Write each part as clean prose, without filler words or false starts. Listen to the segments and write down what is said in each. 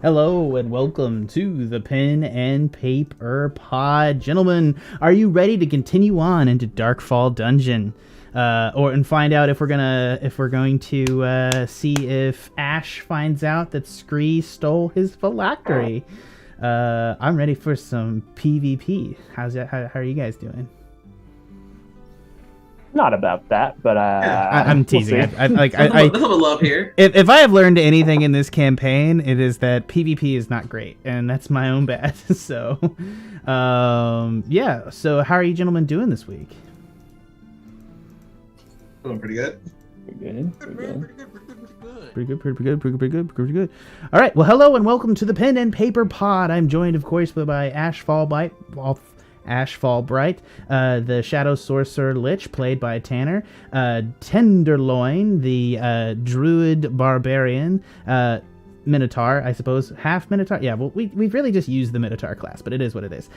Hello and welcome to the Pen and Paper Pod. Gentlemen, are you ready to continue on into Darkfall Dungeon? And find out if we're going to see if Ashe finds out that Scree stole his phylactery. I'm ready for some PvP. How are you guys doing? Not about that, but I'm teasing. Nothing but love here. If I have learned anything in this campaign, it is that PvP is not great, and that's my own bad. So, yeah. So, how are you gentlemen doing this week? Doing pretty good. Pretty good. All right. Well, hello and welcome to the Pen and Paper Pod. I'm joined, of course, by Ashe Fallbright, the Shadow Sorcerer Lich, played by Tanner, Loin, the Druid Barbarian, Minotaur, I suppose, half Minotaur. Yeah, well, we've really just used the Minotaur class, but it is what it is.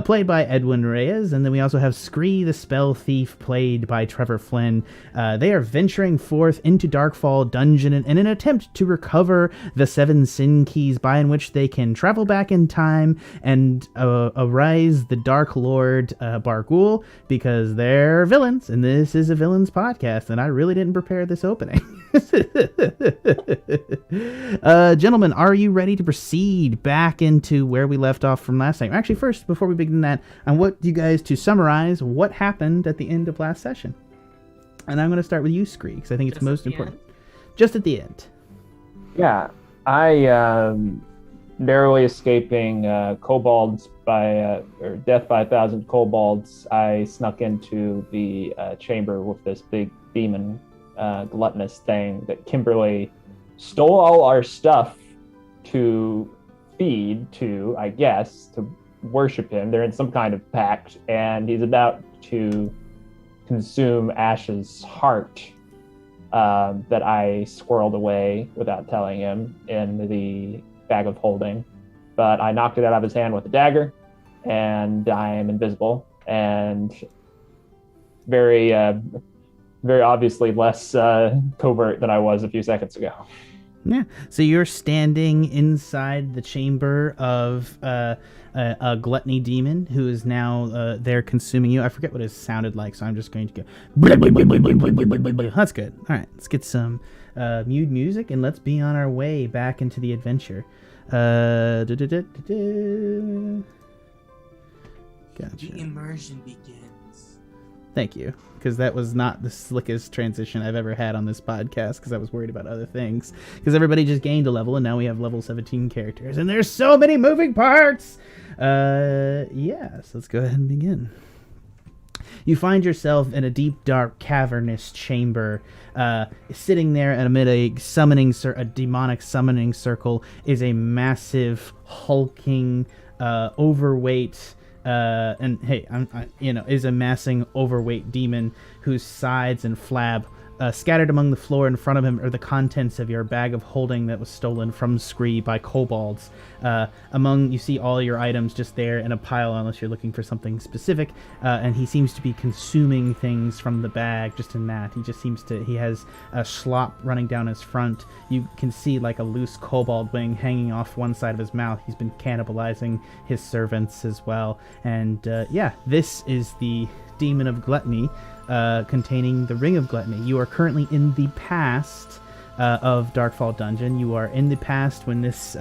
Played by Edwin Reyes, and then we also have Scree, the Spellthief, played by Trevor Flynn. They are venturing forth into Darkfall Dungeon in an attempt to recover the 7 sin keys by in which they can travel back in time and arise the Dark Lord Bargul, because they're villains, and this is a villains podcast, and I really didn't prepare this opening. Gentlemen, are you ready to proceed back into where we left off from last time? Actually, first, before we begin that, I want you guys to summarize what happened at the end of last session. And I'm going to start with you, Scree, because I think it's most important. Just at the end. Yeah, I narrowly escaping kobolds or death by 1,000 kobolds. I snuck into the chamber with this big demon gluttonous thing that Kimberly stole all our stuff to feed to, I guess, to worship him. They're in some kind of pact, and he's about to consume Ashe's heart that I squirreled away without telling him in the bag of holding. But I knocked it out of his hand with a dagger, and I am invisible and very obviously less covert than I was a few seconds ago. Yeah, so you're standing inside the chamber of a gluttony demon who is now there consuming you. I forget what it sounded like, so I'm just going to go. That's good. All right, let's get some mute music and let's be on our way back into the adventure. Gotcha. The immersion begins. Thank you, because that was not the slickest transition I've ever had on this podcast, because I was worried about other things. Because everybody just gained a level, and now we have level 17 characters, and there's so many moving parts! Yeah, so let's go ahead and begin. You find yourself in a deep, dark, cavernous chamber. Sitting there amid a demonic summoning circle is a massive, hulking, overweight... is a massing overweight demon whose sides and flab, scattered among the floor in front of him, are the contents of your bag of holding that was stolen from Scree by kobolds. You see all your items just there in a pile, unless you're looking for something specific, and he seems to be consuming things from the bag just in that. He has a slop running down his front. You can see like a loose kobold wing hanging off one side of his mouth. He's been cannibalizing his servants as well. And this is the Demon of Gluttony, containing the Ring of Gluttony. You are currently in the past of Darkfall Dungeon. You are in the past when this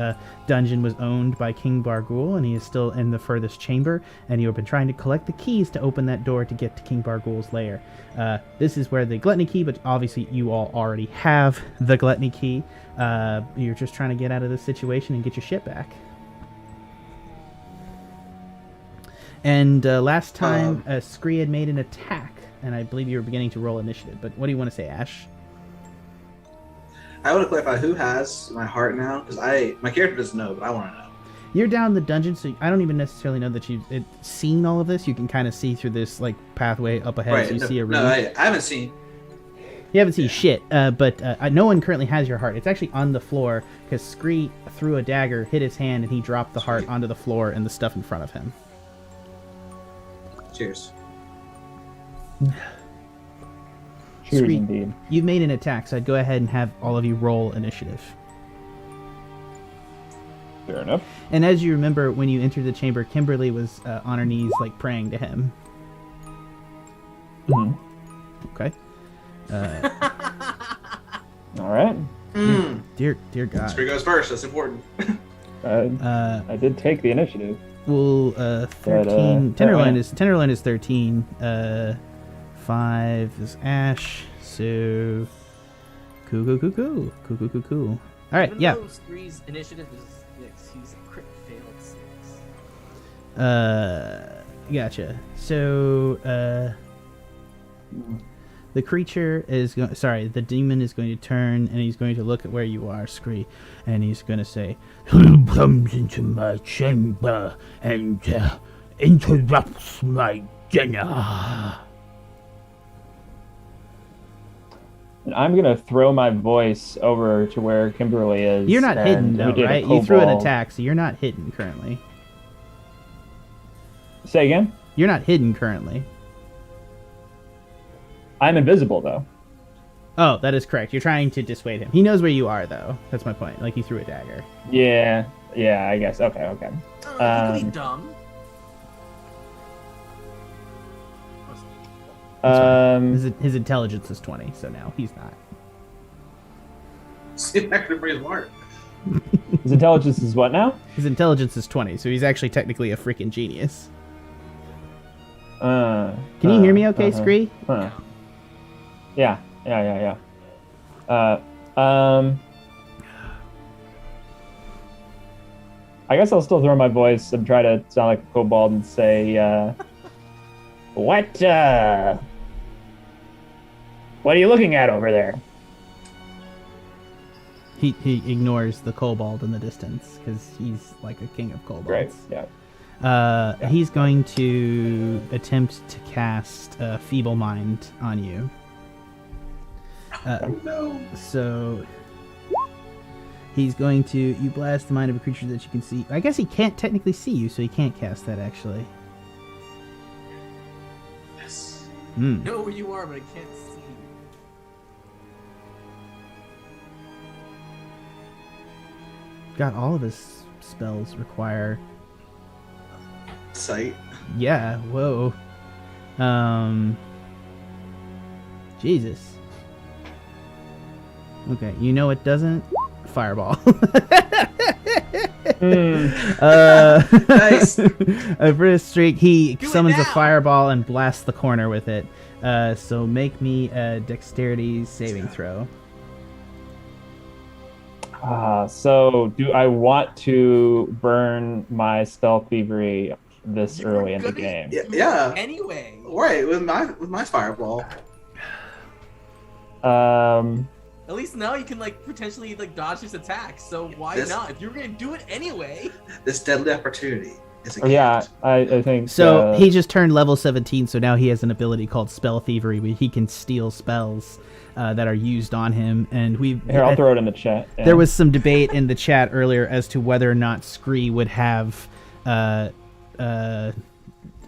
dungeon was owned by King Bargul, and he is still in the furthest chamber, and you have been trying to collect the keys to open that door to get to King Bargul's lair. This is where the Gluttony key, but obviously you all already have the Gluttony key. You're just trying to get out of this situation and get your shit back. And last time, Scree had made an attack, and I believe you were beginning to roll initiative. But what do you want to say, Ashe? I want to clarify who has my heart now, because my character doesn't know, but I want to know. You're down the dungeon, so I don't even necessarily know that you've seen all of this. You can kind of see through this like pathway up ahead, right, so you see a room. No, I haven't seen. You haven't seen shit, but no one currently has your heart. It's actually on the floor, because Scree threw a dagger, hit his hand, and he dropped the heart onto the floor and the stuff in front of him. Cheers. Cheers, Scree, indeed. you've made an attack, so I'd go ahead and have all of you roll initiative. Fair enough. And as you remember, when you entered the chamber, Kimberly was on her knees, like praying to him. Mhm. Okay. All right. Dear God. Scree goes first. That's important. I did take the initiative. Well, 13. Alright. Tenderloin is 13. 5 is Ashe. So, cool. All right, Even yeah. though Scree's initiative is 6, he's a crit failed 6. Gotcha. So, the creature is going. Sorry, the demon is going to turn and he's going to look at where you are, Scree, and he's going to say, "Who comes into my chamber and interrupts my dinner?" And I'm gonna throw my voice over to where Kimberly is. You're not hidden, and though, we did a right? You threw an kobold. attack, so you're not hidden currently. Say again. You're not hidden currently. I'm invisible though. Oh, that is correct. You're trying to dissuade him. He knows where you are, though. That's my point. Like, you threw a dagger. Yeah. I guess. Okay. He could be dumb. His intelligence is 20, so now he's not. See, that could bring his mark. His intelligence is what now? His intelligence is 20, so he's actually technically a freaking genius. Can you hear me okay, Scree? Yeah. I guess I'll still throw my voice and try to sound like a kobold and say, what are you looking at over there? He ignores the kobold in the distance, because he's like a king of kobolds. Great, yeah. He's going to attempt to cast Feeble Mind on you. No. So he's going to... You blast the mind of a creature that you can see. I guess he can't technically see you, so he can't cast that, actually. Yes. I know where you are, but I can't see you. God, all of his spells require... Sight. Yeah, whoa. Jesus. Okay, you know it doesn't? Fireball. Nice. For a streak, he Do it summons a now. fireball and blasts the corner with it. So make me a dexterity saving throw. So do I want to burn my stealth thievery this You were early in the gonna game? Yeah. do it Yeah. Anyway. Right, with my fireball. At least now you can potentially dodge his attacks. So why This- not? If you were gonna do it anyway. This deadly opportunity is a gift. Yeah, I think So he just turned level 17, so now he has an ability called Spell Thievery, where he can steal spells that are used on him. And Here, I'll throw it in the chat. Yeah. There was some debate in the chat earlier as to whether or not Scree would have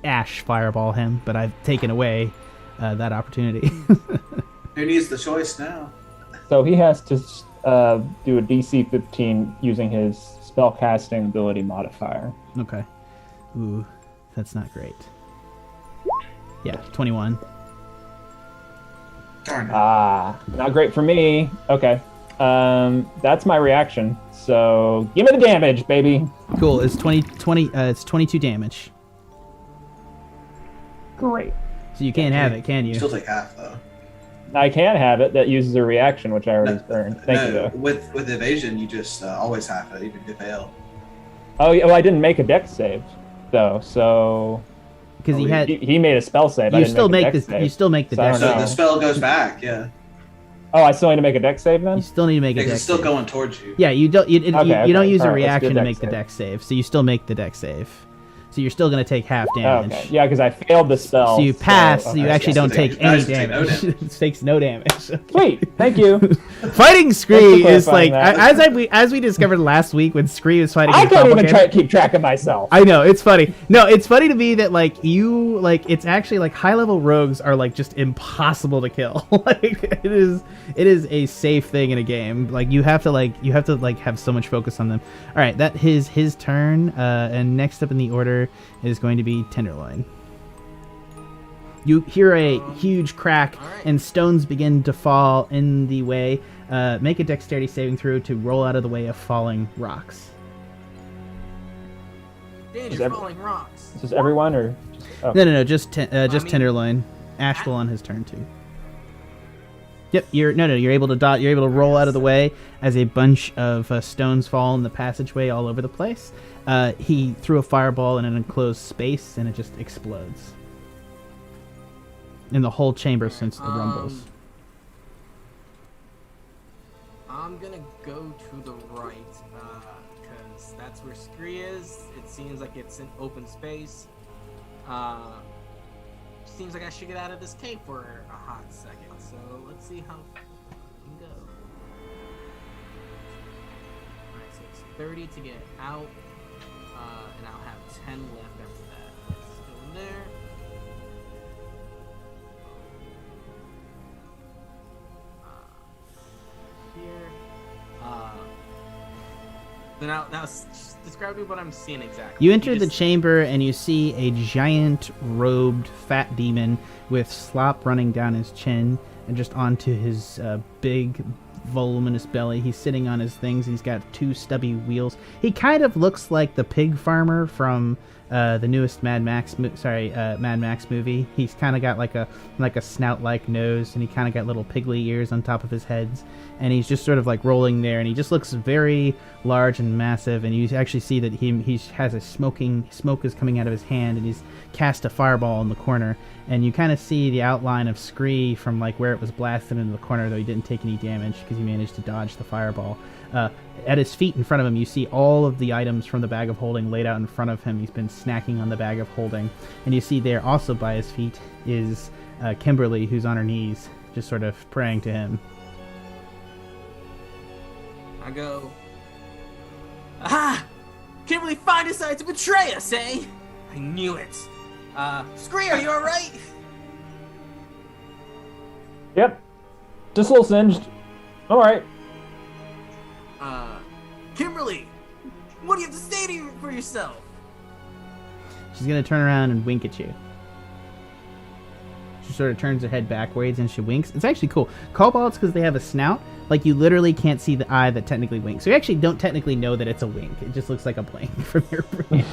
Ashe fireball him, but I've taken away that opportunity. Who needs the choice now? So he has to do a DC 15 using his spellcasting ability modifier. Okay. Ooh, that's not great. Yeah, 21. Darn it. Not great for me. Okay. That's my reaction. So give me the damage, baby. Cool. It's 20. It's 22 damage. Great. So you can't have it, can you? Still take half though. I can have it. That uses a reaction, which I already burned. Thank you, though. With evasion, you just always have it, even if you fail. Oh, yeah, well, I didn't make a dex save, though. So Because he had. he made a spell save. I You didn't still make a make dex the. save. You still make the So I dex. don't So know. the spell goes back, yeah. Oh, I still need to make a dex save then. You still need to make a Because dex. it's still save. going towards you. Yeah, you don't. You don't Okay. use a All right, let's do a reaction to dex make the save. dex save, so you still make the dex save. So you're still gonna take half damage. Okay. Yeah, because I failed the spell. So you pass, so you okay. actually so don't take you any guys take no damage. damage. It takes no damage. Sweet. Thank you. Fighting Scree is like clarifying as we discovered last week when Scree was fighting. I can't even keep track of myself. I know, it's funny. No, it's funny to me that like you like it's actually like high level rogues are like just impossible to kill. Like it is a safe thing in a game. Like you have to have so much focus on them. All right, that is his turn. And next up in the order is going to be Tenderloin. You hear a huge crack, and stones begin to fall in the way. Make a dexterity saving throw to roll out of the way of falling rocks. Danger, falling rocks. Is this everyone or? Just, oh. No, just Tenderloin. Ash will on his turn too. Yep, you're able to dot. You're able to roll out of the way as a bunch of stones fall in the passageway all over the place. He threw a fireball in an enclosed space, and it just explodes. In the whole chamber since the rumbles. I'm gonna go to the right, because that's where Scree is. It seems like it's an open space. Seems like I should get out of this cave for a hot second. So let's see how far I can go. Alright, so it's 30 to get out, and I'll have 10 left after that. Let's go in there. Here. Now describe to me what I'm seeing exactly. You enter the chamber and you see a giant robed fat demon with slop running down his chin and just onto his big voluminous belly. He's sitting on his things. He's got two stubby wheels. He kind of looks like the pig farmer from the newest Mad Max movie. He's kind of got like a snout-like nose, and he kind of got little piggly ears on top of his heads, and he's just sort of like rolling there, and he just looks very large and massive. And you actually see that he has smoke is coming out of his hand, and he's cast a fireball in the corner, and you kind of see the outline of Scree from like where it was blasted into the corner, though he didn't take any damage because he managed to dodge the fireball. At his feet in front of him, you see all of the items from the bag of holding laid out in front of him. He's been snacking on the bag of holding. And you see there also by his feet is Kimberly, who's on her knees, just sort of praying to him. I go, aha! Kimberly finally decided to betray us, eh? I knew it. Scree, are you alright? Yep. Just a little singed. Alright. Kimberly, what do you have to say for yourself? She's going to turn around and wink at you. She sort of turns her head backwards and she winks. It's actually cool. Kobolds, because they have a snout, like you literally can't see the eye that technically winks. So you actually don't technically know that it's a wink. It just looks like a blink from your brain.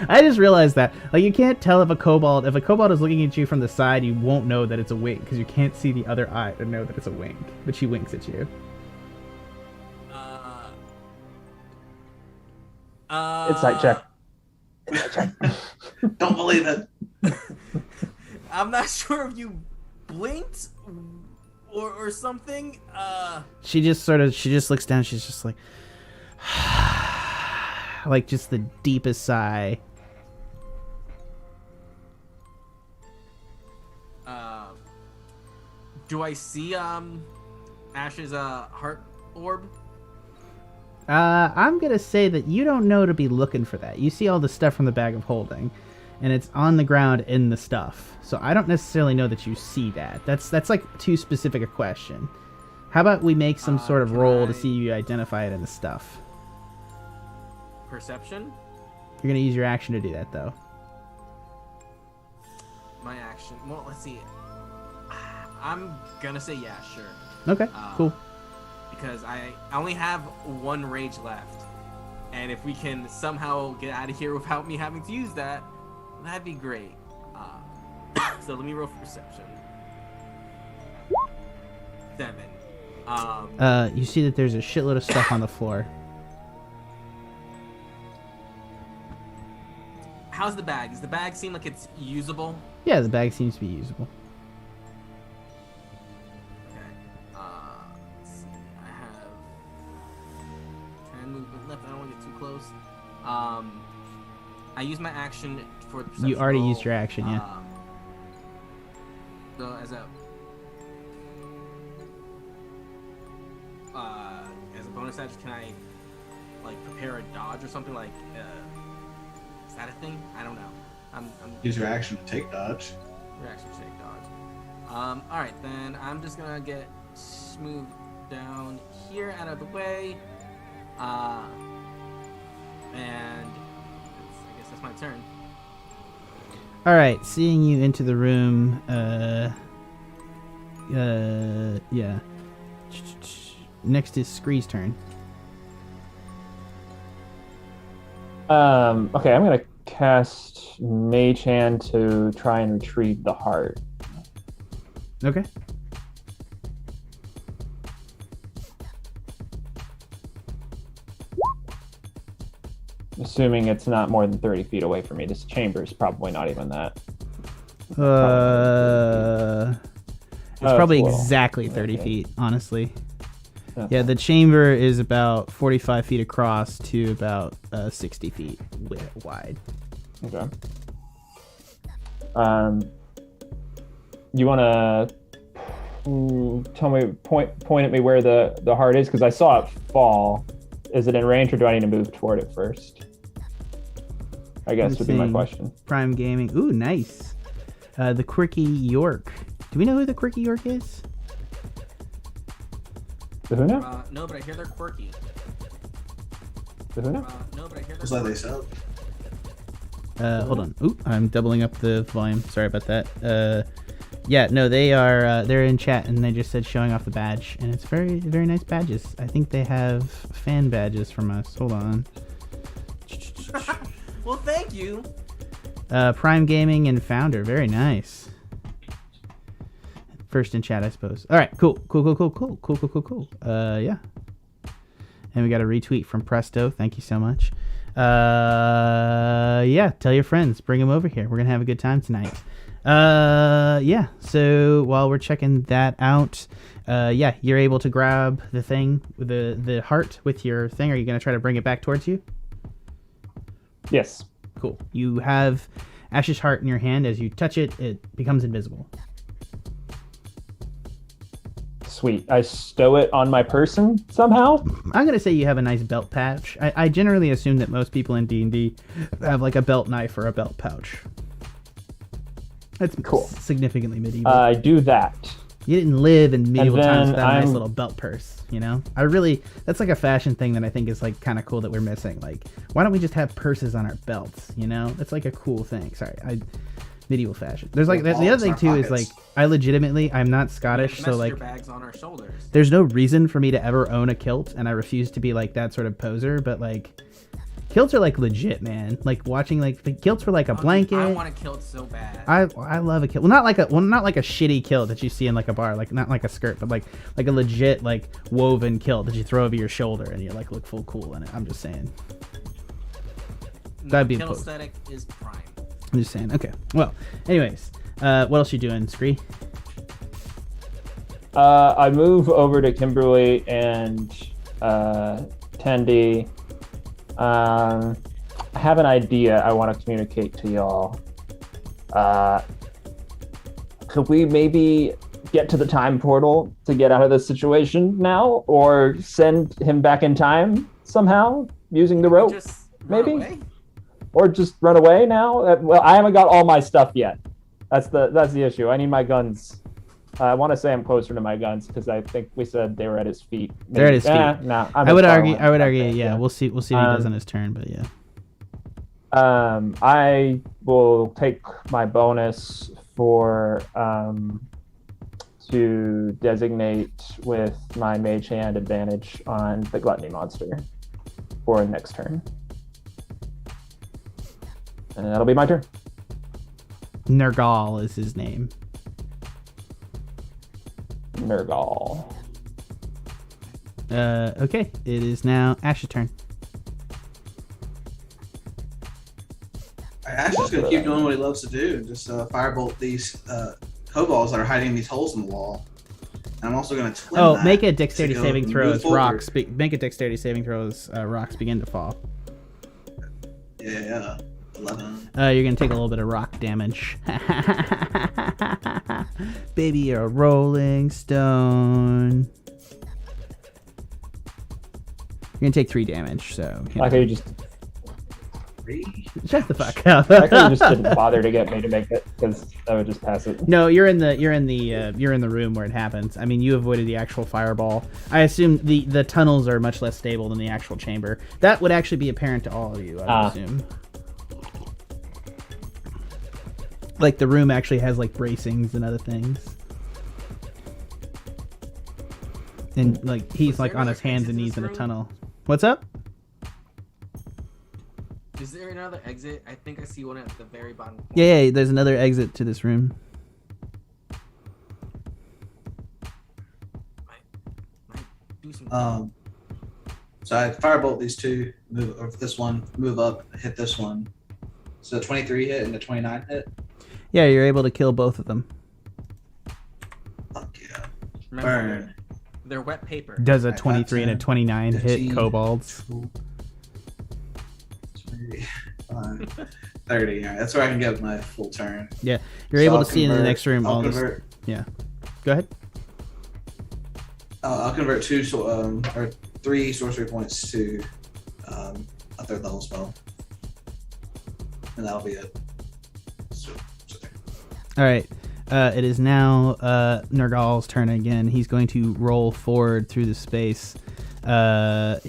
I just realized that. Like you can't tell if a kobold is looking at you from the side, you won't know that it's a wink because you can't see the other eye to know that it's a wink. But she winks at you. Insight check. Don't believe it. I'm not sure if you blinked or something. She just looks down. She's just like, like just the deepest sigh. Do I see Ashe's heart orb? I'm gonna say that you don't know to be looking for that. You see all the stuff from the bag of holding, and it's on the ground in the stuff. So I don't necessarily know that you see that. That's like too specific a question. How about we make some sort of roll to see you identify it in the stuff? Perception? You're gonna use your action to do that, though. My action. Well, let's see. I'm gonna say yeah, sure. Okay, cool. Because I only have one rage left, and if we can somehow get out of here without me having to use that, that'd be great. So let me roll for perception. 7. You see that there's a shitload of stuff on the floor. How's the bag? Does the bag seem like it's usable? Yeah, the bag seems to be usable. I use my action for the perception You already roll, used your action, yeah. So as a edge, can I like prepare a dodge or something like? Is that a thing? I don't know. I'm Use your action to take dodge. reaction take dodge. All right, then I'm just gonna get smooth down here out of the way. And I guess that's my turn. All right, seeing you into the room. Yeah. Next is Scree's turn. Okay, I'm gonna cast Mage Hand to try and retrieve the heart. Okay. Assuming it's not more than 30 feet away from me. This chamber is probably not even that. It's probably it's a little. exactly 30 Okay. feet, honestly. Okay. Yeah, the chamber is about 45 feet across to about 60 feet wide. Okay. You want to tell me, point at me where the heart is? Because I saw it fall. Is it in range, or do I need to move toward it first? I guess would be my question. Prime Gaming. Ooh, nice. The Quirky York. Do we know who the Quirky York is? The who now? No, but I hear they're quirky. The who now? No, but I hear That's they're what they quirky. said. Hold on. Ooh, I'm doubling up the volume. Sorry about that. Yeah, no, they are. They're in chat, and they just said showing off the badge, and it's very, very nice badges. I think they have fan badges from us. Hold on. Well, thank you. Prime Gaming and Founder. Very nice. First in chat, I suppose. All right, cool. Yeah. And we got a retweet from Presto. Thank you so much. Yeah, tell your friends. Bring them over here. We're going to have a good time tonight. Yeah, so while we're checking that out, yeah, you're able to grab the thing, the heart with your thing. Are you going to try to bring it back towards you? Yes. Cool. You have Ashe's heart in your hand. As you touch it, it becomes invisible. Sweet. I stow it on my person somehow? I'm going to say you have a nice belt pouch. I generally assume that most people in D&D have like a belt knife or a belt pouch. That's Cool. Significantly medieval. I do that. You didn't live in medieval And then times without a nice I'm- little belt purse, you know? That's like a fashion thing that I think is like kind of cool that we're missing. Like, why don't we just have purses on our belts, you know? That's like a cool thing. Sorry, medieval fashion. There's like, the other thing too is like, I'm not Scottish, so like, bags on our shoulders. there's no reason for me to ever own a kilt, and I refuse to be like that sort of poser, but like, kilts are like legit, man. Like watching like the kilts were like a blanket. I want a kilt so bad. I love a kilt. Well, not like a shitty kilt that you see in like a bar, like not like a skirt, but like a legit like woven kilt that you throw over your shoulder and you like look full cool in it. I'm just saying. That'd be kilt cool. aesthetic is prime. I'm just saying. Okay. Well, anyways, what else you doing, Scree? I move over to Kimberly and Tandy. I have an idea I want to communicate to y'all. Could we maybe get to the time portal to get out of this situation now, or send him back in time somehow using the rope? Just run maybe? away? Or just run away now? Well, I haven't got all my stuff yet. That's the issue. I need my guns. I want to say I'm closer to my guns because I think we said they were at his feet. They're at his feet. No, I would argue. Yeah, we'll see. We'll see what he does on his turn, but yeah. I will take my bonus for to designate with my mage hand advantage on the gluttony monster for next turn. And that'll be my turn. Nergal is his name. Nergal. Okay, it is now Ashe's turn. Ash is going to keep doing what he loves to do and just firebolt these kobolds that are hiding in these holes in the wall. And I'm also going to twin that make a dexterity to go saving throw move as forward. rocks. Make a dexterity saving throw as rocks begin to fall. Yeah, 11. You're gonna take a little bit of rock damage. Baby, you're a rolling stone. You're gonna take 3 damage. So I could just. shut the fuck up. I could have just didn't bother to get me to make it because I would just pass it. No, you're in the room where it happens. I mean, you avoided the actual fireball. I assume the tunnels are much less stable than the actual chamber. That would actually be apparent to all of you, I would assume. Like the room actually has like bracings and other things. And like he's like on his hands and knees in a tunnel. What's up? Is there another exit? I think I see one at the very bottom. Yeah, there's another exit to this room. Might do some. So I firebolt these two, move or this one, move up, hit this one. So 23 hit and the 29 hit. Yeah, you're able to kill both of them. Fuck yeah. Remember, Burn. they're wet paper. Does a Alright, 23 and a 10, 29 hit 15, kobolds? 5, 30. All right, that's where I can get my full turn. You're So able I'll to see in the convert- next room I'll all this. convert, Yeah. Go ahead. I'll convert 2 or 3 sorcery points to a 3rd level spell, and that'll be it. So All right. It is now Nergal's turn again. He's going to roll forward through the space.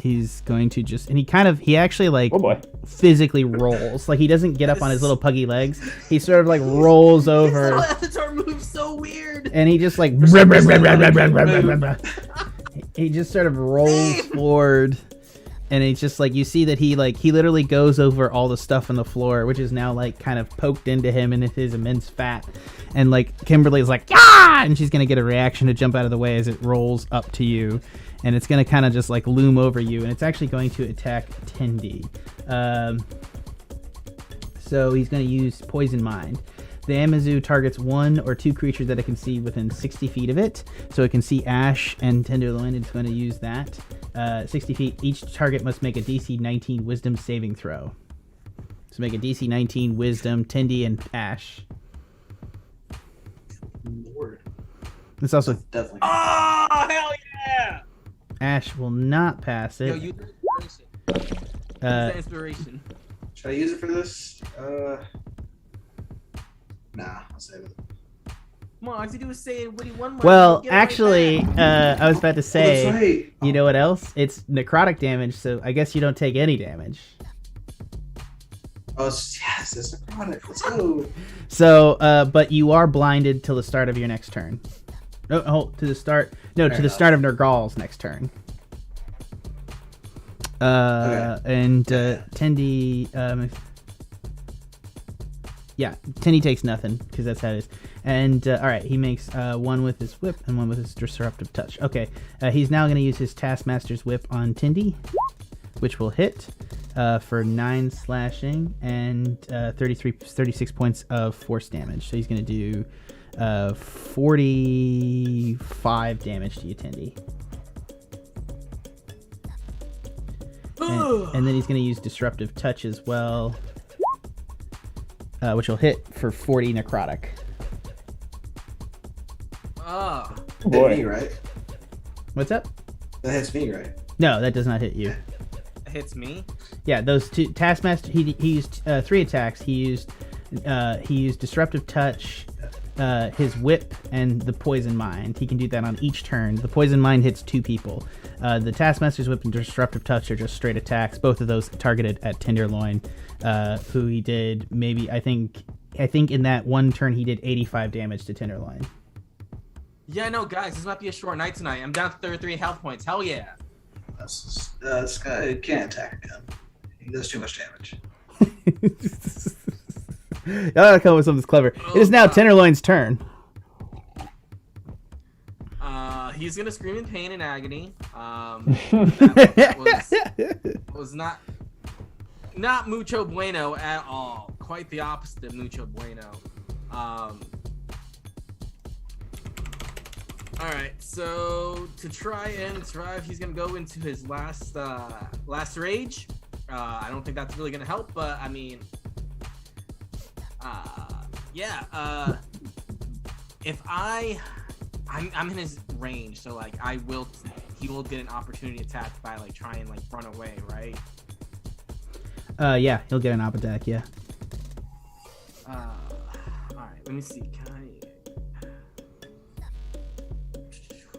He's going to just, and he actually like Oh boy. physically rolls. Like he doesn't get up on his little puggy legs. He sort of like rolls This over, little avatar moves so weird. and he just like he just sort of rolls forward. And it's just like you see that he literally goes over all the stuff on the floor, which is now like kind of poked into him and his immense fat. And like Kimberly's like, yeah, and she's gonna get a reaction to jump out of the way as it rolls up to you, and it's gonna kind of just like loom over you, and it's actually going to attack Tendi. So he's gonna use Poison Mind. The Amazu targets 1 or 2 creatures that it can see within 60 feet of it. So it can see Ashe and Tenderloin. It's going to use that. 60 feet. Each target must make a DC 19 Wisdom saving throw. So make a DC 19 Wisdom, Tendi, and Ashe. Lord, It's also definitely. Oh, hell yeah! Ashe will not pass Yo, it. use inspiration. Use that inspiration. Should I use it for this? Nah, I'll save it. Come on, all you do is say Woody one more. Well, Get it right actually, back. I was about to Oh, say, that's right. you know what else? It's necrotic damage, so I guess you don't take any damage. Oh, it's a product. Let's go. So, but you are blinded till the start of your next turn. No, to the start. No, Fair to the enough. start of Nergal's next turn. And Tendi, yeah, Tendi takes nothing because that's how it is. And all right, he makes 1 with his whip and 1 with his disruptive touch. Okay, he's now going to use his Taskmaster's whip on Tendi, which will hit for 9 slashing and 36 points of force damage. So he's going to do 45 damage to you, Tendi. And then he's going to use disruptive touch as well, which will hit for 40 necrotic. Oh. Oh Hit me, boy. right? What's up? That hits me, right? No, that does not hit you. It hits me. Yeah, those 2 Taskmaster. He used 3 attacks. He used disruptive touch, his whip, and the poison mind. He can do that on each turn. The poison mind hits 2 people. The Taskmaster's whip and disruptive touch are just straight attacks. Both of those targeted at Tenderloin, who he did maybe I think in that one turn he did 85 damage to Tenderloin. Yeah, no, guys, this might be a short night tonight. I'm down to 33 health points. Hell yeah. This guy can't attack again. He does too much damage. I gotta come up with something clever. It is now Tenderloin's turn. He's gonna scream in pain and agony. That was not mucho bueno at all. Quite the opposite of mucho bueno. All right, so to try and survive, he's gonna go into his last rage. I don't think that's really gonna help, but I mean, yeah. If I'm in his range, so like he will get an opportunity attack by like trying like run away, right? Yeah, he'll get an op attack. Yeah. All right. Let me see. Can I?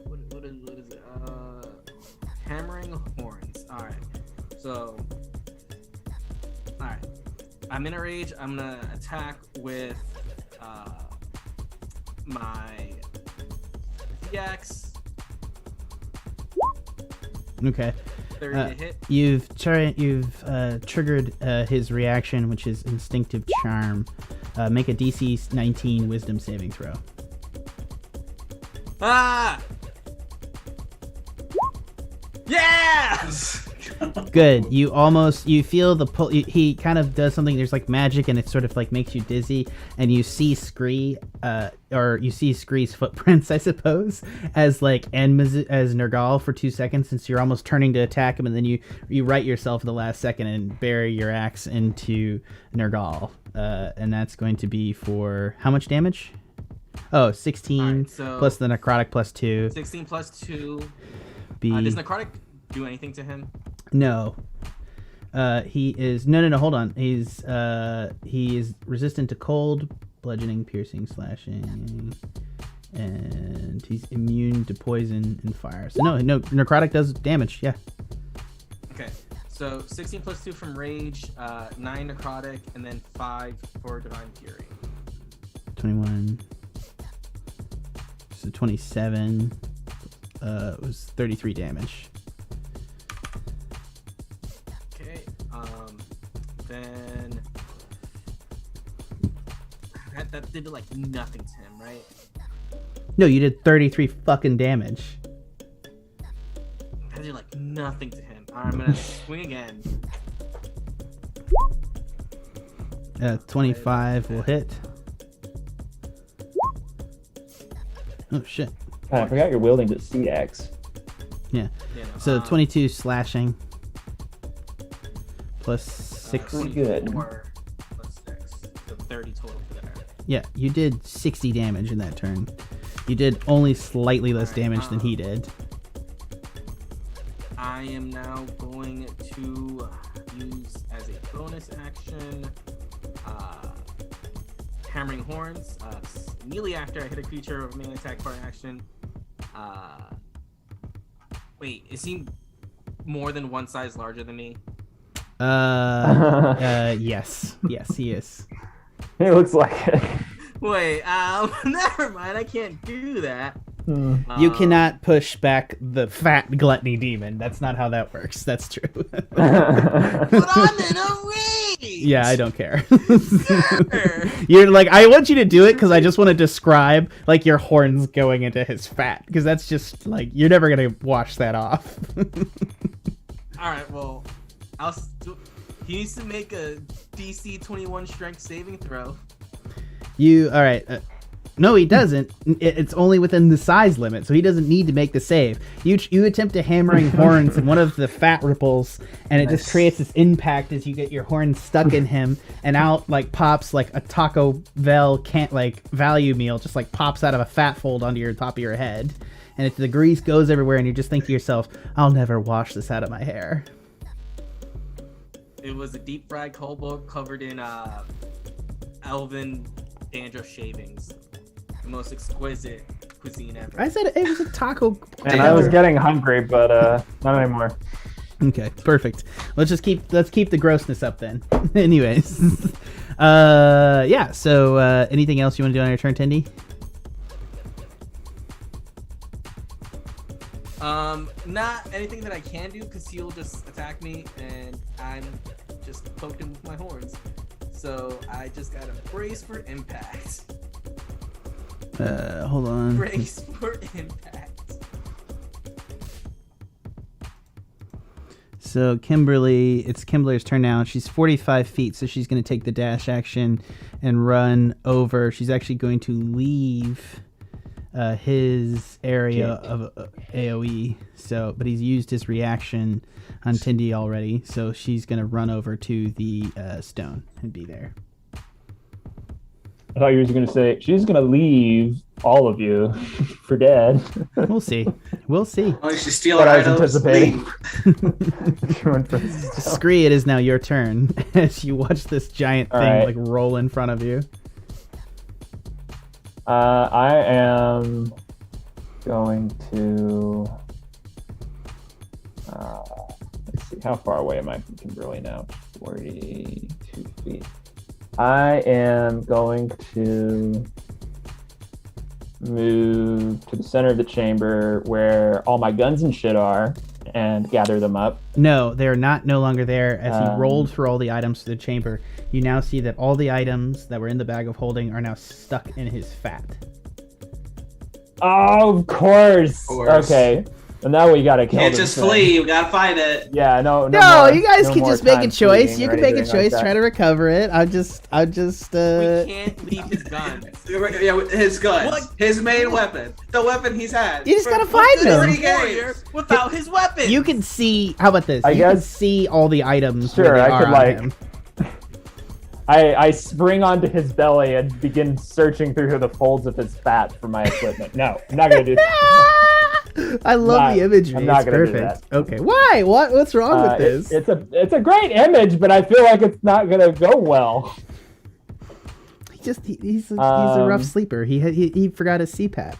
What is it? Hammering horns. All right. So. All right. I'm in a rage. I'm gonna attack with my axe. Okay. 30 to hit. You've triggered his reaction, which is instinctive charm. Make a DC 19 Wisdom saving throw. Ah! Yes! Good. You feel the pull. He kind of does something. There's like magic, and it sort of like makes you dizzy. And you see Scree, or you see Scree's footprints, I suppose, as Nergal for 2 seconds, since you're almost turning to attack him, and then you right yourself at the last second and bury your axe into Nergal. And that's going to be for how much damage? Oh, 16 right, so plus the necrotic plus 2. 16 plus 2. Does necrotic do anything to him? No. He is no. Hold on. He is resistant to cold, bludgeoning, piercing, slashing, and he's immune to poison and fire. So no. Necrotic does damage. Yeah. Okay. So 16 plus 2 from rage, 9 necrotic, and then 5 for divine fury. 21. So 27. It was 33 damage. Then that did like nothing to him, right? No, you did 33 fucking damage. That did like nothing to him. Alright, I'm gonna swing again. 25 will hit. Oh shit. I forgot you're wielding the sea axe. Yeah. You know, So 22 slashing. Plus 6. Pretty good. Plus 6. So 30 total for that. Yeah, you did 60 damage in that turn. You did only slightly less damage than he did. I am now going to use as a bonus action Hammering Horns. Immediately after I hit a creature with melee attack part action. Wait, is he more than one size larger than me? Yes. Yes, he is. It looks like it. Wait, never mind. I can't do that. You cannot push back the fat gluttony demon. That's not how that works. That's true. But I'm in a rage! Yeah, I don't care. Sure. You're like, I want you to do it because I just want to describe like your horns going into his fat, because that's just like, you're never gonna wash that off. Alright, well, he needs to make a DC 21 strength saving throw. All right. No, he doesn't. It's only within the size limit, so he doesn't need to make the save. You attempt to hammering horns in one of the fat ripples, and it just creates this impact as you get your horns stuck in him, and out like pops like a Taco Bell value meal, just like pops out of a fat fold onto your top of your head, and the grease goes everywhere, and you just think to yourself, "I'll never wash this out of my hair." It was a deep fried kobold covered in elven dandruff shavings. The most exquisite cuisine ever. I said it was a taco. And I was getting hungry, but not anymore. Okay, perfect. Let's keep the grossness up then. Anyways, yeah. So, anything else you want to do on your turn, Tindy? Not anything that I can do, because he'll just attack me, and I'm just poking with my horns. So I just gotta brace for impact. Hold on. Brace for impact. So it's Kimberly's turn now. She's 45 feet, so she's going to take the dash action and run over. She's actually going to leave his area of AoE. But he's used his reaction on Tindy already, so she's going to run over to the stone and be there. I thought you were going to say she's going to leave all of you for dead. We'll see. We'll see. Oh, you should steal What our I was items. anticipating. Leave. Scree, it is now your turn as you watch this giant All thing right. like roll in front of you. I am going to. Let's see, how far away am I from Kimberly now? 42 feet. I am going to move to the center of the chamber where all my guns and shit are and gather them up. No, they're no longer there. As he rolled Um, through all the items to the chamber, you now see that all the items that were in the bag of holding are now stuck in his fat. Oh, of course. Okay. And now we gotta kill Can't this just thing. flee. We gotta fight it. Yeah, no, No, more- you guys no can more just make a time choice. fleeing You or can make a anything like choice. that. Try to recover it. I'll just. We can't leave his guns. Yeah, his guns. What? His main weapon. The weapon he's had. You just for gotta find the him. 3 games. Warrior without his weapon. You can see. How about this? I You can guess- see all the items. Sure, where they I are could, on like- him. I spring onto his belly and begin searching through the folds of his fat for my equipment. No, I'm not gonna do that. I love the imagery. I'm not It's gonna do perfect. Okay, why? What's wrong with this? It's a great image, but I feel like it's not gonna go well. He's a rough Um, sleeper. He forgot his CPAP.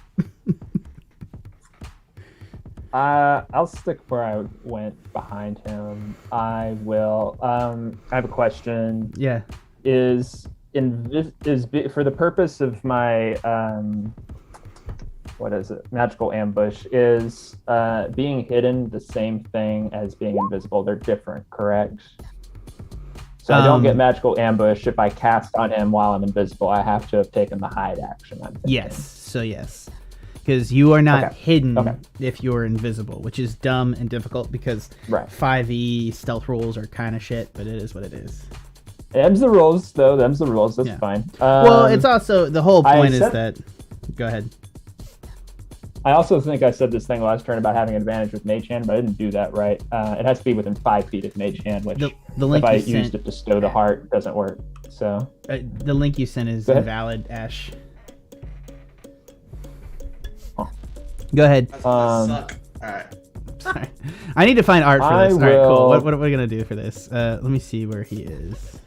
I'll stick where I went behind him. I will. I have a question. Yeah. Is for the purpose of my what is it? Magical ambush. Is being hidden the same thing as being invisible? They're different, correct? So I don't get magical ambush if I cast on him while I'm invisible. I have to have taken the hide action. I'm thinking. Yes. So yes, because you are not Okay. hidden Okay. if you're invisible, which is dumb and difficult because Right. 5e stealth rules are kind of shit, but it is what it is. Them's the rules, though. Them's the rules. That's Yeah. fine. Well, it's also the whole I point is said- that. Go ahead. I also think I said this thing last turn about having an advantage with Mage Hand, but I didn't do that right. It has to be within 5 feet of Mage Hand, which The link if I you used sent. it to stow the heart, doesn't work. So The link you sent is Go ahead. invalid, Ashe. Huh. Go ahead. That's suck. Alright. Sorry. I need to find art for I this. All right, cool. will- What are we gonna do for this? Let me see where he is.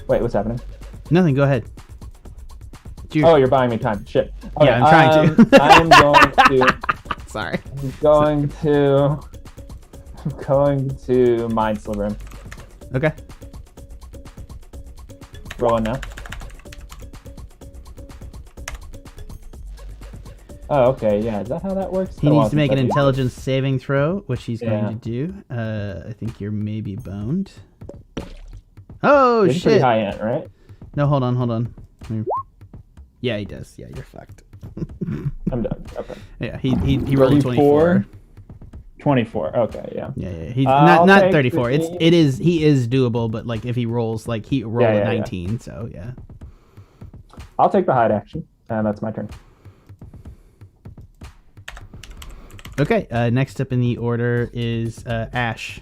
wait, what's happening? Nothing. Go ahead. Oh, you're buying me time. Shit. Yeah, I'm trying to. I'm Sorry. going to Mind Sliver him. Okay. Rolling now. Oh, okay. Yeah, is that how that works? He Oh, needs to make an since I did- intelligence saving throw, which he's Yeah. going to do. I think you're maybe boned. Oh It's pretty shit! high end, right? No, hold on. Yeah, he does. Yeah, you're fucked. I'm done. Okay. Yeah, he rolled a 24. 24. Okay, yeah. Yeah. He's I'll not take 34. the- He is doable, but like if he rolls, like he rolled Yeah, a yeah, 19. So yeah. I'll take the hide action, and that's my turn. Okay. Next up in the order is Ashe.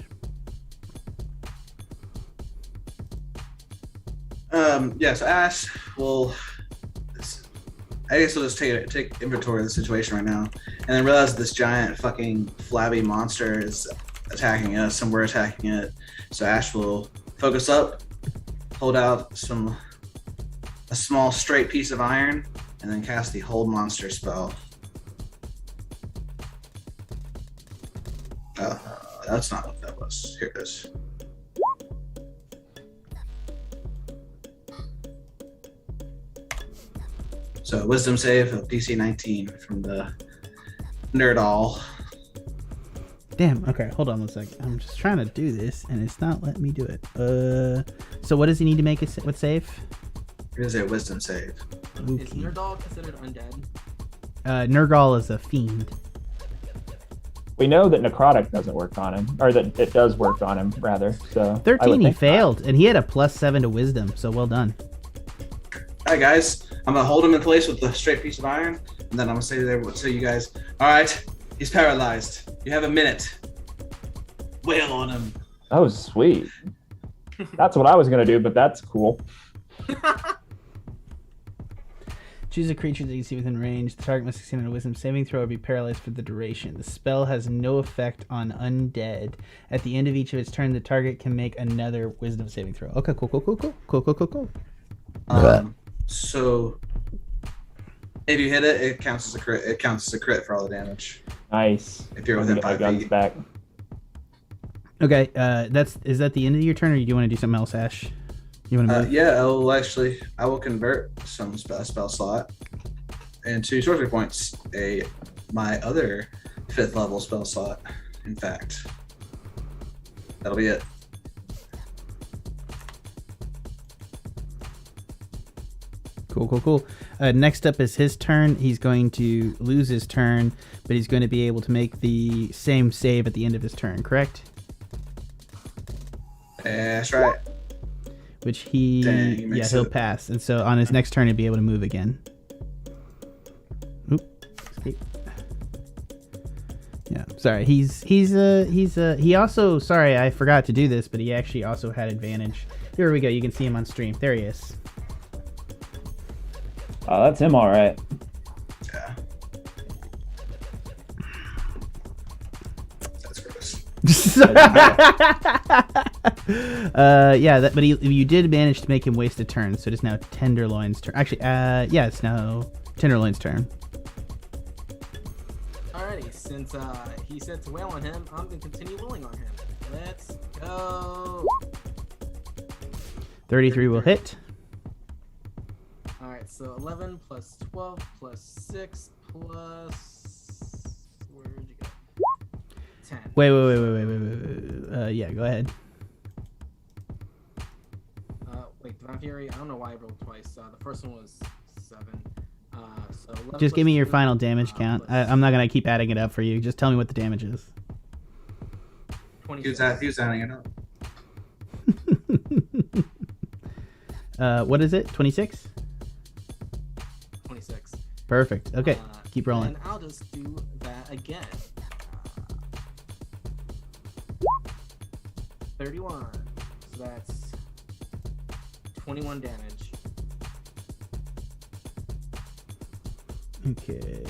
Yes, Ashe will. I guess we'll just take inventory of the situation right now, and then realize this giant fucking flabby monster is attacking us, and we're attacking it. So Ashe will focus up, hold out a small straight piece of iron, and then cast the hold monster spell. That's not what that was. Here it is. So wisdom save of DC 19 from the Nerdall. Damn. Okay. Hold on one sec. I'm just trying to do this, and it's not letting me do it. So what does he need to make what save? It is a wisdom save. Is Okay. Nerdall considered undead? Nurgle is a fiend. We know that necrotic doesn't work on him, or that it does work on him, rather. So 13. He failed, and he had a +7 to wisdom. So well done. All right, guys. I'm gonna hold him in place with the straight piece of iron, and then I'm gonna say to you guys, all right, he's paralyzed. You have a minute. Wail on him. Oh, sweet. That's what I was gonna do, but that's cool. Choose a creature that you see within range. The target must succeed on a wisdom saving throw or be paralyzed for the duration. The spell has no effect on undead. At the end of each of its turn, the target can make another wisdom saving throw. Okay, cool. So if you hit it, it counts as a crit. It counts as a crit for all the damage. Nice. If you're within Get my 5 guns feet. back. Okay, is that the end of your turn, or do you want to do something else, Ashe? You want to move? Yeah, I will convert some spell slot into sorcery points. My other 5th level spell slot. In fact, that'll be it. Cool. Next up is his turn. He's going to lose his turn, but he's going to be able to make the same save at the end of his turn, correct? That's right. Which he'll pass. And so on his next turn, he'll be able to move again. Oop. Escape. Yeah, sorry. He also, sorry, I forgot to do this, but he actually also had advantage. Here we go. You can see him on stream. There he is. Oh, that's him, all right. Yeah. That's gross. But you did manage to make him waste a turn, so it is now Tenderloin's turn. Actually, it's now Tenderloin's turn. Alrighty, since he said to wail on him, I'm gonna continue wailing on him. Let's go. 33 will hit. Alright, so 11 plus 12 plus 6 plus... Where'd you go? 10. Wait. Yeah, go ahead. Wait, Divine Fury, I don't know why I rolled twice. The first one was 7. So 11 Just give me your 2, final damage count. I'm not going to keep adding it up for you. Just tell me what the damage is. 26. He was adding it up. What is it? 26? 26. Perfect. Okay, keep rolling. And I'll just do that again. 31. So that's 21 damage. Okay.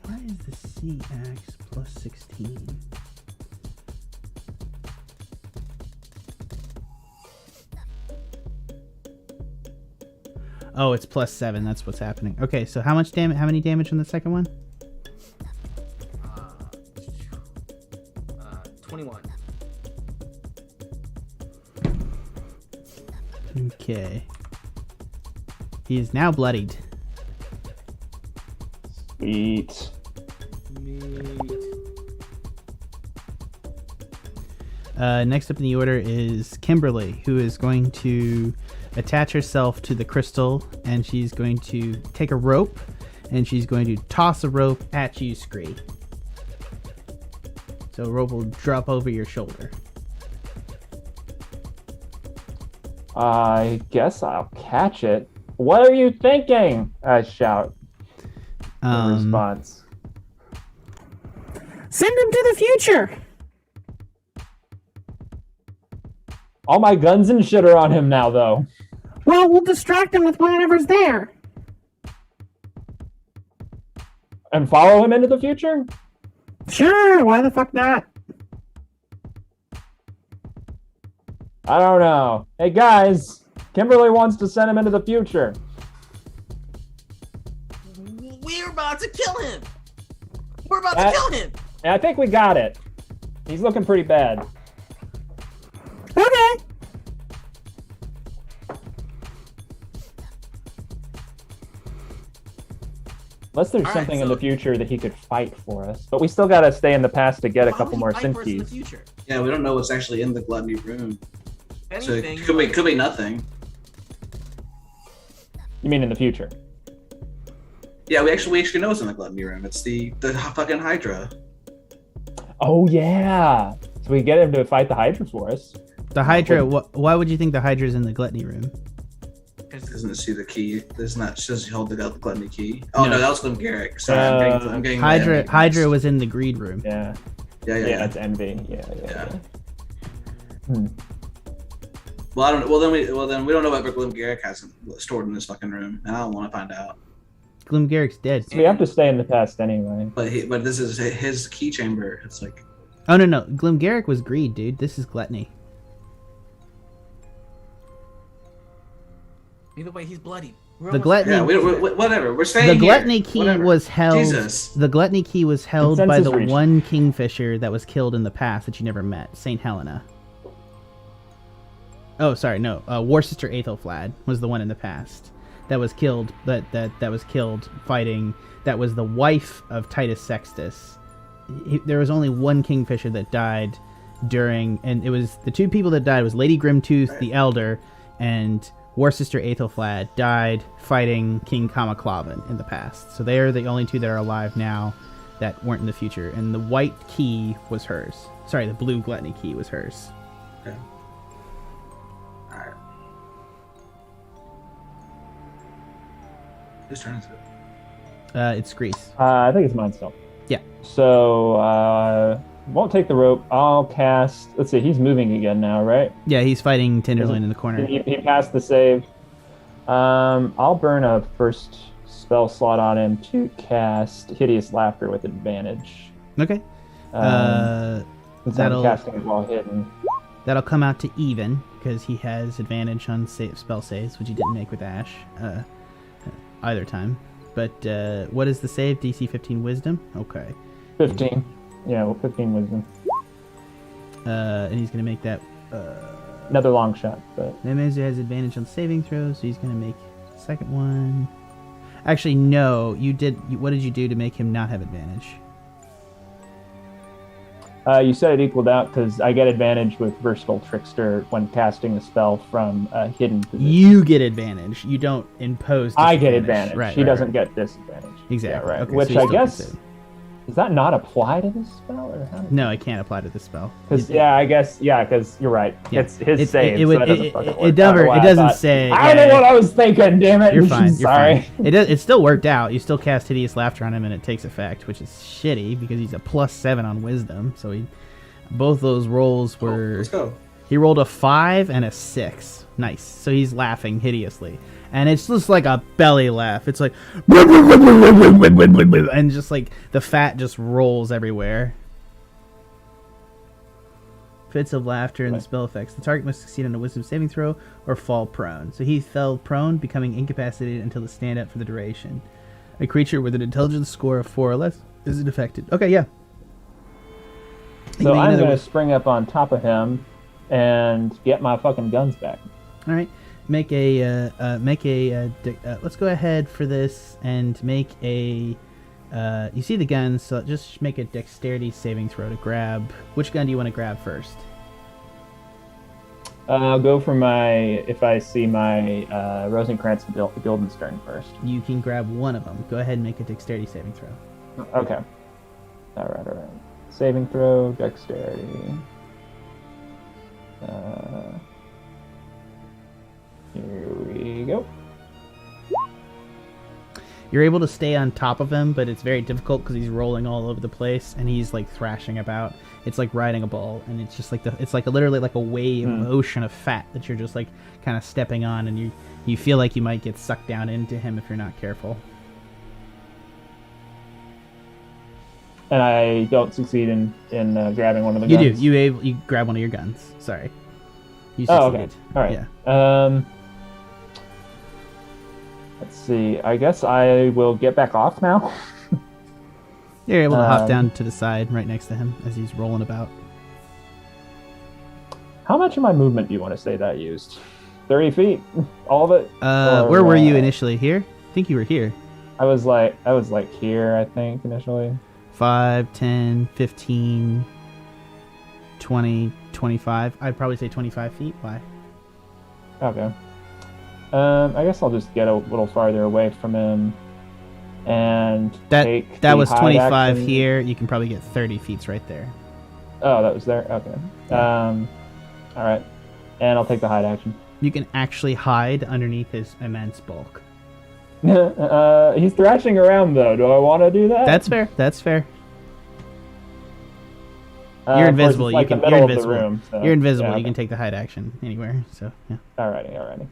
Why is the C-Axe plus 16? Oh, it's plus 7. That's what's happening. Okay, so how much damage? How many damage on the second one? 21. Okay. He is now bloodied. Sweet. Next up in the order is Kimberly, who is going to attach herself to the crystal, and she's going to take a rope, and she's going to toss a rope at you, Scree. So a rope will drop over your shoulder. I guess I'll catch it. What are you thinking? I shout in response. Send him to the future! All my guns and shit are on him now, though. Well, we'll distract him with whatever's there. And follow him into the future? Sure, why the fuck not? I don't know. Hey, guys. Kimberly wants to send him into the future. We're about to kill him! We're about to kill him! And I think we got it. He's looking pretty bad. Okay. Unless there's All right, something in so- the future that he could fight for us. But we still gotta stay in the past to get a Why couple would more he fight synth for us in the keys. future? Yeah, we don't know what's actually in the gluttony room. If So anything, it could be nothing. You mean in the future? Yeah, we actually know what's in the gluttony room. It's the fucking Hydra. Oh, yeah. So we get him to fight the Hydra for us. The Hydra, why would you think the Hydra's in the gluttony room? Doesn't it see the key? Doesn't she hold the gluttony key? Oh No. no, that was Glengarrick. Sorry, I'm getting Hydra was in the greed room. Yeah. Yeah, it's envy. Yeah. Well, I don't. Well, then we don't know what Glim Garrick has stored in this fucking room, and I don't want to find out. Glim Garrick's dead. So we have to stay in the past anyway. But this is his key chamber. It's like. Oh no, Glim Garrick was greed, dude. This is gluttony. Either way, he's bloody. The gluttony. Yeah, whatever. We're staying The here. gluttony key Whatever. was held. Jesus. The gluttony key was held by Consensus the reached. one kingfisher that was killed in the past that you never met, Saint Helena. Oh, sorry, no. War Sister Aethelflaed was the one in the past that was killed. That was killed fighting. That was the wife of Titus Sextus. There was only one kingfisher that died during, and it was the two people that died was Lady Grimtooth the Elder and War Sister Aethelflaed died fighting King Kamaclavan in the past. So they are the only two that are alive now that weren't in the future. And the white key was hers. Sorry, the blue gluttony key was hers. Okay. Alright. Whose turn is it? It's Scree's. I think it's mine still. Yeah. So, won't take the rope. I'll cast. Let's see. He's moving again now, right? Yeah, he's fighting Tenderloin in the corner. He passed the save. I'll burn a first spell slot on him to cast Hideous Laughter with advantage. Okay. Since that'll- I'm casting it while hidden. That'll come out to even because he has advantage on spell saves, which he didn't make with Ashe either time. But what is the save? DC 15 Wisdom? Okay. 15. Yeah, well, 15 Wisdom. And he's going to make that... Another long shot, but... Nemesis has advantage on saving throws, so he's going to make the second one. Actually, no. What did you do to make him not have advantage? You said it equaled out because I get advantage with Versatile Trickster when casting the spell from a hidden position. You get advantage. You don't impose I get disadvantage. advantage. Right, he right, doesn't right. get disadvantage. Exactly. Yeah, right. Okay, Which so he I still can guess... save. Does that not apply to this spell? Or how No, it can't apply to this spell. Because because you're right. Yeah. It's his save. It so would. that doesn't fucking work. It doesn't say. I don't know what I was thinking. Damn it! You're fine. You're Sorry. fine. It still worked out. You still cast Hideous Laughter on him, and it takes effect, which is shitty because he's a +7 on Wisdom. So both those rolls were. Let's go. He rolled a 5 and a 6. Nice. So he's laughing hideously, and it's just like a belly laugh. It's like, and just like the fat just rolls everywhere. Fits of laughter and the spell effects. The target must succeed on a Wisdom saving throw or fall prone. So he fell prone, becoming incapacitated until the stand up for the duration. A creature with an intelligence score of 4 or less isn't affected. Okay, yeah. So I'm going to spring up on top of him and get my fucking guns back. All right, let's go ahead for this and make a. You see the guns, so just make a dexterity saving throw to grab. Which gun do you want to grab first? I'll go for if I see my Rosencrantz and Guildenstern first. You can grab one of them. Go ahead and make a dexterity saving throw. Okay. All right. Saving throw, dexterity. Here we go. You're able to stay on top of him, but it's very difficult because he's rolling all over the place and he's like thrashing about. It's like riding a ball, and it's just like literally like a wave, ocean of fat that you're just like kind of stepping on, and you feel like you might get sucked down into him if you're not careful. And I don't succeed in grabbing one of the guns. You do. You grab one of your guns. Sorry. You Oh, succeeded. okay. All right. Yeah. Let's see. I guess I will get back off now. You're able to hop down to the side right next to him as he's rolling about. How much of my movement do you want to say that I used? 30 feet? All of it? Where were you initially? Here? I think you were here. I was like here, I think, initially. 5, 10, 15, 20, 25. I'd probably say 25 feet. Why? Okay. I guess I'll just get a little farther away from him and take that the was hide 25 action. here. You can probably get 30 feet right there. Oh, that was there? Okay. Yeah. All right. And I'll take the hide action. You can actually hide underneath his immense bulk. He's thrashing around, though. Do I want to do that? That's fair. That's fair. You're invisible. Like You're the middle invisible. Of the room, so, You're invisible. yeah, You can okay. take the hide action anywhere. So yeah. Alrighty.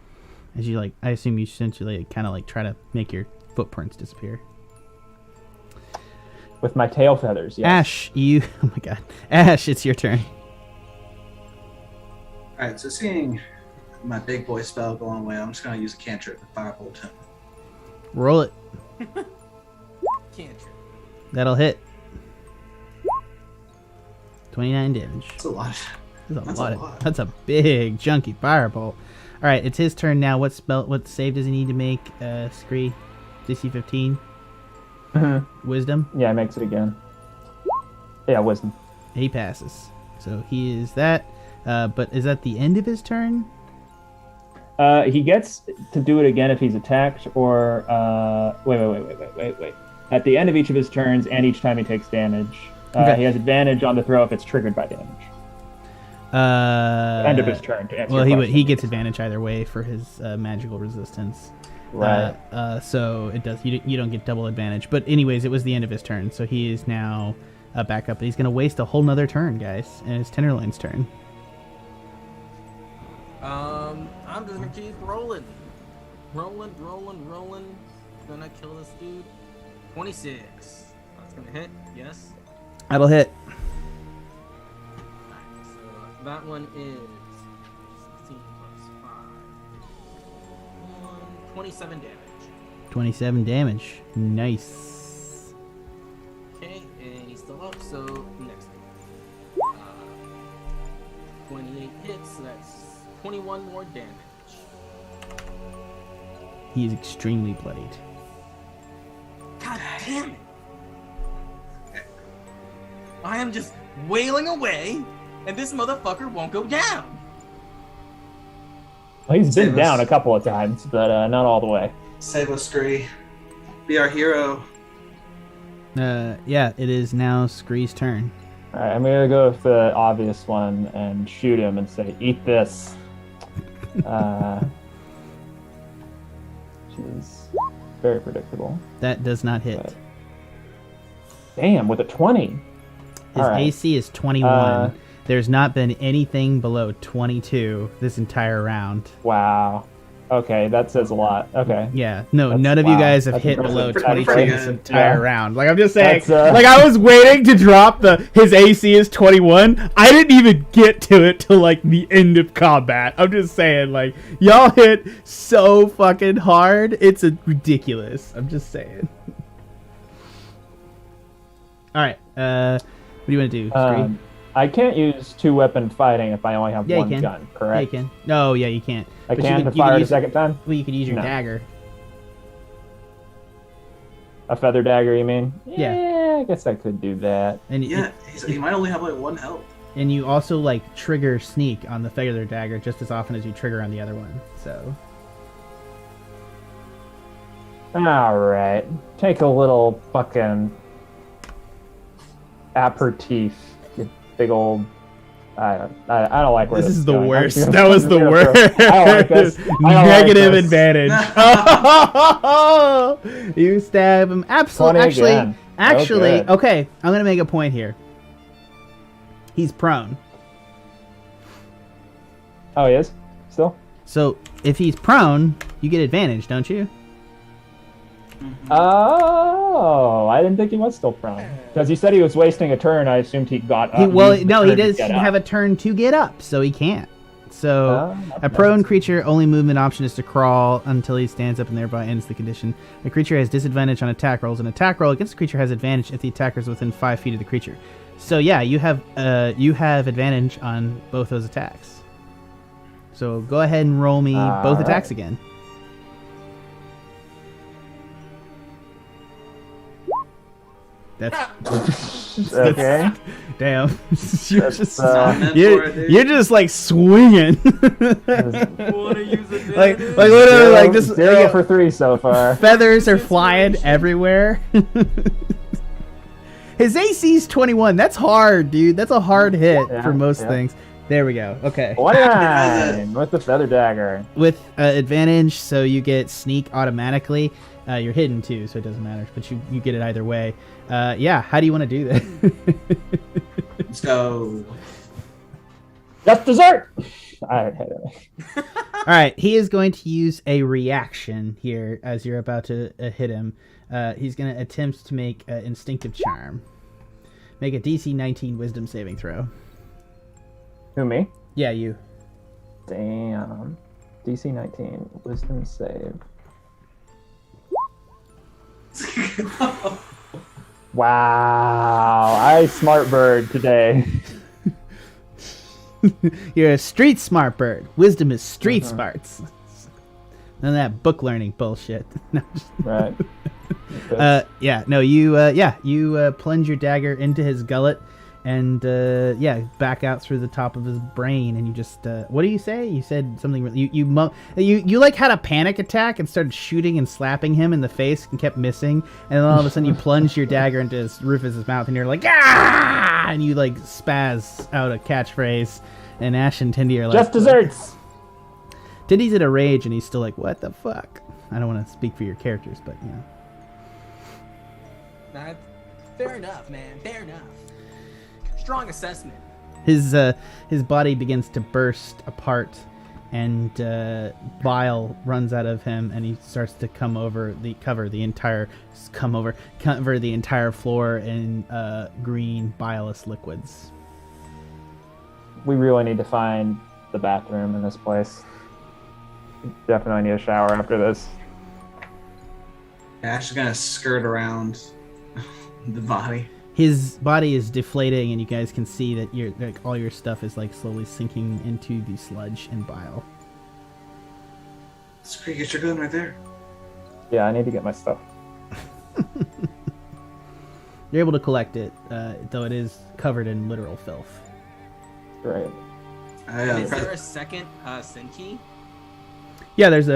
As you like, I assume you essentially kind of like try to make your footprints disappear. With my tail feathers, yes. Ashe, you. Oh my God, Ashe, it's your turn. All right, so seeing my big boy spell going away, I'm just gonna use a cantrip and firebolt him. Roll it. Cantrip. That'll hit. 29 damage. That's a lot. That's a big chunky firebolt. All right, it's his turn now. What save does he need to make? Scree, DC 15. Wisdom. Yeah, it makes it again. Yeah, wisdom. He passes. So he is that. But is that the end of his turn? He gets to do it again if he's attacked, or wait. At the end of each of his turns, and each time he takes damage, Okay. he has advantage on the throw if it's triggered by damage. End of his turn. To answer Well, your he question. gets advantage either way for his magical resistance. Right. So it does. You don't get double advantage. But anyways, it was the end of his turn, so he is now back up. But he's gonna waste a whole nother turn, guys, and it's Tenderloin's turn. I'm just gonna keep rolling. Rolling. Gonna kill this dude. 26. That's gonna hit, yes. That'll hit. Alright, so that one is 16 plus 5. 27 damage. 27 damage. Nice. Okay, and he's still up, so next one. 28 hits, so that's 21 more damage. He is extremely bloodied. God damn it! I am just wailing away, and this motherfucker won't go down. Well, he's been Save down us. a couple of times, but not all the way. Save us, Scree. Be our hero. Yeah, it is now Scree's turn. All right, I'm gonna go with the obvious one and shoot him and say, "Eat this." Which is very predictable. That does not hit. But- Damn, with a 20. His All right. AC is 21. There's not been anything below 22 this entire round. Wow. Okay, that says a lot. Okay. Yeah, no, That's- none of you wow, guys have that's hit impressive. below Pretty 22 good. this entire Yeah. round. Like, I'm just saying, That's, like, I was waiting to drop his AC is 21. I didn't even get to it till, like, the end of combat. I'm just saying, like, y'all hit so fucking hard. It's ridiculous. I'm just saying. All right, what do you want to do, Scree? I can't use two-weapon fighting if I only have Yeah, you one can. gun, Yeah, correct? you can. No, yeah, you can't. I But can you to could fire it a use- second time? Well, you could use your No. dagger. A feather dagger, you mean? Yeah. I guess I could do that. And Yeah, he might only have like 1 health. and you also like trigger sneak on the feather dagger just as often as you trigger on the other one. So All right. Take a little fucking aperitif. You big old. I don't like where this is the going. worst. I'm That was the gonna worst. throw- I don't like this. I don't like Negative this. advantage. You stab him. Absolutely. 20 again. Actually, good. okay. I'm gonna make a point here. He's prone. Oh, he is? Still? So if he's prone, you get advantage, don't you? Oh, I didn't think he was still prone. Because he said he was wasting a turn. I assumed he got up. He, well, used the no, he turn to does get have up. a turn to get up, so he can't. So Oh, a prone creature only movement option is to crawl until he stands up and thereby ends the condition. The creature has disadvantage on attack rolls. An attack roll against the creature has advantage if the attacker is within 5 feet of the creature. So yeah, you have advantage on both those attacks. So go ahead and roll me both attacks again. That's Okay. damn. you're That's, just Not meant for it, you're, dude. you're just like swinging. Wanna use a like advantage? literally like this Zero like, for 3 so far. feathers are flying everywhere. His AC's 21. That's hard, dude. That's a hard hit Yeah, for most yeah. things. There we go. Okay. 29 with the feather dagger. With advantage, so you get sneak automatically. You're hidden too, so it doesn't matter. But you get it either way. Yeah. How do you want to do that? Let's go. Just dessert. All right. All right, he is going to use a reaction here as you're about to hit him. He's going to attempt to make instinctive charm. Make a DC 19 Wisdom saving throw. Who, me? Yeah, you. Damn. DC 19 Wisdom save. Wow. I smart bird today. You're a street smart bird. Wisdom is street smarts. None of that book learning bullshit. No, Right. You plunge your dagger into his gullet and back out through the top of his brain, and you just what do you say? You said something. You like had a panic attack and started shooting and slapping him in the face and kept missing, and then all of a sudden you plunged your dagger into his Rufus's mouth, and you're like ah, and you like spaz out a catchphrase, and Ashe and Tindy are like Just desserts. Tindy's in a rage, and he's still like, what the fuck? I don't want to speak for your characters, but you know. That's fair enough, man. Fair enough. Strong assessment. His body begins to burst apart, and bile runs out of him, and he starts to cover the entire floor in green bileless liquids. We really need to find the bathroom in this place. Definitely need a shower after this. Ash is gonna skirt around the body. His body is deflating, and you guys can see that all your stuff is like slowly sinking into the sludge and bile. Scree, get your gun right there. Yeah, I need to get my stuff. You're able to collect it, though it is covered in literal filth. Great. Is there a second sin key? Yeah, there's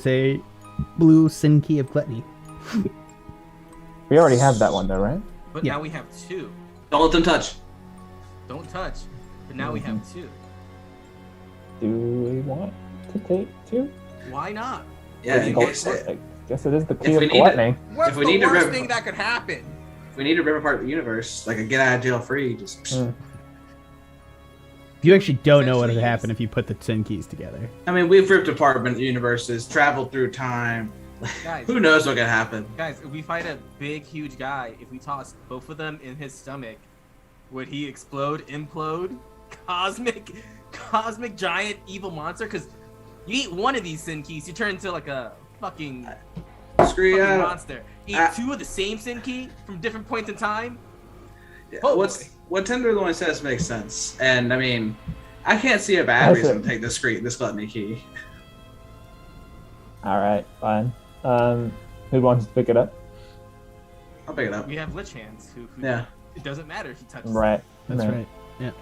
a blue sin key of gluttony. We already have that one though, right? But now we have two. Don't let them touch. Don't touch. But now we have two. Do we want to take two? Why not? Yeah, I in case guess it is the key If of we need gluttony. What's If we the need to worst rip- thing that could happen? we need to rip apart the universe, like a get out of jail free. Just. You actually don't know what would Essentially, happen if you put the sin keys together. I mean, we've ripped apart universes, traveled through time. Guys, Who knows what can happen? guys, if we fight a big, huge guy, if we toss both of them in his stomach, would he explode, implode, cosmic giant evil monster? Because you eat one of these sin keys, you turn into like a fucking Scree out. monster. Eat two of the same sin key from different points in time. Yeah, Oh, what Tenderloin says makes sense, and I mean, I can't see a bad That's reason it. to take this gluttony key. All right, fine. Who wants to pick it up? I'll pick it up. We have Lich Hands, who Yeah. it doesn't matter if he touches it. Right. That's right. Yeah.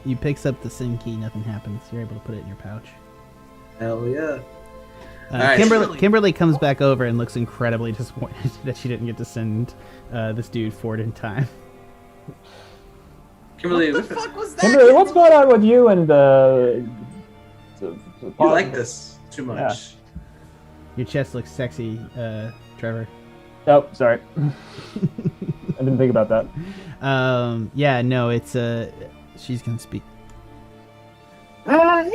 You picks up the sin key, nothing happens. You're able to put it in your pouch. Hell yeah. Alright. Kimberly comes back over and looks incredibly disappointed that she didn't get to send this dude forward in time. Kimberly, What the fuck was that? Kimberly, what's going on with you and the you like this too much. Yeah. Your chest looks sexy, Trevor. Oh, sorry. I didn't think about that. Yeah, no, it's she's gonna speak. I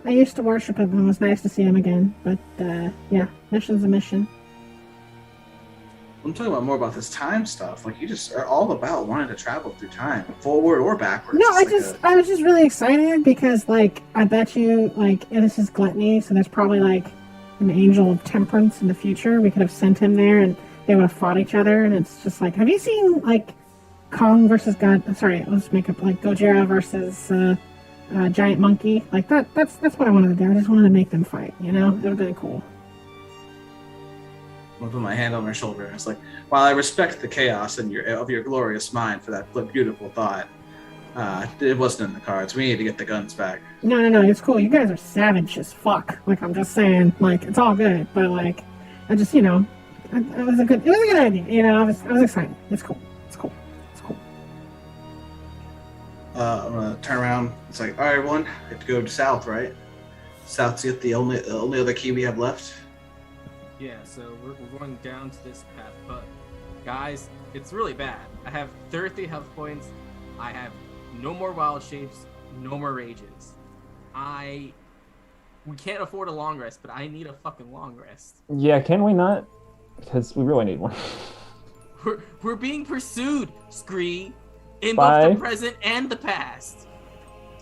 used to worship him, and it was nice to see him again. But, mission's a mission. I'm talking about more about this time stuff. Like, you just are all about wanting to travel through time, forward or backwards. No, It's I was just really excited because, like, I bet you, like, this is gluttony, so there's probably, like, an angel of temperance in the future. We could have sent him there, and they would have fought each other, and it's just like, have you seen, like, Kong versus let's make up, like, Gojira versus, Giant Monkey? Like, that's what I wanted to do. I just wanted to make them fight, you know? It would have been cool. I'm gonna put my hand on my shoulder. And it's like, while I respect the chaos of your glorious mind for that beautiful thought, it wasn't in the cards. We need to get the guns back. No, it's cool. You guys are savage as fuck. Like, I'm just saying, like, it's all good, but, like, I just, you know, it was a good idea. You know, I was excited. It's cool. I'm gonna turn around. It's like, all right, everyone, we have to go south, right? South's the only other key we have left. Yeah, so we're going down to this path, but guys, it's really bad. I have 30 health points. I have no more wild shapes, no more rages. We can't afford a long rest, but I need a fucking long rest. Yeah, can we not? Because we really need one. We're being pursued, Scree, in By? both the present and the past.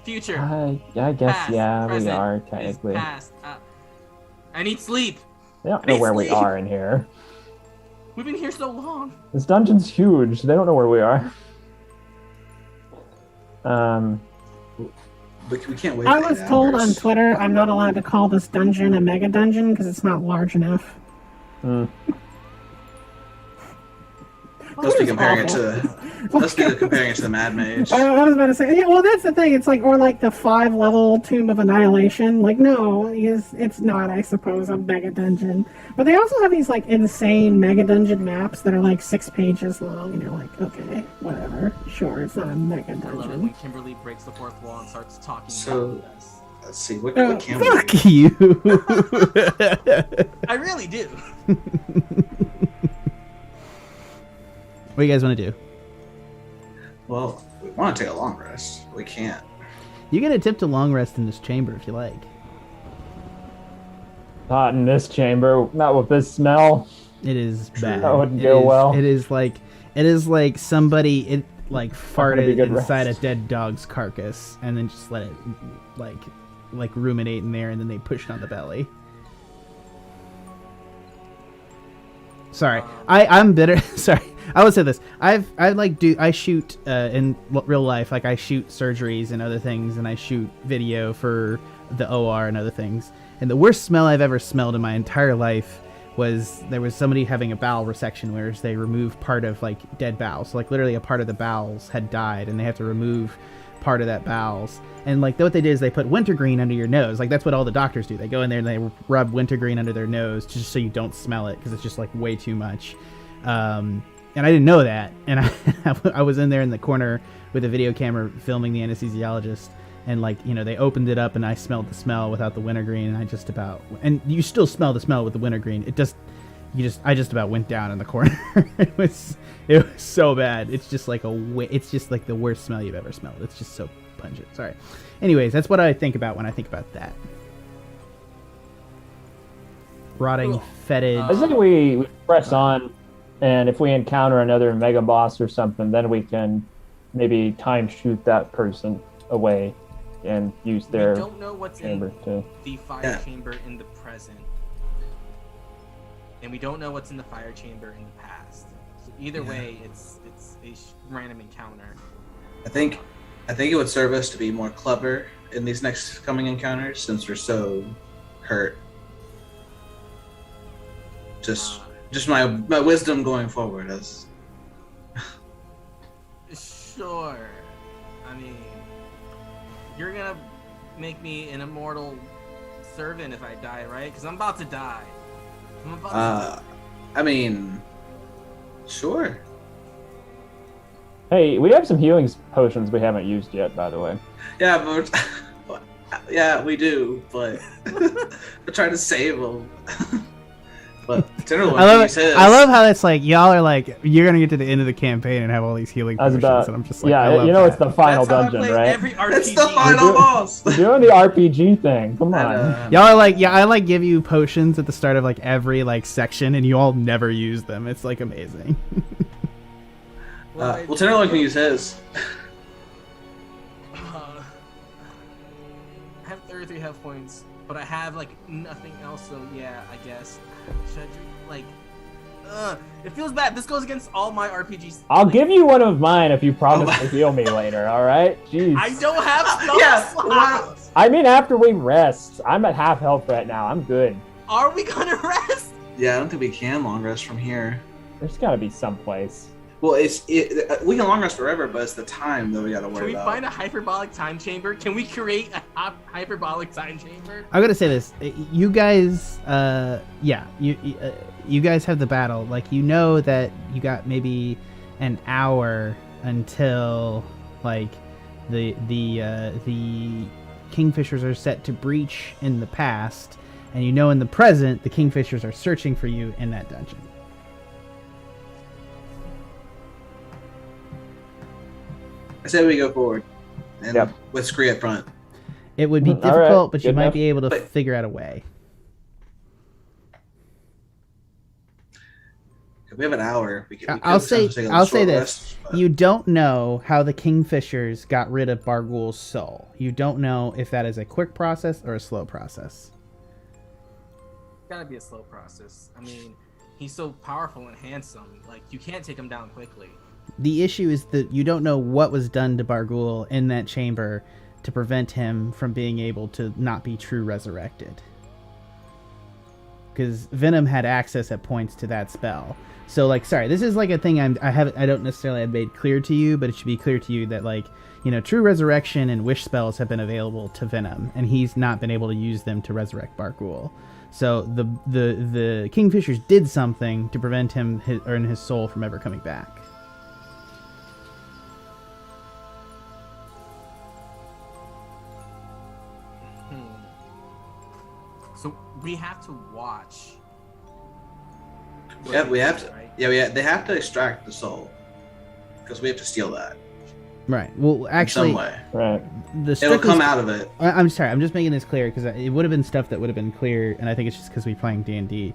Future. I guess, past, yeah, we present are, is technically. past. I need sleep. They don't know where we are in here. We've been here so long. This dungeon's huge. They don't know where we are. We can't wait. I for was 8 told on hours. Twitter I'm not allowed to call this dungeon a mega dungeon because it's not large enough. Let's be comparing it to. Let's be comparing it to the Mad Mage. I was about to say, yeah, well, that's the thing. It's like, or like the 5-level Tomb of Annihilation. Like, no, it's not, I suppose, a mega dungeon. But they also have these like insane mega dungeon maps that are like 6 pages long, and you're like, okay, whatever, sure, it's not a mega I love it dungeon. when Kimberly breaks the fourth wall and starts talking So- about us. Let's see. What can we? Fuck you. I really do. What do you guys want to do? Well, we want to take a long rest. We can't. You get a tip to long rest in this chamber if you like. Not in this chamber. Not with this smell. It is bad. That wouldn't go well. It is like somebody be farted good inside rest. a dead dog's carcass and then just let it like ruminate in there, and then they push it on the belly. Sorry, I'm bitter. Sorry, I would say this. I shoot in real life. Like I shoot surgeries and other things, and I shoot video for the OR and other things. And the worst smell I've ever smelled in my entire life was there was somebody having a bowel resection, where they remove part of like dead bowels. So, like literally a part of the bowels had died, and they have to remove part of that bowels. And like what they did is they put wintergreen under your nose. Like that's what all the doctors do. They go in there and they rub wintergreen under their nose just so you don't smell it, because it's just like way too much. And I didn't know that. And I was in there in the corner with a video camera filming the anesthesiologist. And like, you know, they opened it up and I smelled the smell without the wintergreen. And and you still smell the smell with the wintergreen. I just about went down in the corner. It was so bad. It's just like the worst smell you've ever smelled. It's just so pungent. Sorry. Anyways, that's what I think about when I think about that. Rotting, fetid. I think we press on, and if we encounter another mega boss or something, then we can maybe time shoot that person away and use their We don't know what's chamber in too. the fire chamber in the present. And we don't know what's in the fire chamber in the past. So either way, it's a random encounter. I think it would serve us to be more clever in these next coming encounters, since we're so hurt. Just my wisdom going forward as. Sure. I mean, you're gonna make me an immortal servant if I die, right? Because I'm about to die. I mean, sure. Hey, we have some healing potions we haven't used yet, by the way. Yeah, but yeah, we do, but we're trying to save them. But generally, I love how it's like y'all are like, you're gonna get to the end of the campaign and have all these healing I was potions, about, and I'm just like, yeah, I love you know, that. it's the final That's how dungeon, I play right? every RPG. It's the final boss. We're doing the RPG thing. Come on. Y'all are like, yeah, I like give you potions at the start of like every like section, and you all never use them. It's like amazing. Well, Tenderloin can use his. I have 33 health points, but I have like nothing else. So yeah, I guess should I drink like? It feels bad. This goes against all my RPGs. I'll give you one of mine if you promise to heal me later, alright? Jeez. I don't have spell Yeah, slots. I mean, after we rest. I'm at half health right now. I'm good. Are we gonna rest? Yeah, I don't think we can long rest from here. There's gotta be some place. Well, we can long rest forever, but it's the time that we gotta Can worry we about. find a hyperbolic time chamber? Can we create a hyperbolic time chamber? I gotta say this, you guys, you guys have the battle. Like, you know that you got maybe an hour until like the Kingfishers are set to breach in the past, and you know in the present the Kingfishers are searching for you in that dungeon. I say we go forward, and Yep. with Scree at front. It would be All right, difficult, but you good might enough. be able to But- figure out a way. If we have an hour, we can. I'll say this: Rest, but- you don't know how the Kingfishers got rid of Bargul's soul. You don't know if that is a quick process or a slow process. Gotta be a slow process. I mean, he's so powerful and handsome. Like, you can't take him down quickly. The issue is that you don't know what was done to Bargul in that chamber to prevent him from being able to not be true resurrected. Because Venom had access at points to that spell. So, like, sorry, this is like a thing I don't necessarily have made clear to you, but it should be clear to you that, like, you know, true resurrection and wish spells have been available to Venom, and he's not been able to use them to resurrect Bargul. So the Kingfishers did something to prevent him and his soul from ever coming back. So we have to watch. Yeah, we have to. Right? Yeah, they have to extract the soul because we have to steal that Right. Well, in actually, some way. Right. the It'll come out of it. I'm sorry. I'm just making this clear because it would have been stuff that would have been clear, and I think it's just because we're playing D&D.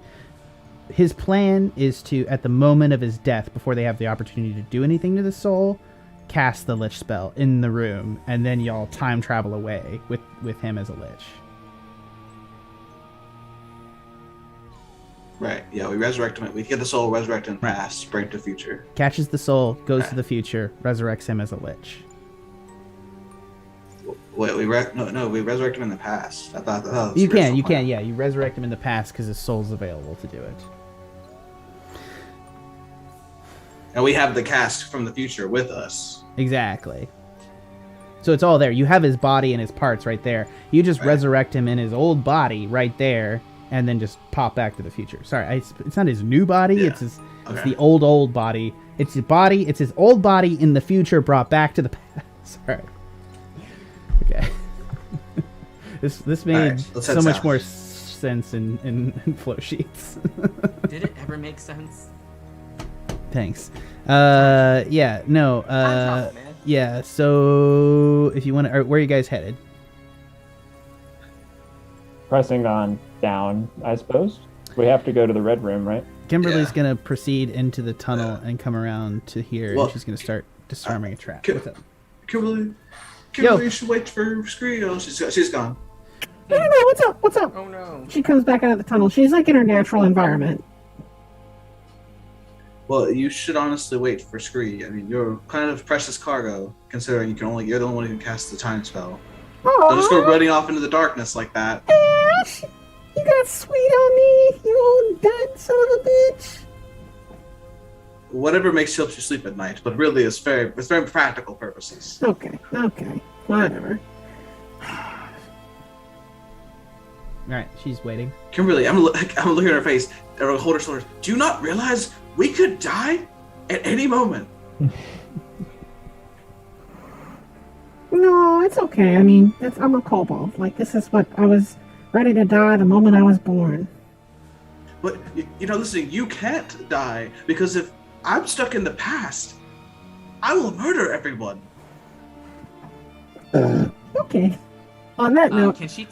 His plan is to, at the moment of his death, before they have the opportunity to do anything to the soul, cast the Lich spell in the room, and then y'all time travel away with him as a Lich. Right. Yeah, we resurrect him. We get the soul, resurrect him, past, bring to future. Catches the soul, goes to the future, resurrects him as a Lich. Wait, we resurrect him in the past. I thought that was You the original can, plan. yeah. You resurrect him in the past because his soul's available to do it. And we have the cast from the future with us. Exactly. So it's all there. You have his body and his parts right there. You just Right. resurrect him in his old body right there, and then just pop back to the future. Sorry, it's not his new body. Yeah. It's Okay. the old body. It's his body. It's his old body in the future brought back to the past. Sorry. Okay. this made Alright, let's head so much south. more sense in flow sheets. Did it ever make sense? Thanks. Yeah. No. Time travel, man. Yeah. So if you want to, where are you guys headed? Pressing on down, I suppose. We have to go to the red room, right? Kimberly's Yeah. gonna proceed into the tunnel and come around to here, Well, and she's gonna start disarming a trap. Ki- What's up? Kimberly, Yo. you should wait for Scree. Oh, she's gone. No, what's up? What's up? Oh no. She comes back out of the tunnel. She's like in her natural environment. Well, you should honestly wait for Scree. I mean, you're kind of precious cargo, considering you're the only one who can cast the time spell. Don't just go Oh, running off into the darkness like that. Ash, you got sweet on me, you old dead son of a bitch. Whatever makes helps you sleep at night, but really it's very practical purposes. Okay, whatever. All right, she's waiting. Kimberly, I'm looking at her face. I'm gonna hold her shoulders. Do you not realize we could die at any moment? No, it's okay. I mean, I'm a kobold. Like, this is what I was ready to die the moment I was born. But listen, you can't die because if I'm stuck in the past, I will murder everyone. Okay. On that note, Can she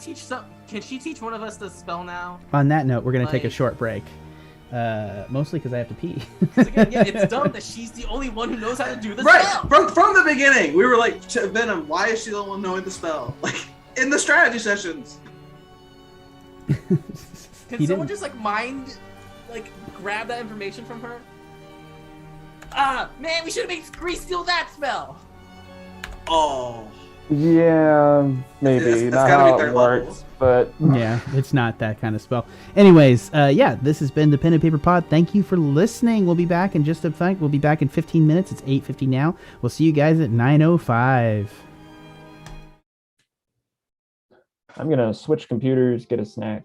teach one of us the spell now? On that note, we're gonna take a Like- short break. Mostly because I have to pee. 'Cause again, yeah, it's dumb that she's the only one who knows how to do the Right, spell. from the beginning, we were like, Venom, why is she the one knowing the spell? Like, in the strategy sessions. Can He someone didn't- just grab that information from her? Man, we should have made Scree steal that spell. Oh. Yeah, maybe. That's Not gotta be how third it level. works, but Yeah, it's not that kind of spell. Anyways, yeah, this has been the Pen and Paper Pod. Thank you for listening. We'll be back in just a fact. We'll be back in 15 minutes. It's 8:50 now. We'll see you guys at 9:05. I'm gonna switch computers, get a snack.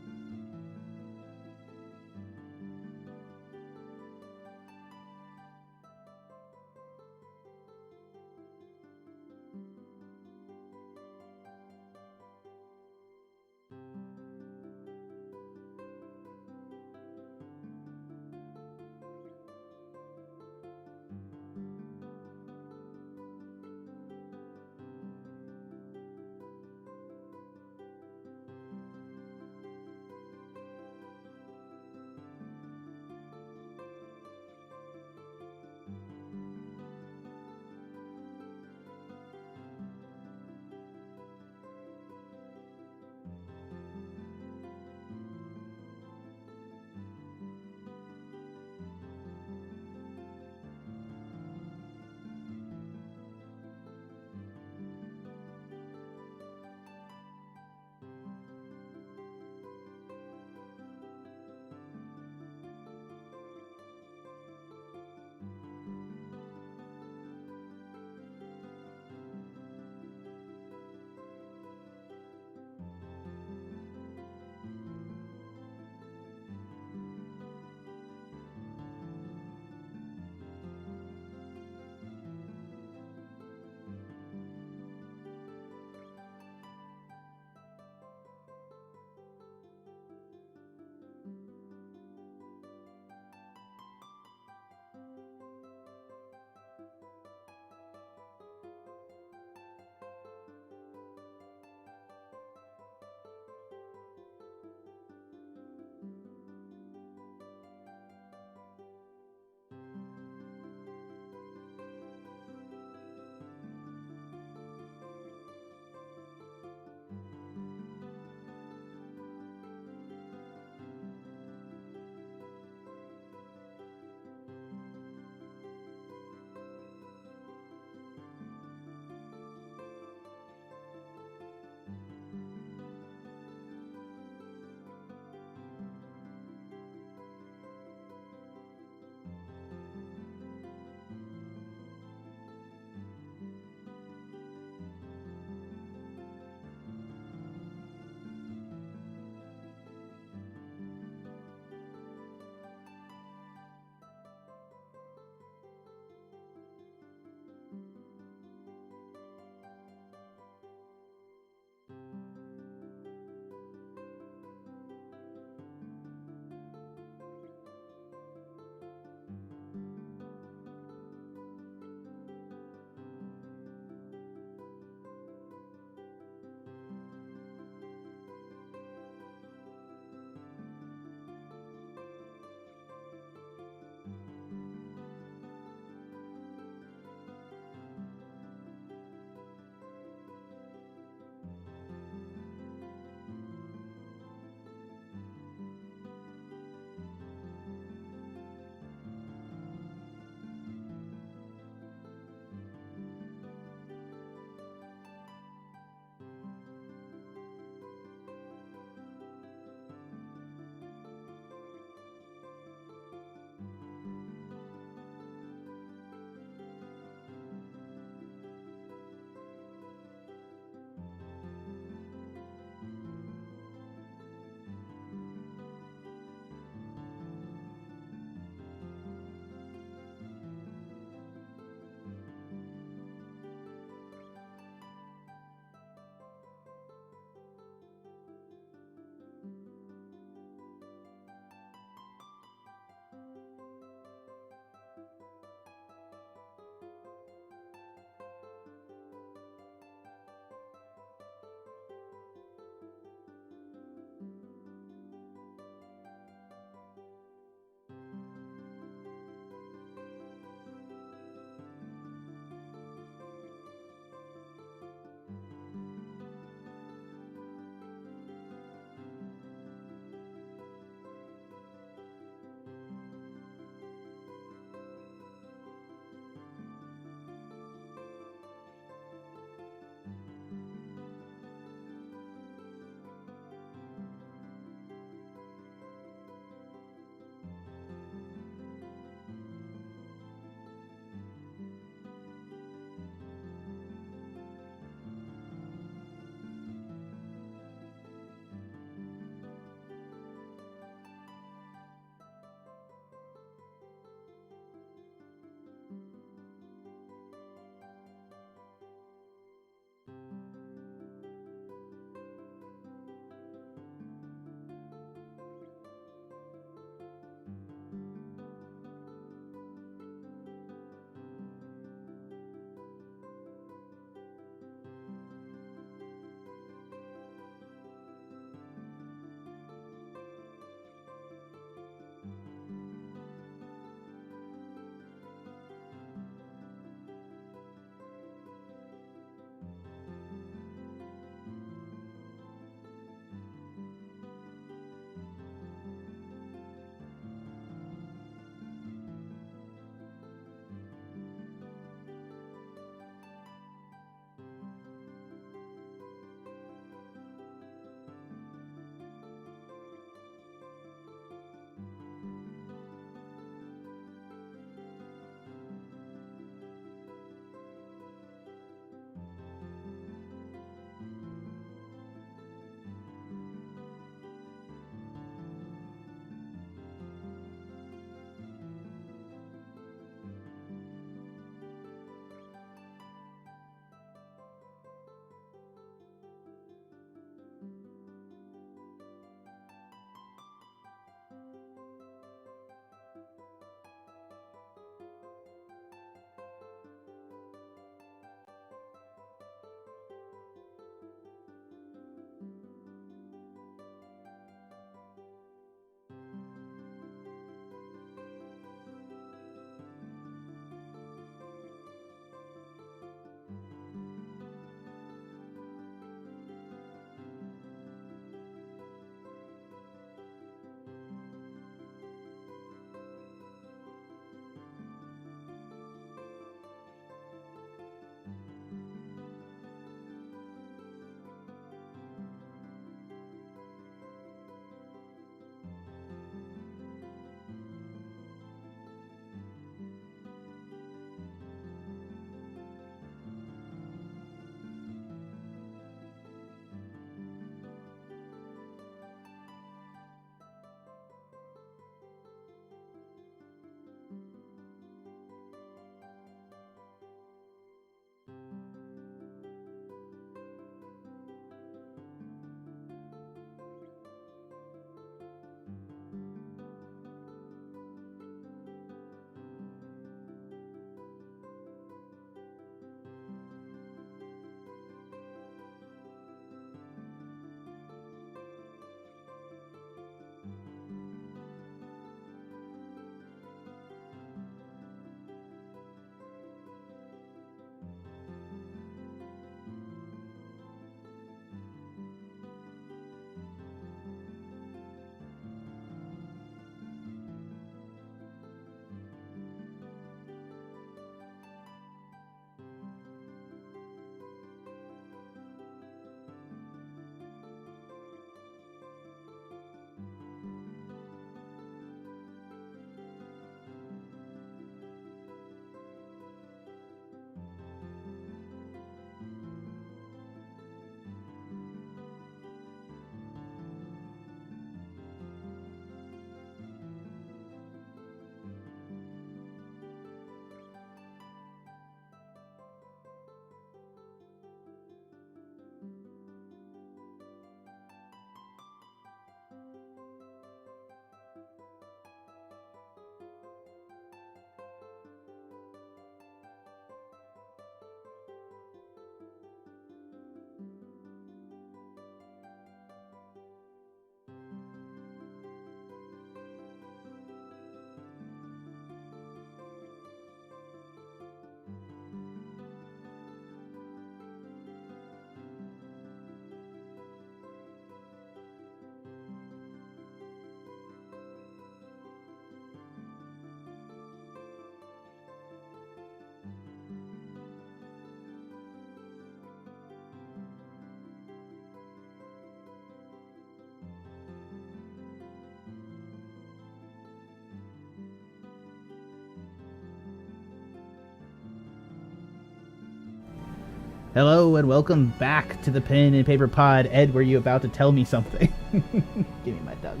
Hello and welcome back to the Pen and Paper Pod. Ed, were you about to tell me something? Give me my doggy.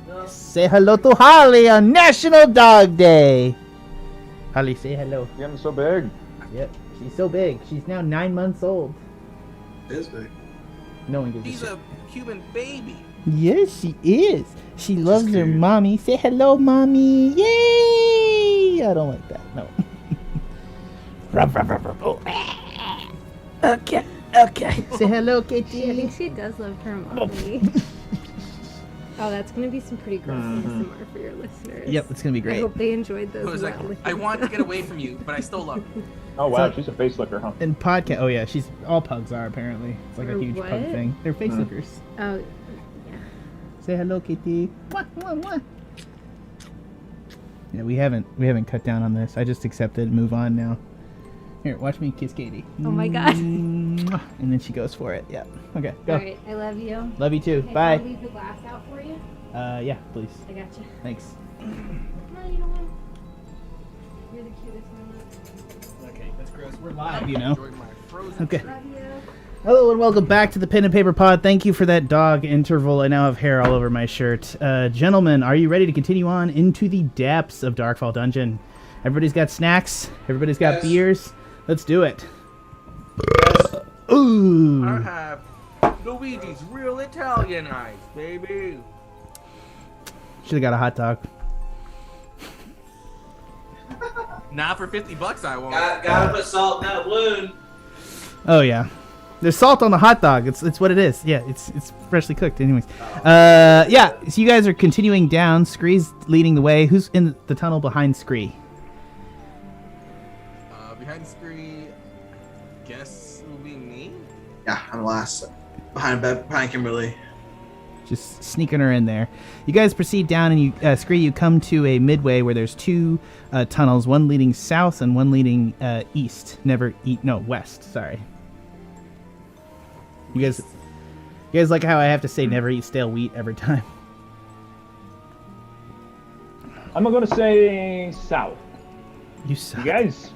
No. Say hello to Holly on National Dog Day. Holly, say hello. You're getting so big. Yep, she's so big. She's now 9 months old. It is big. No one gives She's a human baby. Yes, she is. She loves her cute. mommy. Say hello, mommy. Yay! I don't like that. No. Okay. Say hello, Kitty. I think she does love her mommy. Oh, that's gonna be some pretty gross ASMR for your listeners. Yep, it's gonna be I great. hope they enjoyed those. It was like, I want to get away from you, but I still love you. Oh wow, So- she's a face licker, huh? And podcast. Oh yeah, she's all pugs are apparently. It's like a Or huge pug what? thing. They're face lickers. Oh, yeah. Say hello, Kitty. Mwah, mwah, mwah. Yeah, we haven't cut down on this. I just accepted and move on now. Here, watch me kiss Katie. Oh my God. Mwah. And then she goes for it. Yeah. Okay, go. All right, I love you. Love you too. Hey, Bye. Can I leave the glass out for you? Yeah, please. I gotcha. Thanks. No, you don't want. You're the cutest one. Okay, that's gross. We're live, you know. Enjoy my frozen Okay. Love you. Hello and welcome back to the Pen and Paper Pod. Thank you for that dog interval. I now have hair all over my shirt. Gentlemen, are you ready to continue on into the depths of Darkfall Dungeon? Everybody's got snacks. Everybody's got Yes. beers. Let's do it. Ooh. I have Luigi's real Italian eyes, baby. Should have got a hot dog. Not for $50, I won't. Gotta put salt in that balloon. Oh yeah. There's salt on the hot dog. It's what it is. Yeah, it's freshly cooked. Anyways, yeah. So you guys are continuing down. Scree's leading the way. Who's in the tunnel behind Scree? Behind Scree, guess it will be me. Yeah, I'm last. Behind Kimberly. Just sneaking her in there. You guys proceed down, and you, Scree, you come to a midway where there's two tunnels, one leading south and one leading east. West. Sorry. You guys like how I have to say never eat stale wheat every time? I'm gonna say south. You suck. You guys.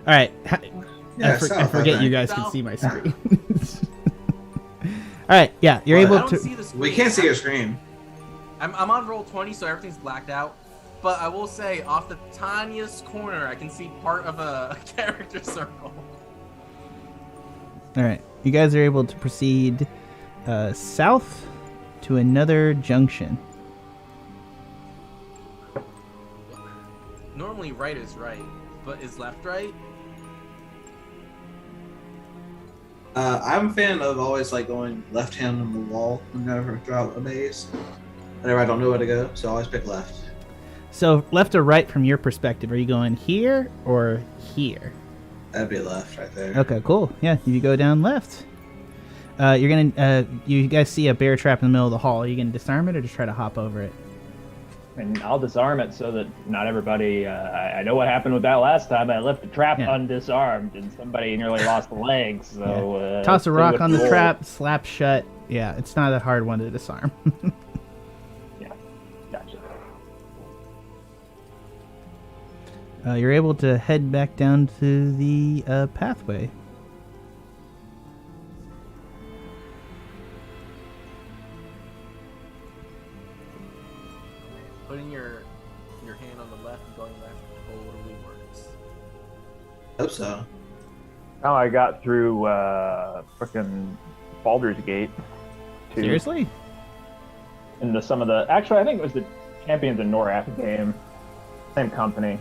All right. Yeah, I south, forget I you think. guys can South. see my screen. All right. Yeah, you're Well, able I don't to. see the screen. We can't see your screen. I'm on roll 20, so everything's blacked out. But I will say, off the tiniest corner, I can see part of a character circle. All right. You guys are able to proceed south to another junction. Normally, right is right, but is left right? I'm a fan of always like going left hand on the wall whenever throughout a maze. Whenever I don't know where to go, so I always pick left. So left or right from your perspective? Are you going here or here? That'd be left right there. Okay, cool. Yeah, you go down left. You're gonna. You guys see a bear trap in the middle of the hall. Are you gonna disarm it or just try to hop over it? And I'll disarm it so that not everybody. I know what happened with that last time. I left the trap Yeah. undisarmed, and somebody nearly lost a leg. So Toss a let's rock see on what the roll. trap, slap shut. Yeah, it's not that hard one to disarm. Yeah, gotcha. You're able to head back down to the pathway. Putting your hand on the left and going left totally works. Hope so. How I got through frickin' Baldur's Gate. to- Seriously? Into some of the. Actually, I think it was the Champions of Norath game. Same company.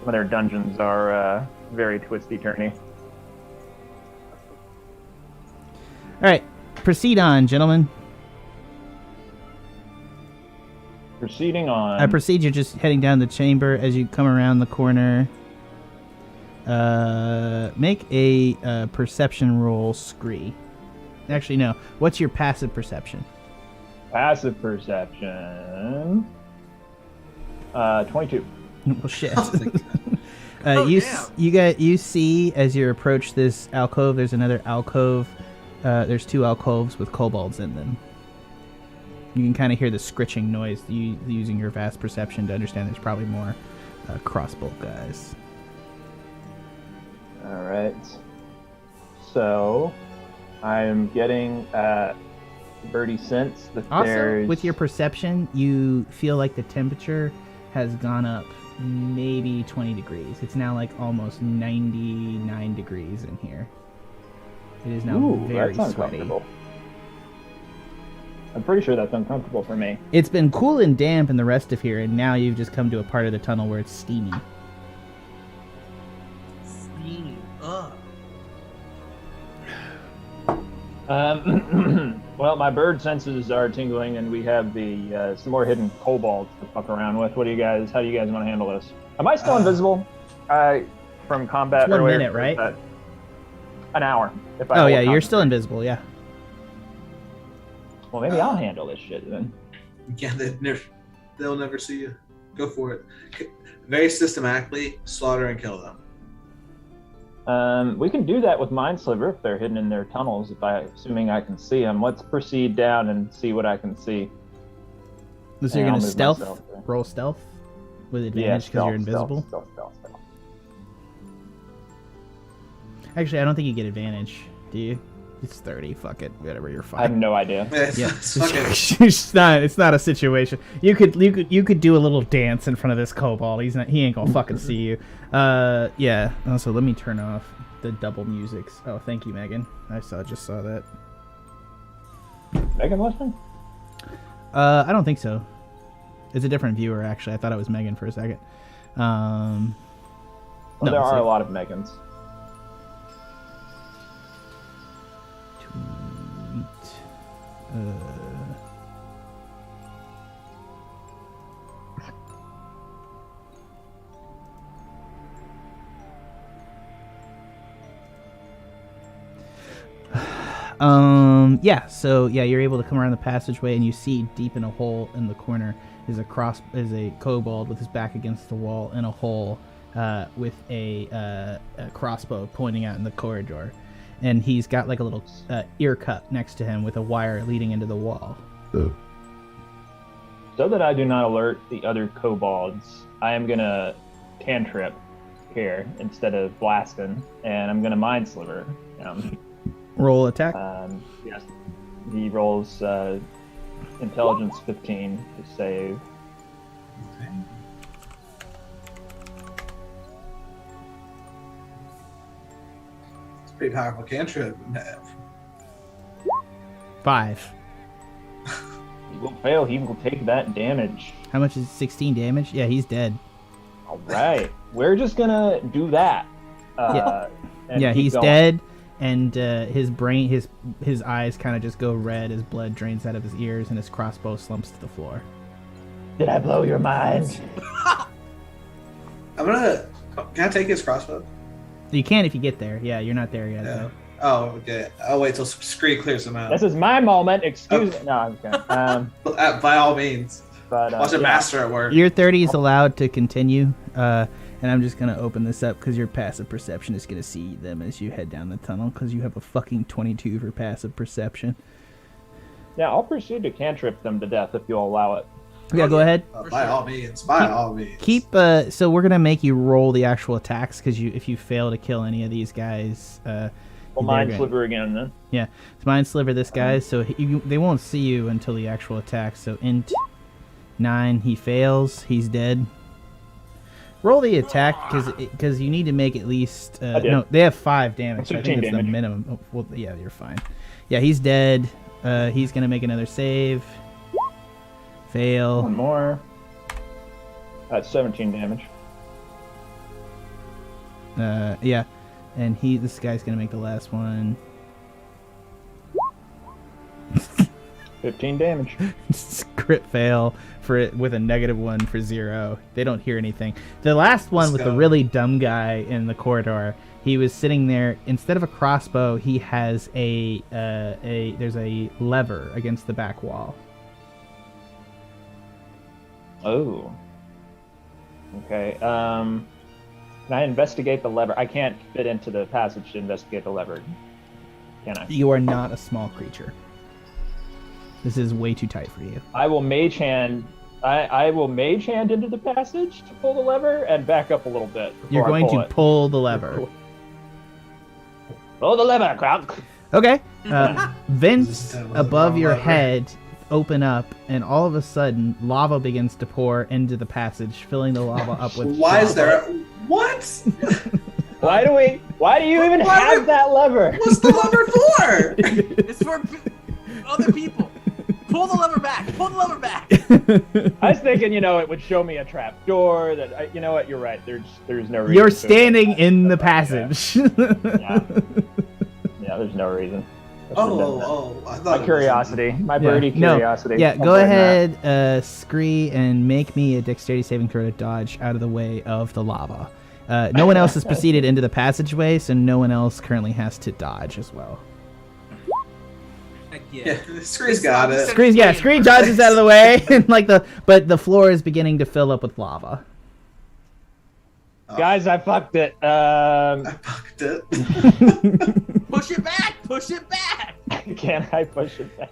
Some of their dungeons are very twisty turny. All right, proceed on, gentlemen. Proceeding on. I proceed. You're just heading down the chamber as you come around the corner. Make a perception roll, Scree. Actually, no. What's your passive perception? Passive perception. 22. Well, shit. Oh, you see as you approach this alcove. There's another alcove. There's two alcoves with kobolds in them. You can kind of hear the scritching noise. Using your vast perception to understand there's probably more crossbow guys. All right. So I'm getting birdie sense that Also, there's... with your perception, you feel like the temperature has gone up maybe 20 degrees. It's now like almost 99 degrees in here. It is now very that's sweaty. uncomfortable. I'm pretty sure that's uncomfortable for me. It's been cool and damp in the rest of here, and now you've just come to a part of the tunnel where it's steamy. Steamy. Ugh. Well, my bird senses are tingling, and we have the some more hidden kobolds to fuck around with. How do you guys want to handle this? Am I still invisible? From combat It's 1 earlier? minute, right? An hour. If I Oh hold yeah, you're combat. still invisible, yeah. Well, maybe I'll handle this shit then. Yeah, they'll never see you. Go for it. Very systematically slaughter and kill them. We can do that with Mind Sliver if they're hidden in their tunnels. Assuming I can see them. Let's proceed down and see what I can see. So you're I'll gonna move stealth? myself there. Roll stealth with Yeah, advantage because you're invisible. Stealth. Actually, I don't think you get advantage. Do you? It's 30. Fuck it. Whatever. You're fine. I have no idea. Yeah, Fuck it. it's not a situation. You could do a little dance in front of this kobold. He ain't gonna fucking see you. Yeah. Also, let me turn off the double musics. Oh, thank you, Megan. Just saw that. Megan listening? I don't think so. It's a different viewer actually. I thought it was Megan for a second. Well, no, there it's are a like- lot of Megans. Yeah, so yeah, you're able to come around the passageway and you see deep in a hole in the corner is a kobold with his back against the wall in a hole with a crossbow pointing out in the corridor. And he's got like a little ear cup next to him with a wire leading into the wall. So that I do not alert the other kobolds, I am gonna cantrip here instead of blasting, and I'm gonna Mind Sliver. Roll attack. Yes. He rolls intelligence 15 to save. It's a pretty powerful cantrip. 5. He will fail. He will take that damage. How much is 16 damage? Yeah, he's dead. All right. We're just gonna do that. And Yeah, keep he's going. dead, and his brain, his eyes kind of just go red as blood drains out of his ears, and his crossbow slumps to the floor. Did I blow your mind? I'm gonna. Can I take his crossbow? You can if you get there. Yeah, you're not there yet, Yeah. though. Oh, okay. I'll wait till Scree clears him out. This is my moment. Excuse me. No, I'm kidding. By all means. But Watch a yeah. master at work. Your 30 is allowed to continue, and I'm just going to open this up because your passive perception is going to see them as you head down the tunnel because you have a fucking 22 for passive perception. Yeah, I'll proceed to cantrip them to death if you'll allow it. Yeah, go ahead. By all means. By all means. So we're going to make you roll the actual attacks because if you fail to kill any of these guys... Well, Mind Sliver again then. Yeah, it's Mind Sliver this guy, so they won't see you until the actual attack. So int 9, he fails, he's dead. Roll the attack because you need to make at least no, they have 5 damage. I think that's the minimum. Oh, well, yeah, you're fine. Yeah, he's dead. He's gonna make another save. Fail. One more. That's 17 damage. Yeah. And this guy's gonna make the last one. 15 damage. Crit fail for it with a -1 for 0. They don't hear anything. The last one with the really dumb guy in the corridor. He was sitting there. Instead of a crossbow, he has there's a lever against the back wall. Oh. Okay. Can I investigate the lever? I can't fit into the passage to investigate the lever. Can I? You are not a small creature. This is way too tight for you. I will mage hand. I will mage hand into the passage to pull the lever and back up a little bit. You're going to pull the lever. Pull the lever, Kronk. Okay. Vents This is above wrong your lever. head open up, and all of a sudden, lava begins to pour into the passage, filling the lava up with. Why is lava. there? What? Why do you even Why have would- that lever? What's the lever for? It's for other people. Pull the lever back. Pull the lever back. I was thinking, it would show me a trap door. You know what? You're right. There's no reason. You're to- standing in the passage. Yeah, there's no reason. Oh! I thought My it was- curiosity, my birdie curiosity. Yeah, I'm go putting that. ahead, Scree, and make me a dexterity saving throw to dodge out of the way of the lava. No one else has proceeded into the passageway, so no one else currently has to dodge as well. Heck Yeah, Scree's got it. Scree dodges out of the way, and but the floor is beginning to fill up with lava. Guys, I fucked it. I fucked it. Push it back. Push it back. Can I push it back?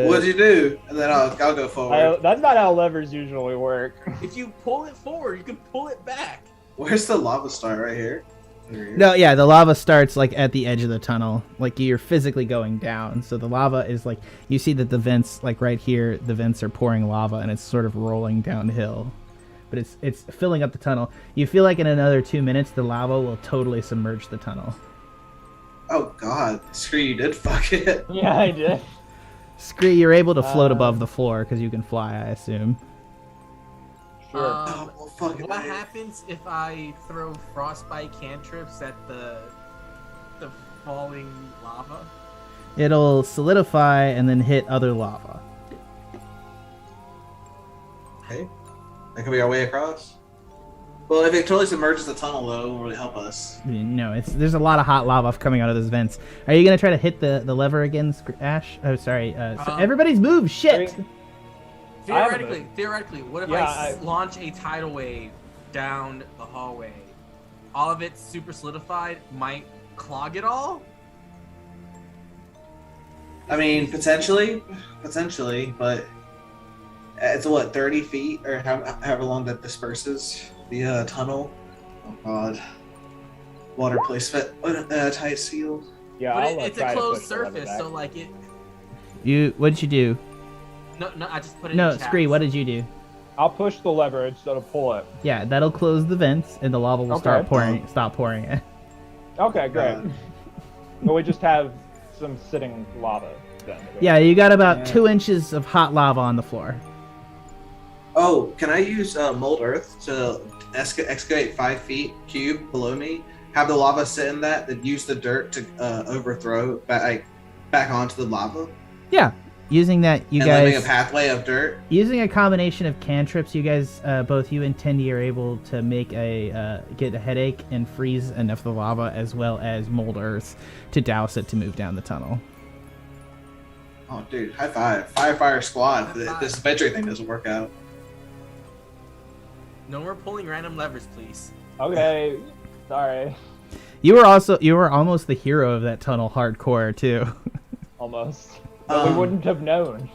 What'd you do? And then I'll go forward. That's not how levers usually work. If you pull it forward, you can pull it back. Where's the lava star? Right here. Over here? No, yeah, the lava starts at the edge of the tunnel, you're physically going down. So the lava is you see that the vents right here, the vents are pouring lava, and it's sort of rolling downhill. But it's filling up the tunnel. You feel like in another 2 minutes, the lava will totally submerge the tunnel. Oh God, Scree, you did fuck it. Yeah, I did. Scree, you're able to float above the floor because you can fly, I assume. Sure. Oh, well, fuck it. What happens if I throw frostbite cantrips at the falling lava? It'll solidify and then hit other lava. Okay, that could be our way across. Well, if it totally submerges the tunnel, though, it won't really help us. No, there's a lot of hot lava coming out of those vents. Are you gonna try to hit the lever again, Ash? Oh, sorry. So everybody's moved. Shit. Theoretically, what if I launch a tidal wave down the hallway? All of it super solidified might clog it all? I mean, potentially, but it's 30 feet or however long that disperses the tunnel. Oh God, water placement, tight seal. Yeah, But I'll it's try a to closed push the lever surface, back. so it. What'd you do? No, I just put it. No, in chat. Scree, what did you do? I'll push the lever instead of pull it. Yeah, that'll close the vents, and the lava will stop pouring it. Okay, great. But we just have some sitting lava then. Yeah, you got about 2 inches of hot lava on the floor. Oh, can I use mold earth to excavate 5 feet cube below me? Have the lava sit in that, then use the dirt to overthrow back onto the lava, Yeah, using that, you and leaving a guys, pathway of dirt. using a combination of cantrips, you guys, both you and Tendy are able to make get a headache and freeze enough of the lava, as well as mold earth to douse it to move down the tunnel. Oh, dude, high five, fire squad! High five. This adventure thing doesn't work out. No more pulling random levers, please. Okay, sorry. You were almost the hero of that tunnel hardcore too. Almost. But we wouldn't have known.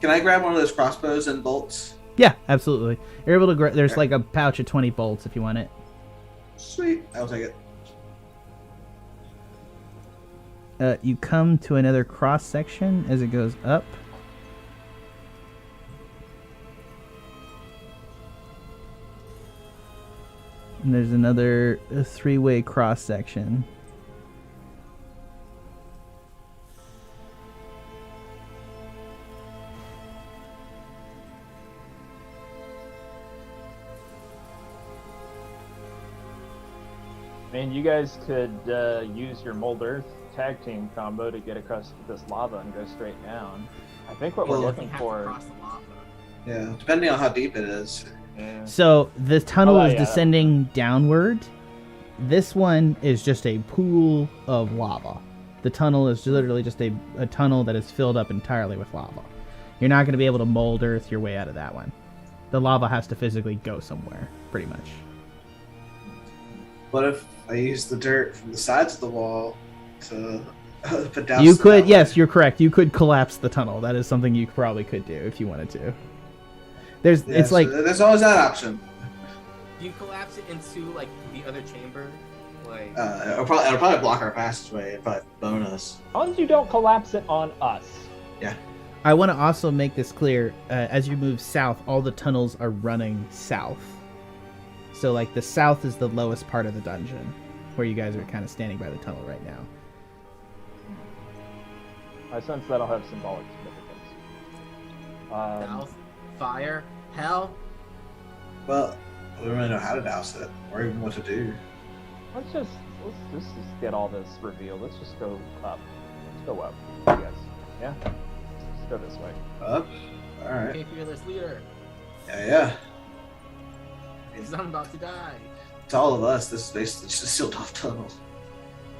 Can I grab one of those crossbows and bolts? Yeah, absolutely. You're able to there's a pouch of 20 bolts if you want it. Sweet, I'll take it. You come to another cross section as it goes up. And there's another 3-way cross section. I mean, you guys could use your Mold Earth tag team combo to get across this lava and go straight down. I think what we're Well, looking Have to for. cross the lava. Yeah, depending on how deep it is. Yeah. So the tunnel is yeah. descending downward. This one is just a pool of lava. The tunnel is literally just a tunnel that is filled up entirely with lava. You're not going to be able to mold earth your way out of that one. The lava has to physically go somewhere, pretty much. What if I use the dirt from the sides of the wall to put down? You could, yes, you're correct. You could collapse the tunnel. That is something you probably could do if you wanted to. It's like there's always that option. Do you collapse it into the other chamber? Like, it'll probably block our passageway and probably bone us. As long as you don't collapse it on us. I want to also make this clear. As you move south, all the tunnels are running south. So, like, the south is the lowest part of the dungeon, where you guys are kind of standing by the tunnel right now. I sense that'll have symbolic significance. South, fire, hell. Well, we don't really know how to douse it or even what to do. Let's just get all this revealed. Let's just go up. Let's go up, I guess. Yeah? Let's go this way. Up? Alright. Okay, fearless leader. Yeah. Because I'm about to die. To all of us, this is basically just a sealed off tunnel.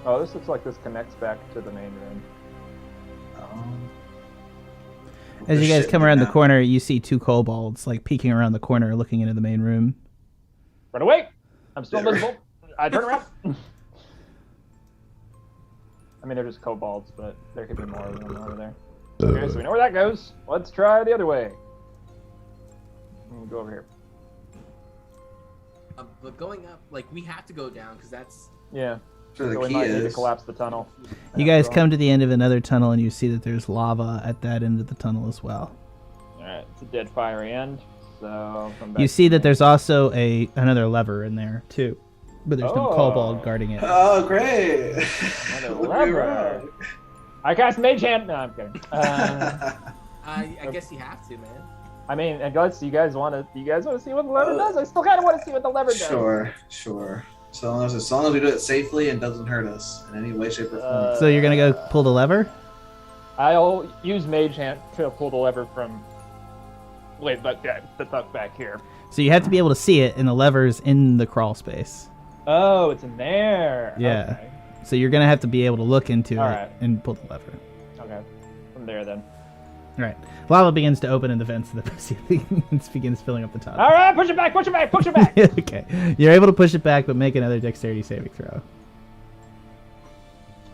Oh, this looks like this connects back to the main room. As you There's guys shit come in around the there corner, you see two kobolds, like, peeking around the corner, looking into the main room. Run away! I'm still There. invisible. I turn around. I mean, they're just kobolds, but there could be more of them over there. Okay, so we know where that goes. Let's try the other way. We'll go over here. But going up, like, we have to go down because that's. Yeah. So the So we key might need to is collapse the tunnel. You guys come to the end of another tunnel, and you see that there's lava at that end of the tunnel as well. Alright, it's a dead fiery end. So I'll come back You to see the that there's also another lever in there, too. But there's no Oh. kobold guarding it. Oh, great! Another Look at me lever. run. I cast Mage Hand. No, I'm kidding. I guess you have to, man. I mean, and guys, you guys want to see what the lever does? I still kind of want to see what the lever does. Sure. So long as we do it safely and doesn't hurt us in any way, shape, or form. So you're going to go pull the lever? I'll use Mage Hand to pull the lever from. Wait, but the tuck back here. So you have to be able to see it, and the lever's in the crawl space. Oh, it's in there. Yeah. So you're going to have to be able to look into All it right. and pull the lever. Okay. From there then. All right. Lava begins to open in the vents of the ceiling and begins filling up the top. All right, push it back. Okay. You're able to push it back, but make another dexterity saving throw.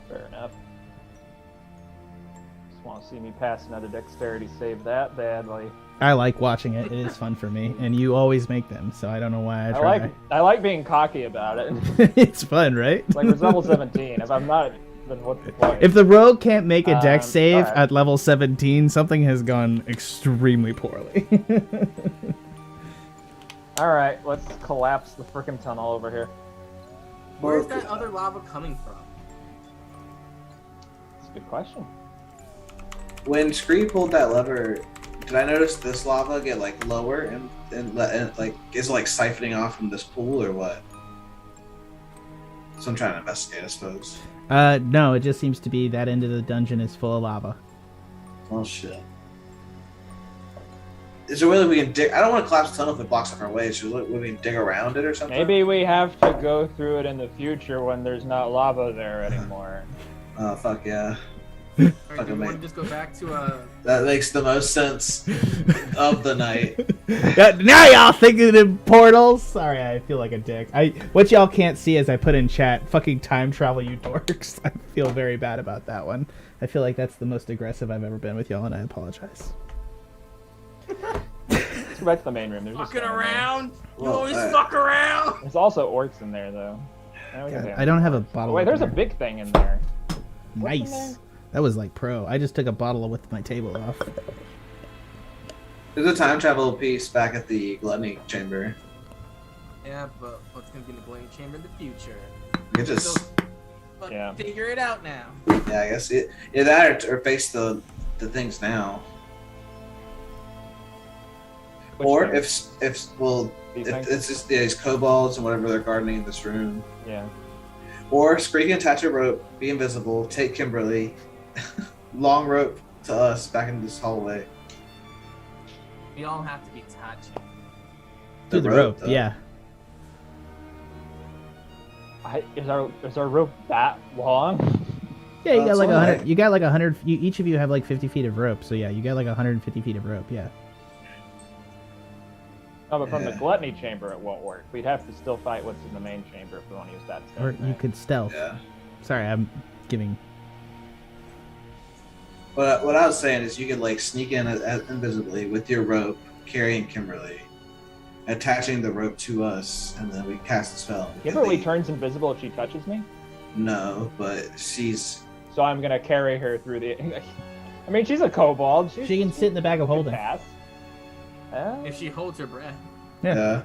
Fair enough. Just want to see me pass another dexterity save that badly. I like watching it. It is fun for me, and you always make them, so I don't know why I try. I like being cocky about it. It's fun, right? Like it's level 17. If I'm not, then what's the point? If the rogue can't make a dex save alright. at level 17, something has gone extremely poorly. All right, let's collapse the frickin' tunnel over here. Where's that other lava coming from? That's a good question. When Scree pulled that lever, did I notice this lava get like lower and like is it like siphoning off from this pool or what? So I'm trying to investigate, I suppose. No, it just seems to be that end of the dungeon is full of lava. Oh shit. Is there a way that we can dig? I don't want to collapse the tunnel if it blocks off our way. Should we dig around it or something? Maybe we have to go through it in the future when there's not lava there anymore. Oh fuck yeah. Alright, Fucking do we want mate. to just go back to That makes the most sense of the night. Now y'all thinking in portals? Sorry, I feel like a dick. What y'all can't see as I put in chat, fucking time travel, you dorks. I feel very bad about that one. I feel like that's the most aggressive I've ever been with y'all, and I apologize. Let's go back to the main room. There's just fucking no one there. around. You Well, always I- fuck around. There's also orcs in there though. Now we can God, do- I don't have a Oh, bottle. wait, there's a opener. big thing in there. What's in Nice. there? That was like pro. I just took a bottle with my table off. There's a time travel piece back at the gluttony chamber. Yeah, but what's gonna be in the Loin chamber in the future? We could just But Yeah. figure it out now. yeah, I guess it either that or face the things now. Which Or thing? These if things? it's just these kobolds and whatever they're gardening in this room. Yeah. Or Scree can attach a rope, be invisible, take Kimberly, long rope to us back into this hallway. We all have to be touching. Through the rope, though. yeah. Is our rope that long? Yeah, you got That's like all 100. right. You got like 100. Each of you have like 50 feet of rope, so yeah, you got like 150 feet of rope. Yeah. No, but from the Yeah. gluttony chamber it won't work. We'd have to still fight what's in the main chamber if we want to use that stuff. Or you could stealth. Yeah. Sorry, I'm giving. But what I was saying is you could like sneak in invisibly with your rope, carrying Kimberly, attaching the rope to us, and then we cast the spell. Kimberly turns invisible if she touches me. No, but she's. So I'm gonna carry her through the. I mean, she's a kobold. She can sit in the bag of holding. Pass. If she holds her breath. Yeah.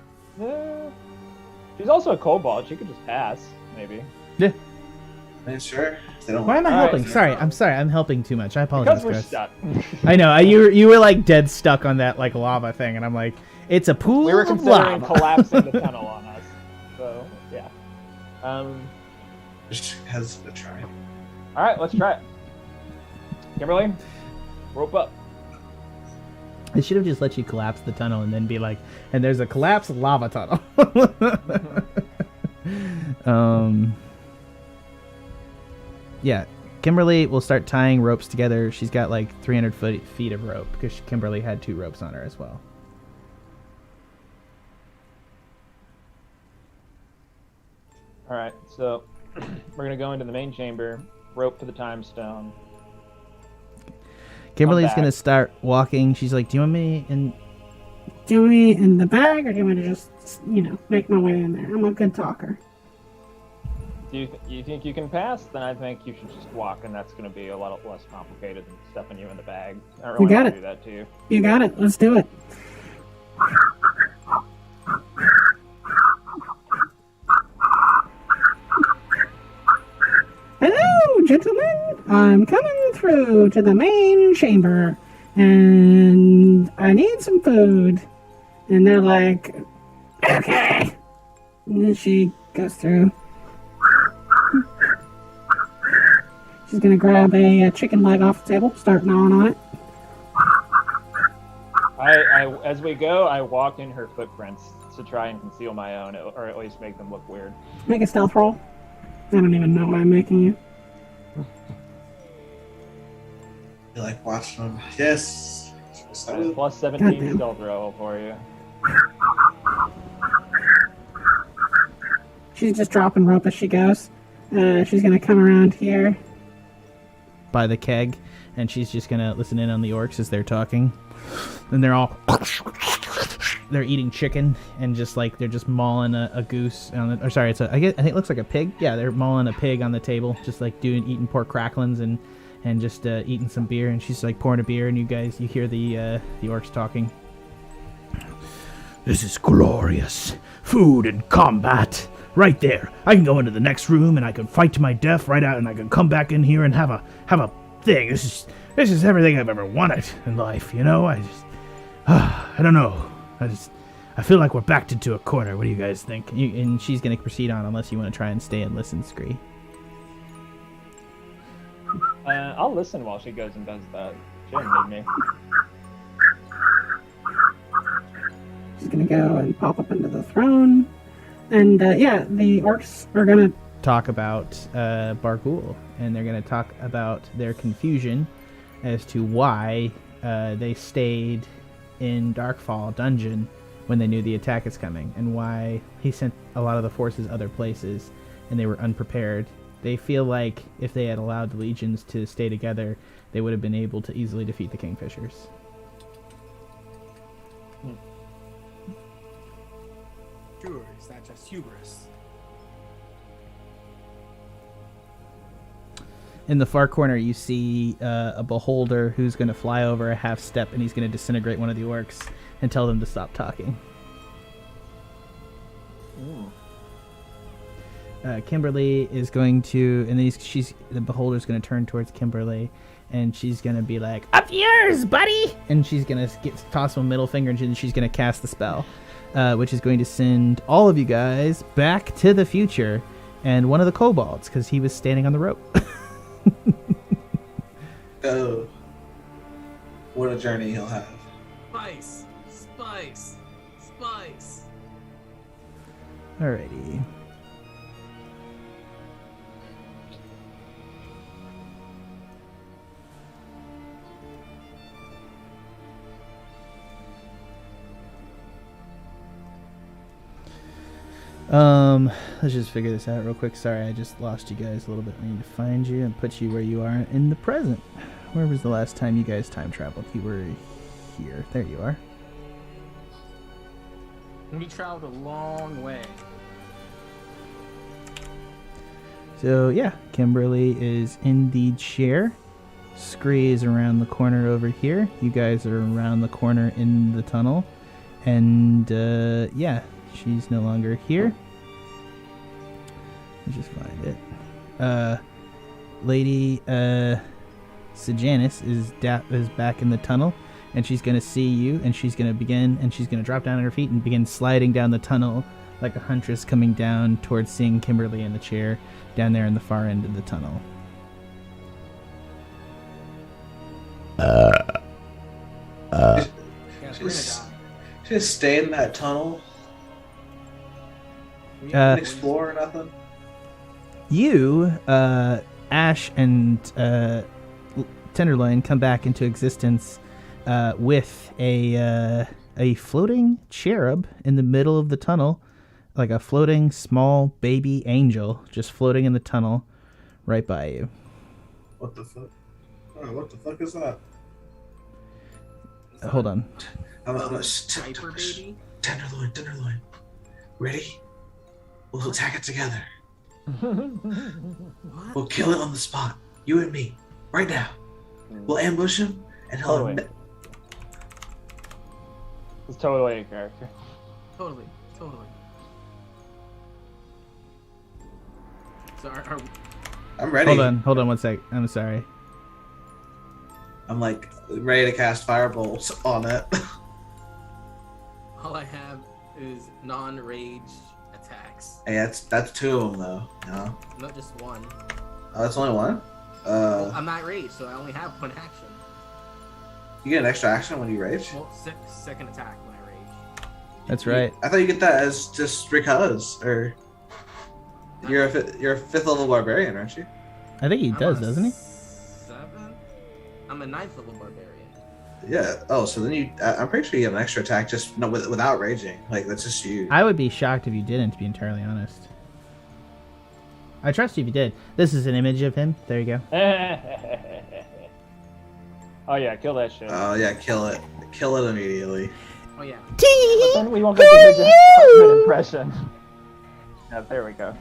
She's also a kobold. She could just pass, maybe. Yeah. I mean, sure. They don't. Why am I All helping? right. Sorry. I'm helping too much. I apologize, Because we're Chris. stuck. I know. You were like dead stuck on that like lava thing, and I'm like, it's a pool We were of considering lava. collapsing the tunnel on us. So yeah. Just has a try. All right, let's try it. Kimberly, rope up. I should have just let you collapse the tunnel and then be like, and there's a collapsed lava tunnel. Yeah, Kimberly will start tying ropes together. She's got like 300 feet of rope because Kimberly had 2 ropes on her as well. All right, so we're gonna go into the main chamber. Rope to the time stone. Kimberly's back. gonna start walking. She's like, "Do you want me in?" Do you want me in the bag, or do you want me to just, make my way in there? I'm a good talker. Do you think you can pass? Then I think you should just walk, and that's gonna be a lot less complicated than stuffing you in the bag. I don't You really got want it. to do that to you. You got it. Let's do it. Hello, gentlemen. I'm coming through to the main chamber, and I need some food. And they're like, okay. And then she goes through. She's gonna grab a chicken leg off the table, start gnawing on it. As we go, I walk in her footprints to try and conceal my own, or at least make them look weird. Make a stealth roll. I don't even know why I'm making you. You like watching them? Yes. Plus 17 Goddamn. stealth roll for you. She's just dropping rope as she goes. She's gonna come around here. By the keg, and she's just gonna listen in on the orcs as they're talking, and they're all they're eating chicken and just like they're just mauling a goose on the, or sorry, I think it looks like a pig. Yeah, they're mauling a pig on the table, just like eating pork cracklings and just eating some beer. And she's like pouring a beer, and you hear the orcs talking. This is glorious food and combat. Right there. I can go into the next room and I can fight to my death right out, and I can come back in here and have a thing. This is everything I've ever wanted in life, I don't know. I feel like we're backed into a corner. What do you guys think? And she's gonna proceed on unless you want to try and stay and listen, Scree. I'll listen while she goes and does that. She didn't need me. She's gonna go and pop up into the throne. And the orcs are gonna Talk about Barghoul, and they're gonna talk about their confusion as to why they stayed in Darkfall dungeon when they knew the attack is coming, and why he sent a lot of the forces other places and they were unprepared. They feel like if they had allowed the legions to stay together, they would have been able to easily defeat the Kingfishers. Sure, is that just hubris? In the far corner, you see a beholder who's going to fly over a half step, and he's going to disintegrate one of the orcs and tell them to stop talking. Kimberly is going to, and then the beholder's going to turn towards Kimberly, and she's going to be like, "Up yours, buddy!" And she's going to toss him a middle finger, and she's going to cast the spell, which is going to send all of you guys back to the future, and one of the kobolds, because he was standing on the rope. Oh. What a journey he'll have. Spice! Spice! Spice! Alrighty. Let's just figure this out real quick. Sorry, I just lost you guys a little bit. I need to find you and put you where you are in the present. Where was the last time you guys time traveled? You were here. There you are. We traveled a long way. So yeah, Kimberly is in the chair. Scree is around the corner over here. You guys are around the corner in the tunnel. And yeah, she's no longer here. Let's just find it. Lady Sejanus is back in the tunnel, and she's gonna see you, and she's gonna drop down on her feet and begin sliding down the tunnel like a huntress coming down towards seeing Kimberly in the chair down there in the far end of the tunnel. Guys, we're gonna Just, die. just stay in that tunnel. We And explore or nothing. You, Ashe and Tenderloin come back into existence with a floating cherub in the middle of the tunnel, like a floating small baby angel just floating in the tunnel right by you. What the fuck? Oh, what the fuck is that? Hold on. I'm Viper baby. Tenderloin. Ready? We'll attack it together. What? We'll kill it on the spot. You and me. Right now. We'll ambush him and he'll... Totally. It's totally a character. Totally. So are I'm ready. Hold on one sec. I'm sorry. I'm like ready to cast firebolts on it. all I have is non-rage attacks. Hey, that's two of them though. No, Not just one. oh, that's only one. I'm not rage, so I only have one action. You get an extra action when you rage. Well, second attack when I rage. That's right. I thought you get that as just because, or you're a fifth level barbarian, aren't you? I think he I'm does, a doesn't he? 7? I'm a 9th level barbarian. Yeah. Oh, so then I'm pretty sure you have an extra attack just without raging. Like that's just you. I would be shocked if you didn't, to be entirely honest. I trust you if you did. This is an image of him. There you go. Oh yeah, kill that shit. Oh yeah, kill it immediately. Oh yeah. But then we won't get to hear Jack's impression. Yeah, there we go.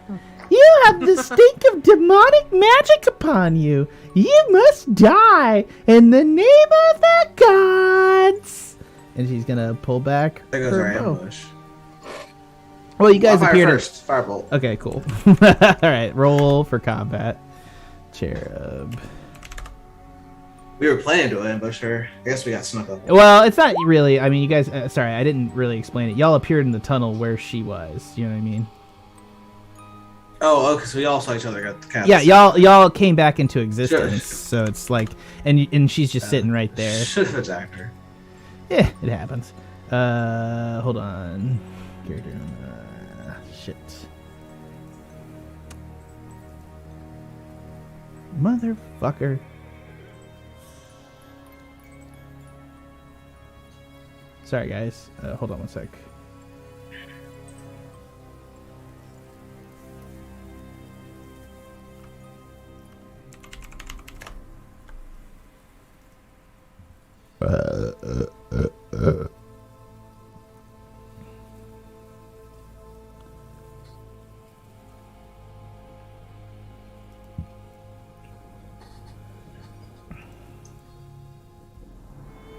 You have the stink of demonic magic upon you. You must die in the name of the gods. And she's gonna pull back There goes her our bow. ambush. Well, you guys I'll fire appeared. first. Firebolt. Okay, cool. All right, roll for combat. Cherub. We were planning to ambush her. I guess we got snuck up. Well, it's not really. I mean, you guys. Sorry, I didn't really explain it. Y'all appeared in the tunnel where she was. You know what I mean? Oh, okay. So we all saw each other at the castle. Yeah, y'all came back into existence. So it's like, and she's just sitting right there. Should have attacked her. Yeah, it happens. Hold on. Character. Shit. Motherfucker. Sorry, guys. Hold on one sec.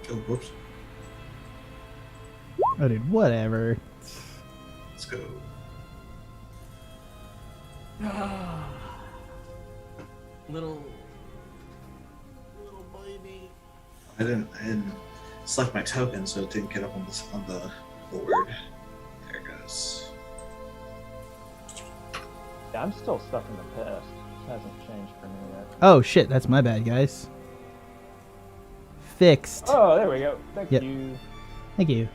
Oh, whoops. Oh, dude, whatever. Let's go. Little baby. I didn't select my token, so it didn't get up on the board. There it goes. Yeah, I'm still stuck in the past. It hasn't changed for me yet. Oh, shit, that's my bad, guys. Fixed. Oh, there we go. Thank Yep. you. Thank you.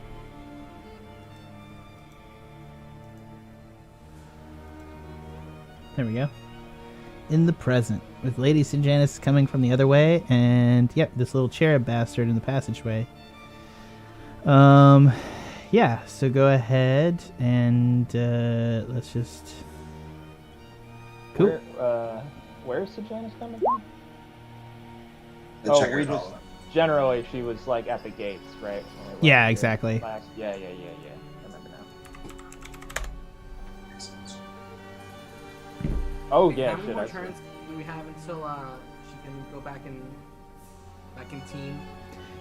There we go. In the present, with Lady Sejanus coming from the other way, and yep, this little cherub bastard in the passageway. Yeah. So go ahead and let's just. Cool. Where's Sejanus coming from? The Oh, checker we just column. generally she was like at the gates, right? When we Yeah, left exactly. last- Yeah. I remember now. Oh Wait, yeah, how many shit. more turns do we have until she can go back in team?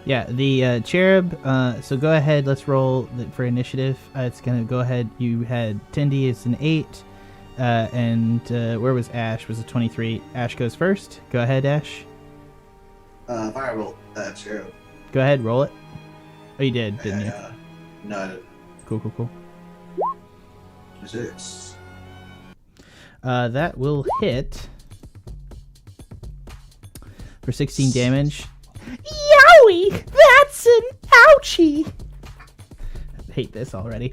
Yeah, the cherub. So go ahead. Let's roll for initiative. It's gonna go ahead. You had Tindy is an 8, and where was Ashe? Was a 23. Ashe goes first. Go ahead, Ashe. Firebolt. Sure. Go ahead, roll it. Oh, you did, didn't you? No, I didn't. Cool. 6. That will hit for 16 damage. Yowie! That's an ouchie! I hate this already.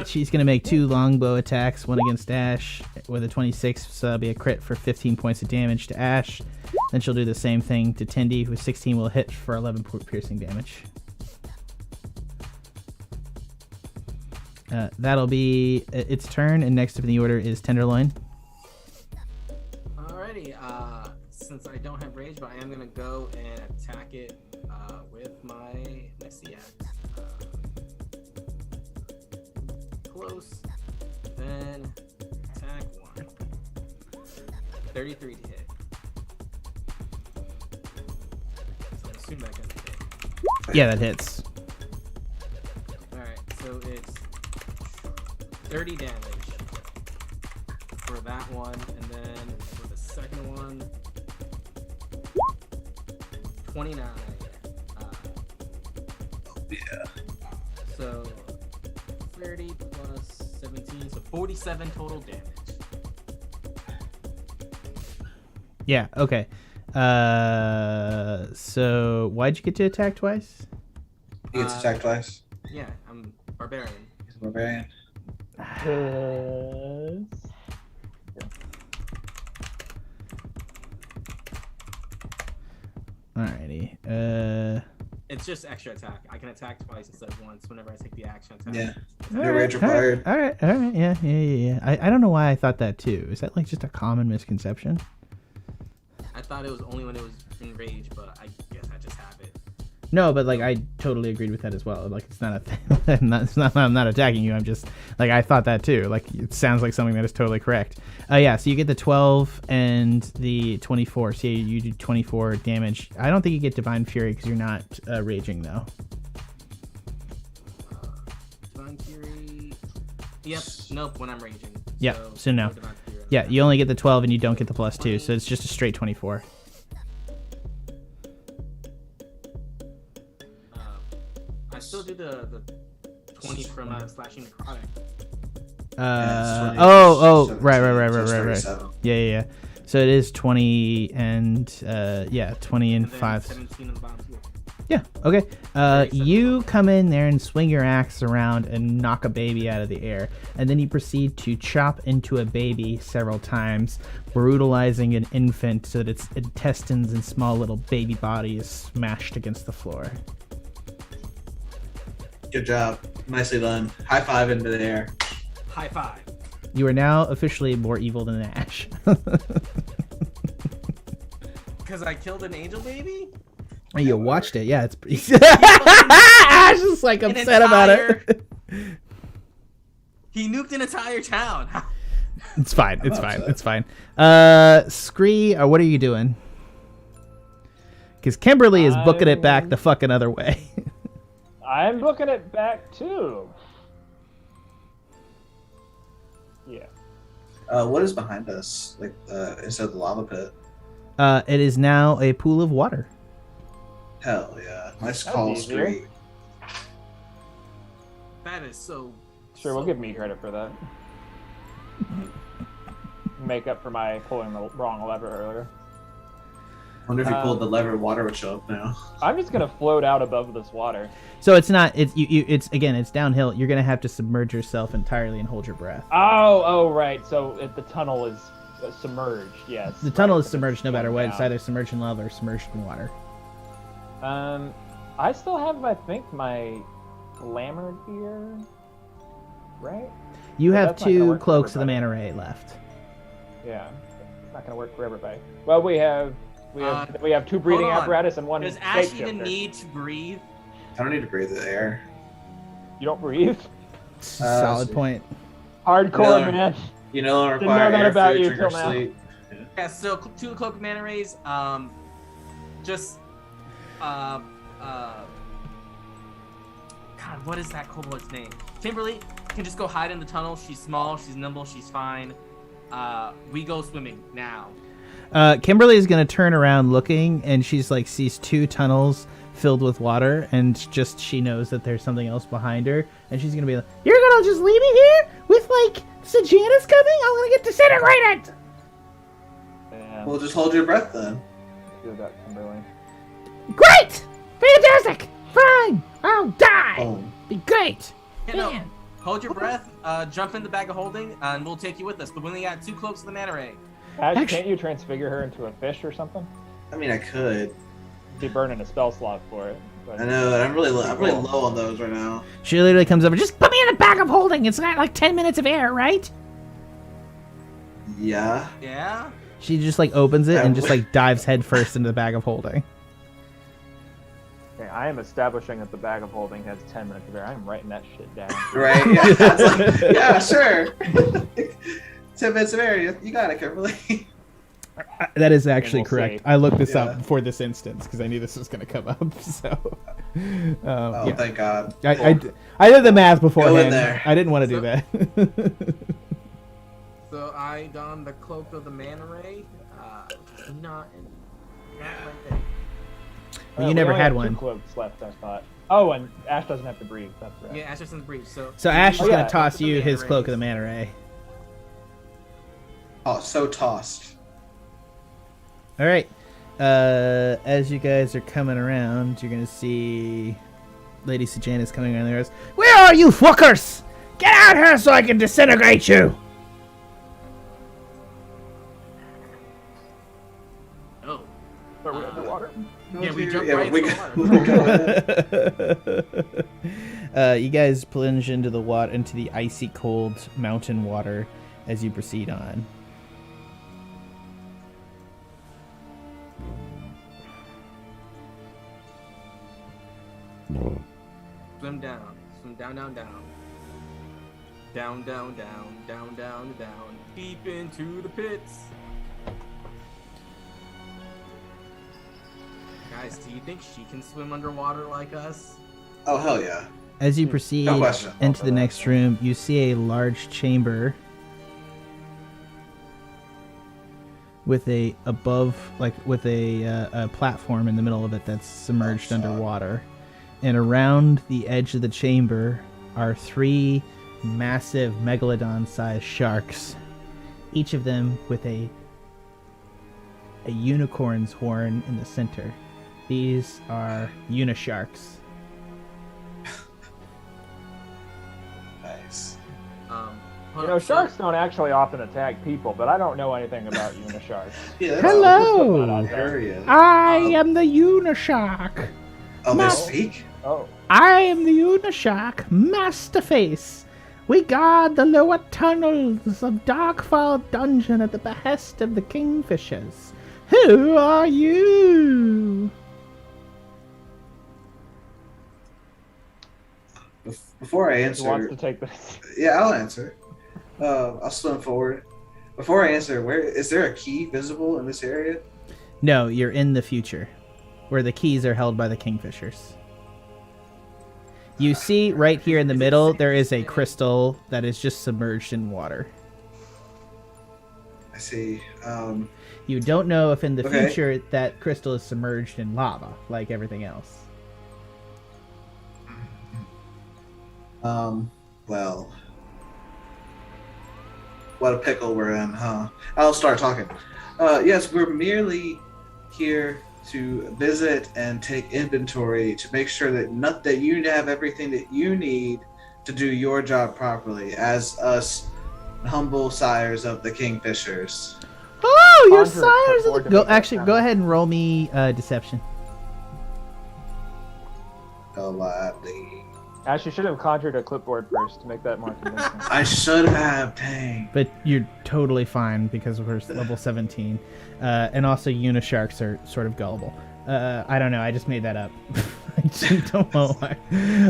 She's going to make 2 longbow attacks, one against Ashe with a 26, so that'll be a crit for 15 points of damage to Ashe. Then she'll do the same thing to Tindy, who 16 will hit for 11 piercing damage. That'll be its turn, and next up in the order is Tenderloin. Alrighty, since I don't have rage, but I am gonna go and attack it with my Messy Axe. Close, then attack 1. 33 to hit. So I assume that gonna hit. Yeah, that hits. Alright, so it's 30 damage for that one, and then for the second one, 29. Yeah. So 30 plus 17, so 47 total damage. Yeah, okay. So why'd you get to attack twice? He gets attacked twice. Yeah, I'm Barbarian. He's a barbarian. Alrighty. It's just extra attack. I can attack twice instead of once whenever I take the action attack. Yeah. No rage required. Alright. Yeah. I don't know why I thought that too. Is that like just a common misconception? I thought it was only when it was in rage, but I guess I just have it. No, but like I totally agreed with that as well. Like it's not a thing. I'm not attacking you. I'm just like I thought that too. Like it sounds like something that is totally correct. Yeah. So you get the 12 and the 24. So you do 24 damage. I don't think you get Divine Fury because you're not raging though. Divine Fury. Yep. Nope. When I'm raging. Yeah. So no. Divine Fury. Yeah. You only get the 12 and you don't get the +2. So it's just a straight 24. I still do the 20 from slashing necrotic. Right. Yeah. So it is 20 and 20 and 5. 17 on the bottom too. Yeah. Okay. You come in there and swing your axe around and knock a baby out of the air, and then you proceed to chop into a baby several times, brutalizing an infant so that its intestines and small little baby body is smashed against the floor. Good job. Nicely done. High five into the air. High five. You are now officially more evil than Ashe. Because I killed an angel baby? You watched it, yeah. It's pretty. Ashe is like upset about it. He nuked an entire town. It's fine. Scree, what are you doing? Because Kimberly is booking it back the fucking other way. I'm booking it back too. Yeah. What is behind us? Like instead of the lava pit? It is now a pool of water. Hell yeah! Nice That call, was easier. Scree. That is so. Sure, we'll give me credit for that. Make up for my pulling the wrong lever earlier. Wonder if you pulled the lever, water would show up now. I'm just gonna float out above this water. So it's not. It's again. It's downhill. You're gonna have to submerge yourself entirely and hold your breath. Oh, right. So the tunnel is submerged. Yes. The tunnel right, is submerged no matter what. It's down. either submerged in lava or submerged in water. I still have, I think, my Lammer gear. Right? You But have that's not gonna 2 work for cloaks of the everybody. manta ray left. Yeah. It's not gonna work for everybody. Well, we have 2 breathing hold on. apparatus and 1 Does Ashe shapeshifter. even need to breathe? I don't need to breathe the air. You don't breathe? Solid so- point. Hardcore, Yeah. man. You no longer Didn't know require that air, about food, you drink, or till now. sleep. Yeah, so 2 cloak mana rays. Just God, what is that kobold's name? Kimberly can just go hide in the tunnel. She's small, she's nimble, she's fine. We go swimming now. Kimberly is going to turn around looking, and she's like sees 2 tunnels filled with water, and just she knows that there's something else behind her, and she's going to be like, "You're going to just leave me here with like Sejanus coming? I'm going to get disintegrated." Damn. Well, just hold your breath then. Do that, Kimberly. Great! Fantastic! Fine! I'll die! Oh. Be great! Yeah, no, hold your breath, jump in the bag of holding, and we'll take you with us. But we only got 2 cloaks of the mana ray. Ash, can't you transfigure her into a fish or something? I mean, I could. Be burning a spell slot for it. But I know. I'm really low on those right now. She literally comes over, just put me in the bag of holding. It's got like 10 minutes of air, right? Yeah. Yeah? She just like opens it and just like dives head first into the bag of holding. Okay, I am establishing that the bag of holding has 10 minutes of air. I'm writing that shit down. Right. Yeah. It's like, yeah. Sure. 10 minutes of air. You got it, Kimberly. That is actually we'll correct. see. I looked this Yeah. up for this instance because I knew this was going to come up. So, Oh, yeah. thank God. I did the math beforehand. there. I didn't want to do that. So I don the cloak of the mana ray, which is not in that right there. Well, you We never only had have 2 one. cloaks left, I thought. Oh, and Ash doesn't have to breathe. That's right. Yeah, Ashe doesn't breathe. So Ash is Oh, going yeah. to toss Cloak of the you mana his cloak of the rays. mana ray. Oh, so tossed. All right. As you guys are coming around, you're going to see Lady Sejanus coming around there. Where are you fuckers? Get out here so I can disintegrate you! Oh. But we're underwater. Yeah, we jump Yeah, right we into the water. You guys plunge into the water, into the icy cold mountain water as you proceed on. Swim down, down, down, down. Down, down, down, down, down, down. Deep into the pits. Guys, do you think she can swim underwater like us? Oh, hell yeah. As you proceed No question. into the next room, you see a large chamber with a platform in the middle of it that's submerged Oh, fuck. underwater. And around the edge of the chamber are 3 massive megalodon-sized sharks, each of them with a unicorn's horn in the center. These are unisharks. Nice. You know, sharks don't actually often attack people, but I don't know anything about unisharks. Yeah, that's Hello! Not that. area. I am the unishark. Oh, they No. speak? Oh, I am the Unishark, Masterface. We guard the lower tunnels of Darkfall dungeon at the behest of the Kingfishers. Who are you? Before I who wants answer, to take this? yeah, I'll answer. I'll swim forward. Before I answer, where is there a key visible in this area? No, you're in the future, where the keys are held by the Kingfishers. You see right here in the middle, there is a crystal that is just submerged in water. I see. You don't know if in the Okay. future that crystal is submerged in lava, like everything else. Well, what a pickle we're in, huh? I'll start talking. Yes, we're merely here to visit and take inventory to make sure that you have everything that you need to do your job properly as us humble sires of the Kingfishers. Oh, you're Conjure a sires of clipboard the... to make that Actually, sound. go ahead and roll me deception. Gladly. Ash, you should have conjured a clipboard first to make that more convincing. I should have, dang. But you're totally fine because we're level 17. And also Unisharks are sort of gullible. I don't know, I just made that up. I just don't know why.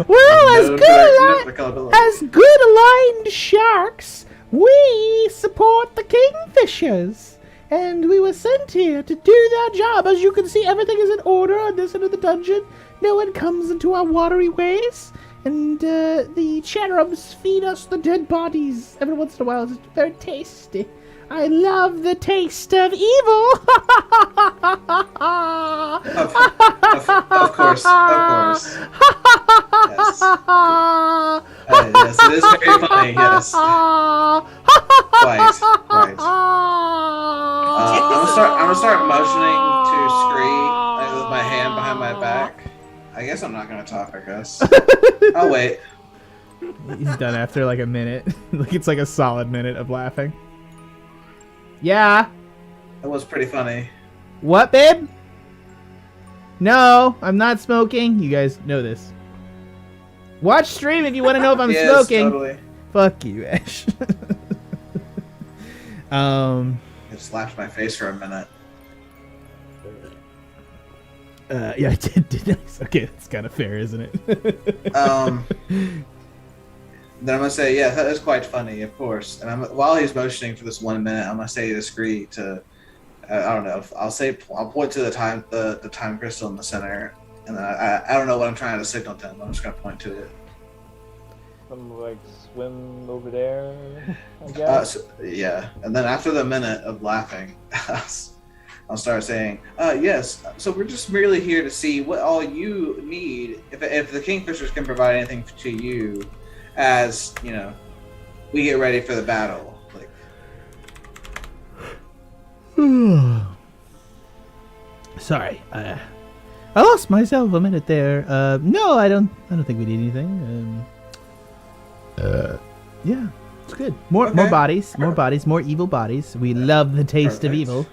Well, No, as good aligned sharks, We support the Kingfishers, and we were sent here to do their job. As you can see, everything is in order on this end of the dungeon. No one comes into our watery ways, and the cherubs feed us the dead bodies every once in a while. It's very tasty. I love the taste of evil. Of course. Yes. Yes, it is very funny. Yes. Right. I'm gonna start motioning to Scree with my hand behind my back. I guess I'm not gonna talk. I guess. I'll wait. He's done after like a minute. Like it's like a solid minute of laughing. Yeah. That was pretty funny. What, babe? No, I'm not smoking. You guys know this. Watch stream if you want to know if I'm Yes, smoking. Totally. Fuck you, Ashe. It slapped my face for a minute. Yeah, I did nice. Okay, that's kind of fair, isn't it? Then I'm gonna say, yeah, that is quite funny, of course. And while he's motioning for this 1 minute, I'm gonna say to Scree to, I don't know, I'll point to the time crystal in the center, and then I don't know what I'm trying to signal to him. I'm just gonna point to it. Some like swim over there, I guess. Yeah, and then after the minute of laughing, I'll start saying, yes. So we're just merely here to see what all you need. If the Kingfishers can provide anything to you. As you know, we get ready for the battle. Like, sorry, I lost myself a minute there. No, I don't think we need anything. Yeah, it's good. More bodies, more evil bodies. We love the taste of evil.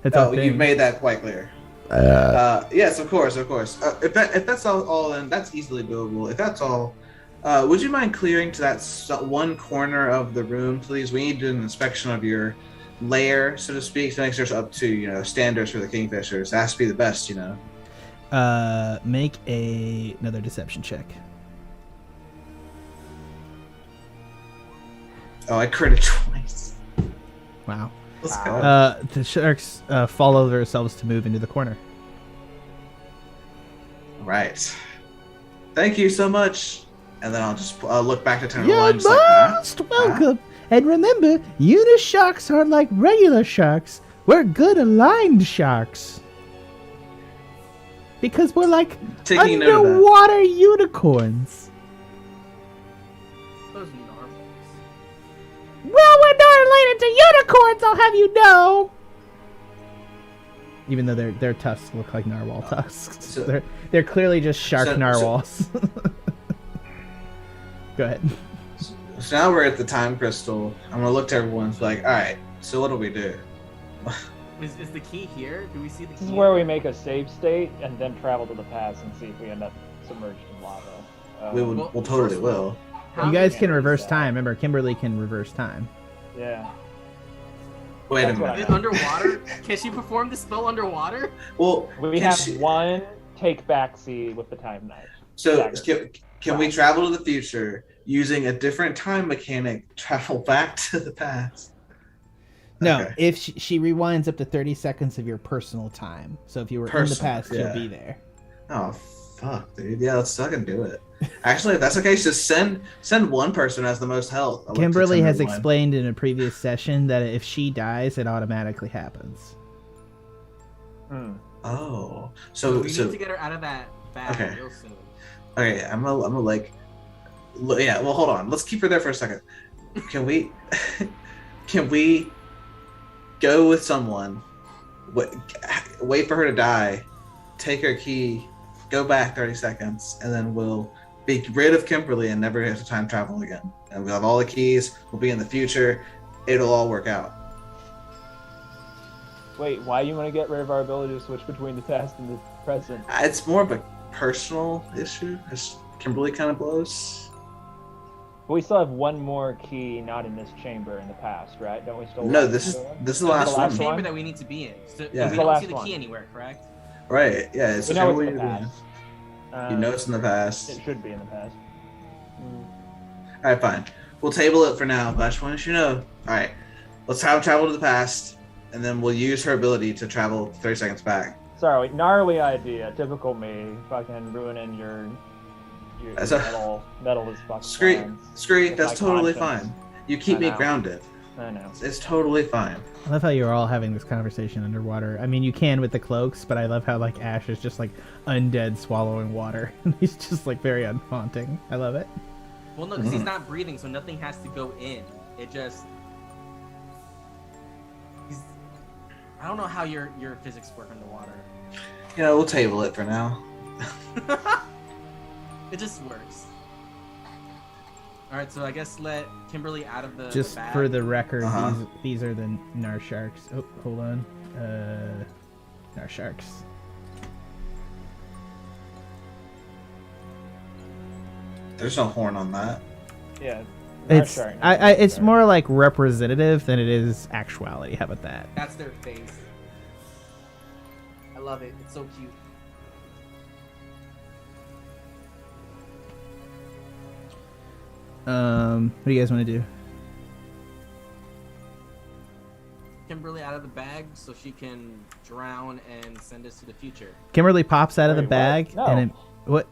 That's all. You've made that quite clear. Yes, of course. If that's all, then that's easily doable. If that's all. Would you mind clearing to that one corner of the room, please? We need to do an inspection of your lair, so to speak, to make sure it's up to standards for the Kingfishers. It has to be the best, Make another deception check. Oh, I critted twice. Wow. Let's go. The sharks follow themselves to move into the corner. Right. Thank you so much. And then I'll just look back to turn You're Loin, just most welcome. And remember, Unis sharks aren't like regular sharks. We're good aligned sharks. Because we're like Taking note of that. underwater unicorns. Those narwhals. Well, we're not related to unicorns, I'll have you know. Even though their tusks look like narwhal tusks. So- they're clearly just shark so- narwhals. Go ahead. So now we're at the time crystal. I'm gonna look to everyone and be like, all right, so what do we do? Is the key here? Do we see the key? This is where we make a save state and then travel to the past and see if we end up submerged in lava. We'll totally first will. You guys Yeah, can reverse that. time. Remember, Kimberly can reverse time. Yeah. Wait a That's what I minute. Underwater? Can she perform the spell underwater? Well, We can have she- one take backsea with the time knife. So Dagger. can we travel to the future using a different time mechanic? Travel back to the past. No, Okay. if she rewinds up to 30 seconds of your personal time. So if you were in the Personal, past, yeah. you'll be there. Oh fuck, dude. Yeah, let's fucking do it. Actually, if that's the case, just send one person who has the most health. I'll look to Kimberly send has everyone. explained in a previous session that if she dies, it automatically happens. Oh, We so need to get her out of that bag Okay. real soon. okay. I'm gonna like. Yeah. Well, hold on. Let's keep her there for a second. Can we? Can we go with someone? Wait for her to die. Take her key. Go back 30 seconds, and then we'll be rid of Kimberly and never have to time travel again. And we'll have all the keys. We'll be in the future. It'll all work out. Wait, why do you want to get rid of our ability to switch between the past and the present? It's more of a personal issue. As Kimberly kind of blows. But we still have one more key not in this chamber in the past, right? Don't we still No, have this is another one? this is the So last this is one. the chamber one? that we need to be in. So Yeah. we The don't last see the one. key anywhere, correct? Right? Yeah. It's We the know chamber it's in the we're in. past. You know it's in the past. It should be in the past. All right, fine. We'll table it for now, but I just want you to know. All right, let's have travel to the past, and then we'll use her ability to travel 30 seconds back. Sorry, gnarly idea. Typical me. Fucking ruining your metal is fucking Scree, With that's my totally conscience. fine. You keep I me know. grounded. I know. It's totally fine. I love how you're all having this conversation underwater. I mean, you can with the cloaks, but I love how like Ashe is just like undead swallowing water. He's just like very unhaunting. I love it. Well, no, because he's not breathing, so nothing has to go in. It just... I don't know how your physics work underwater. Yeah, we'll table it for now. It just works. Alright, so I guess let Kimberly out of the Just bag. for the record, Uh-huh. these are the Nar Sharks. Oh, hold on. Nar Sharks. There's no horn on that. Yeah. It's Sorry. it's more like representative than it is actuality. How about that? That's their face. I love it. It's so cute. What do you guys want to do? Kimberly out of the bag so she can drown and send us to the future. Kimberly pops out of the Wait, what? bag No. and it, what?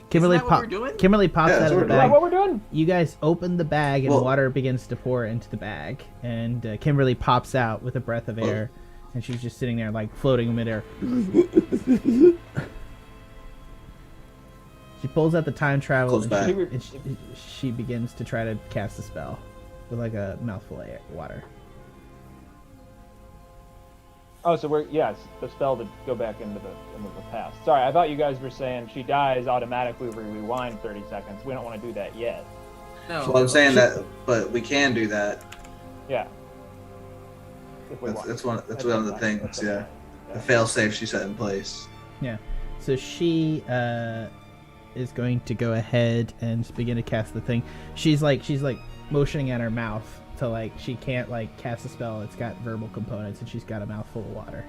Kimberly that what we're doing? Kimberly pops Yeah, out that's of the what we're Is that bag. what we're doing? You guys open the bag and Well- water begins to pour into the bag, and Kimberly pops out with a breath of air, and she's just sitting there like floating in midair. She pulls out the time travel Close and, back. she begins to try to cast a spell with like a mouthful of water. Oh, so the spell to go back into the past. Sorry, I thought you guys were saying she dies automatically. We rewind 30 seconds. We don't want to do that yet. No. Well, I'm saying that, but we can do that. Yeah. If we That's want. one of the fine. things. That's Yeah, okay. the fail safe she set in place. Yeah. So she is going to go ahead and begin to cast the thing. She's like motioning at her mouth to like she can't like cast a spell. It's got verbal components and she's got a mouthful of water.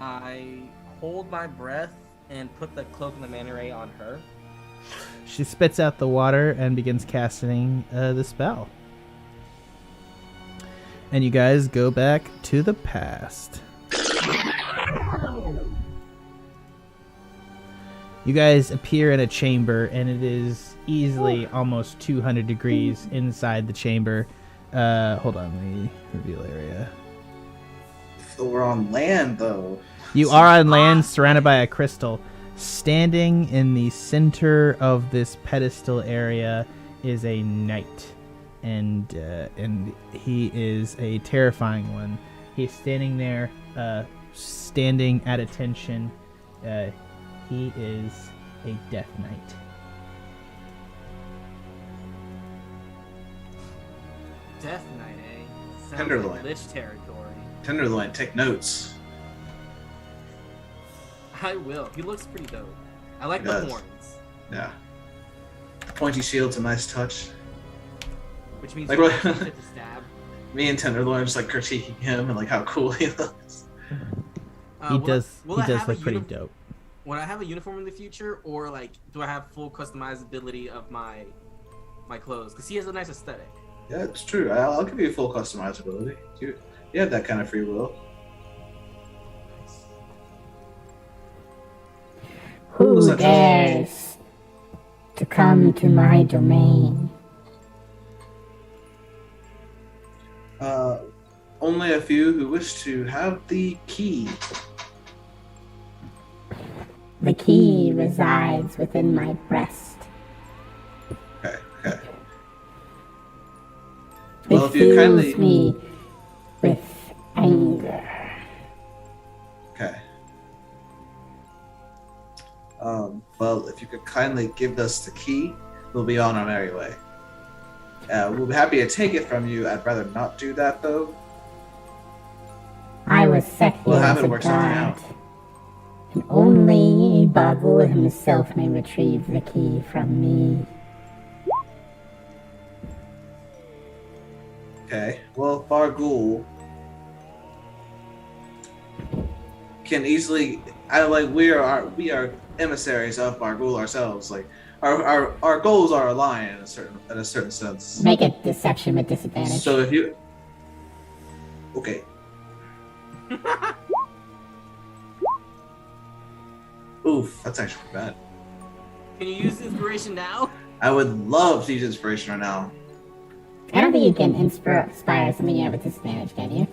I hold my breath and put the cloak and the manta ray on her. She spits out the water and begins casting the spell. And you guys go back to the past. You guys appear in a chamber, and it is easily almost 200 degrees inside the chamber. Hold on, let me reveal area. So we're on land, though. You are on land surrounded by a crystal. Standing in the center of this pedestal area is a knight, and he is a terrifying one. He's standing there, standing at attention. He is a death knight. Death Knight, eh? Sounds Tenderloin. like Lich territory. Tenderloin, take notes. I will. He looks pretty dope. I like He the does. horns, Yeah. The pointy shield's a nice touch. which means Like you what- can fit the stab. Me and Tenderloin are just like critiquing him and like how cool he looks. He Will does I have a look pretty dope. Would I have a uniform in the future, or like, do I have full customizability of my clothes? Because he has a nice aesthetic. Yeah, it's true. I'll give you full customizability. You have that kind of free will. Who Who's that? dares to come to my domain? Only a few who wish to have the key. The key resides within my breast. Okay, okay. It Well, if you fills kindly- me with anger. Okay. Well, if you could kindly give us the key, we'll be on our merry way. We'll be happy to take it from you. I'd rather not do that, though. I was set here We'll have as it a work something guard, out. and only Bargul himself may retrieve the key from me. Okay. Well, Bargul can easily. We are emissaries of Bargul ourselves. Like our goals are aligned in a certain sense. Make a deception with disadvantage. So if you okay. Oof, that's actually bad. Can you use inspiration now? I would love to use inspiration right now. I don't think you can inspire something you have with disadvantage, can you?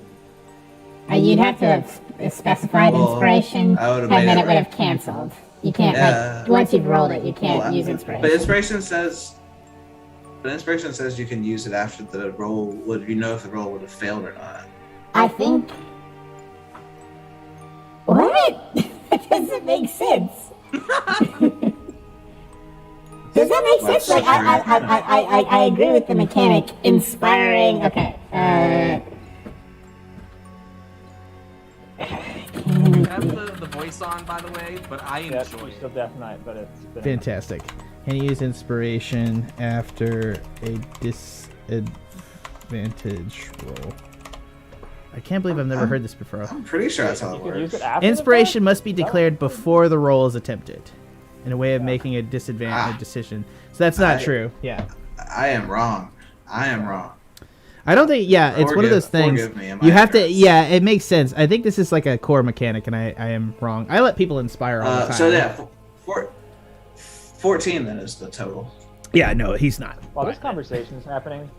You'd have to have specified inspiration, and then it would have canceled. You can't, like, once you've rolled it, you can't use inspiration. But inspiration says you can use it after the roll would, you know, if the roll would have failed or not. I think... What? That doesn't make sense. Does that make sense? Like, I agree with the mechanic. Inspiring... Okay, I have the voice on, by the way, but I enjoy it. Still Death Knight, but it's been Fantastic. Can you use inspiration after a disadvantage roll? I can't believe I've never heard this before. I'm pretty sure that's how it works. Inspiration must be declared before the roll is attempted, in a way of making a disadvantage decision. So that's not true. Yeah. I am wrong. I don't think. Yeah, it's one of those things. You have to. Yeah, it makes sense. I think this is like a core mechanic, and I am wrong. I let people inspire all the time. So yeah, 14 then is the total. Yeah, no, he's not. While this conversation is happening,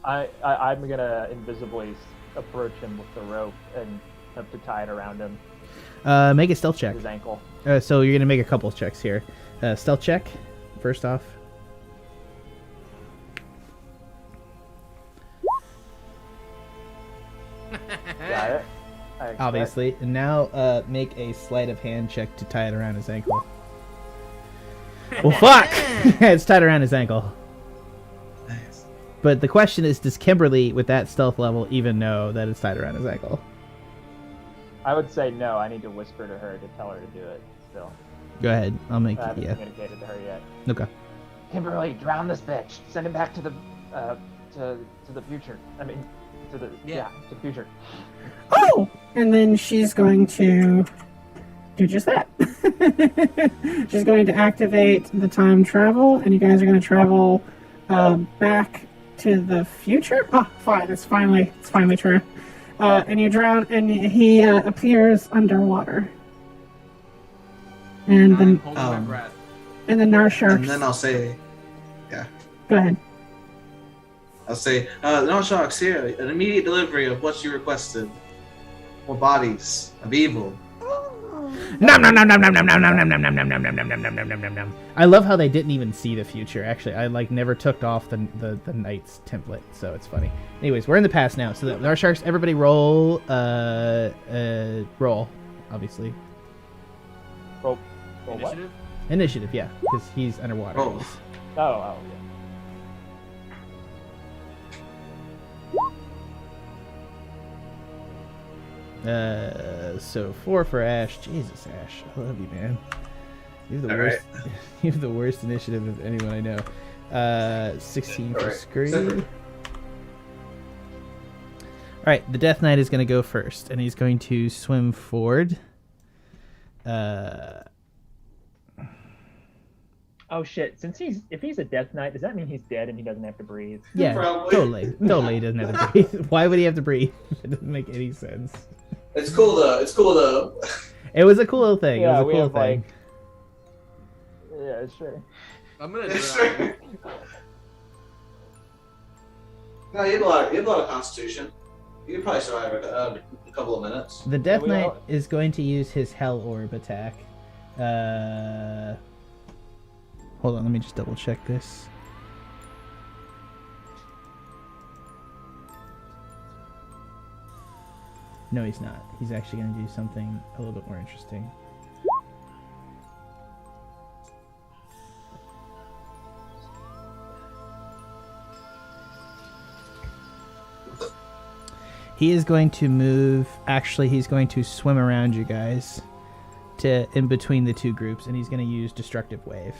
I'm gonna invisibly approach him with the rope and have to tie it around him. Make a stealth check. His ankle. So you're gonna make a couple of checks here. Stealth check, first off. Got it. Obviously. And now make a sleight of hand check to tie it around his ankle. Well, fuck! It's tied around his ankle. Nice. But the question is, does Kimberly, with that stealth level, even know that it's tied around his ankle? I would say no. I need to whisper to her to tell her to do it still. Go ahead. I'll make I haven't yeah. communicated to her yet. Okay. Kimberly, drown this bitch. Send him back to the to the future. I mean, to the to the future. Oh! And then she's going to do just that. She's going to activate the time travel, and you guys are going to travel back to the future. Oh, fine! It's finally true. And you drown, and he appears underwater. And then Holding my breath. and the Narsharks. And then I'll say, Go ahead. the Narsharks here, an immediate delivery of what you requested. More bodies of evil. Nom nom nom nom nom nom nom nom nom nom nom nom nom nom nom nom nom nom nom nom. I love how they didn't even see the future. Actually, I never took off the Knights template, so it's funny. Anyways, we're in the past now. So the Narsharks, everybody roll roll, obviously. Roll what? Initiative? Initiative, yeah, because he's underwater. Oh. Oh, yeah. So 4 for Ashe. Jesus, Ashe, I love you, man. You have the All worst. You have the worst initiative of anyone I know. 16 for Scree. All right, the Death Knight is going to go first, and he's going to swim forward. Oh shit! If he's a Death Knight, does that mean he's dead and he doesn't have to breathe? Yeah, Probably. totally. He doesn't have to breathe. Why would he have to breathe? It doesn't make any sense. It's cool though. It was a cool little thing. Yeah, it was a we cool have, thing. Yeah, sure. I'm gonna It's drown. true. No, you have a lot of constitution. You can probably survive a couple of minutes. The Death we Knight all- is going to use his Hell Orb attack. Hold on, let me just double check this. No, he's not. He's actually going to do something a little bit more interesting. He is going to move. Actually, he's going to swim around you guys to in between the two groups, and he's going to use Destructive Wave.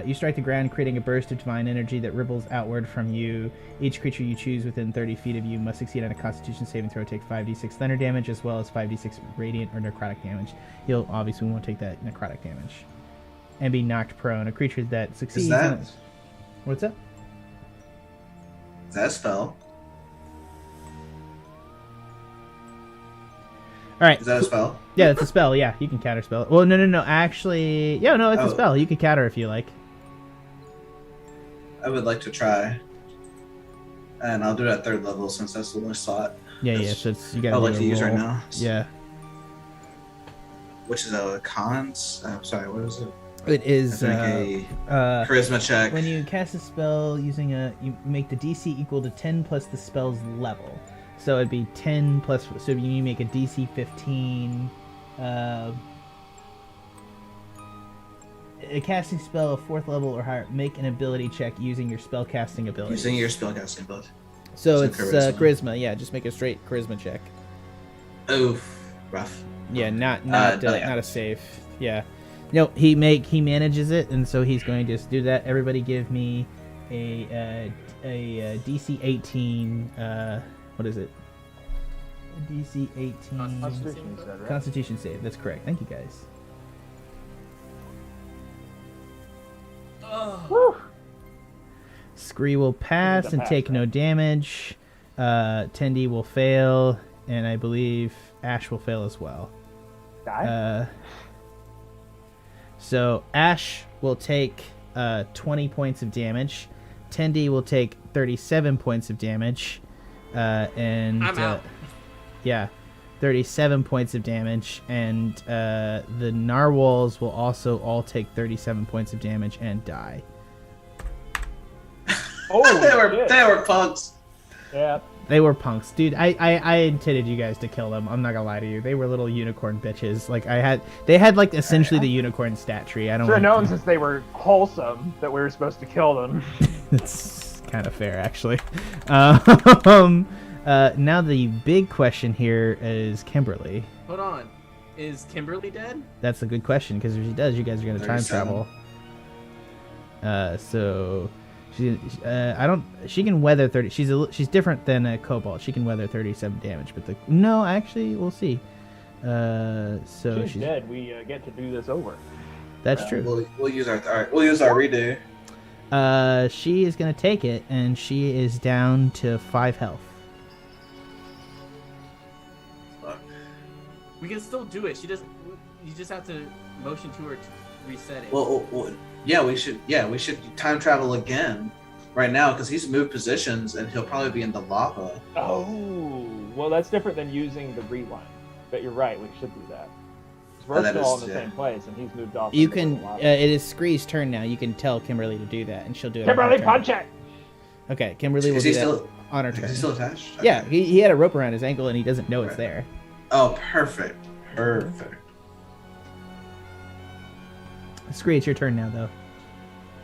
You strike the ground, creating a burst of divine energy that ripples outward from you. Each creature you choose within 30 feet of you must succeed on a Constitution saving throw, take 5d6 thunder damage, as well as 5d6 radiant or necrotic damage. You'll obviously won't take that necrotic damage. And be knocked prone. A creature that succeeds... What's that? Is that a spell? All right. Is that a spell? Yeah, it's a spell. Yeah, you can counter spell. Well, no. Actually, yeah, no, it's a spell. You can counter if you like. I would like to try, and I'll do it at 3rd level since that's the only slot. Yeah. So it's, you got. I would like to use right now. Yeah. Which is a cons. I'm sorry. What is it? It is a charisma check. When you cast a spell using you make the DC equal to 10 plus the spell's level. So it'd be 10 plus. So you make a DC 15. A casting spell of 4th level or higher. Make an ability check using your spellcasting ability. Using your spellcasting ability. So it's charisma. Yeah, just make a straight charisma check. Oof, rough. Yeah, not a save. Yeah. No, he manages it, and so he's going to just do that. Everybody, give me a DC 18. What is it? A DC 18. Constitution save, right? Constitution save. That's correct. Thank you, guys. Woo. Scree will pass and take no damage. Tendi will fail, and I believe Ashe will fail as well. Die? So Ashe will take 20 points of damage. Tendi will take 37 points of damage. And I'm out. Yeah, 37 points of damage. And the narwhals will also all take 37 points of damage and die. Oh, they were punks. Yeah. They were punks, dude. I intended you guys to kill them. I'm not gonna lie to you. They were little unicorn bitches. Like they had like essentially the unicorn stat tree. I don't. Should have known since they were wholesome that we were supposed to kill them. That's kind of fair, actually. Now the big question here is Kimberly. Hold on. Is Kimberly dead? That's a good question, because if she does, you guys are gonna time 37. travel. So. She can weather 30. She's different than a kobold. She can weather 37 damage, but no, actually, we'll see. So she's dead. We get to do this over. That's true. We'll use our redo. She is gonna take it, and she is down to 5 health. Fuck. We can still do it. She doesn't. You just have to motion to her to reset it. Well, yeah, we should time travel again right now because he's moved positions and he'll probably be in the lava. Oh, well, that's different than using the rewind. But you're right, we should do that. 'Cause we're still all in the same place, and he's moved off. You can. It is Scree's turn now. You can tell Kimberly to do that, and she'll do it. Kimberly, punch it. Okay, Kimberly will do that on her turn. Is he still attached? Okay. Yeah, he had a rope around his ankle, and he doesn't know it's there. Oh, perfect. Scree, it's your turn now, though.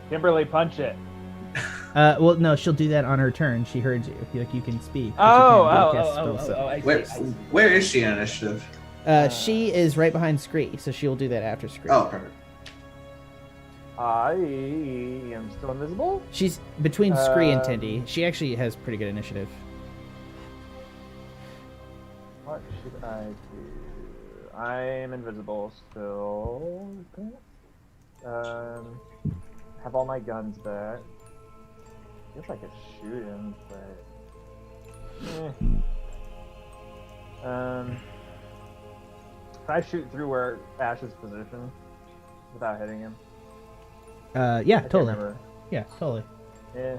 Kimberly, punch it. Well, no, she'll do that on her turn. She heard you. Like, you can speak. Where is she in initiative? She is right behind Scree, so she'll do that after Scree. Oh, perfect. I am still invisible? She's between Scree and Tendi. She actually has pretty good initiative. What should I do? I am invisible still. Have all my guns back. I guess I could shoot him, but can I shoot through where Ashe's position without hitting him? Yeah, totally. Yeah, totally. Yeah.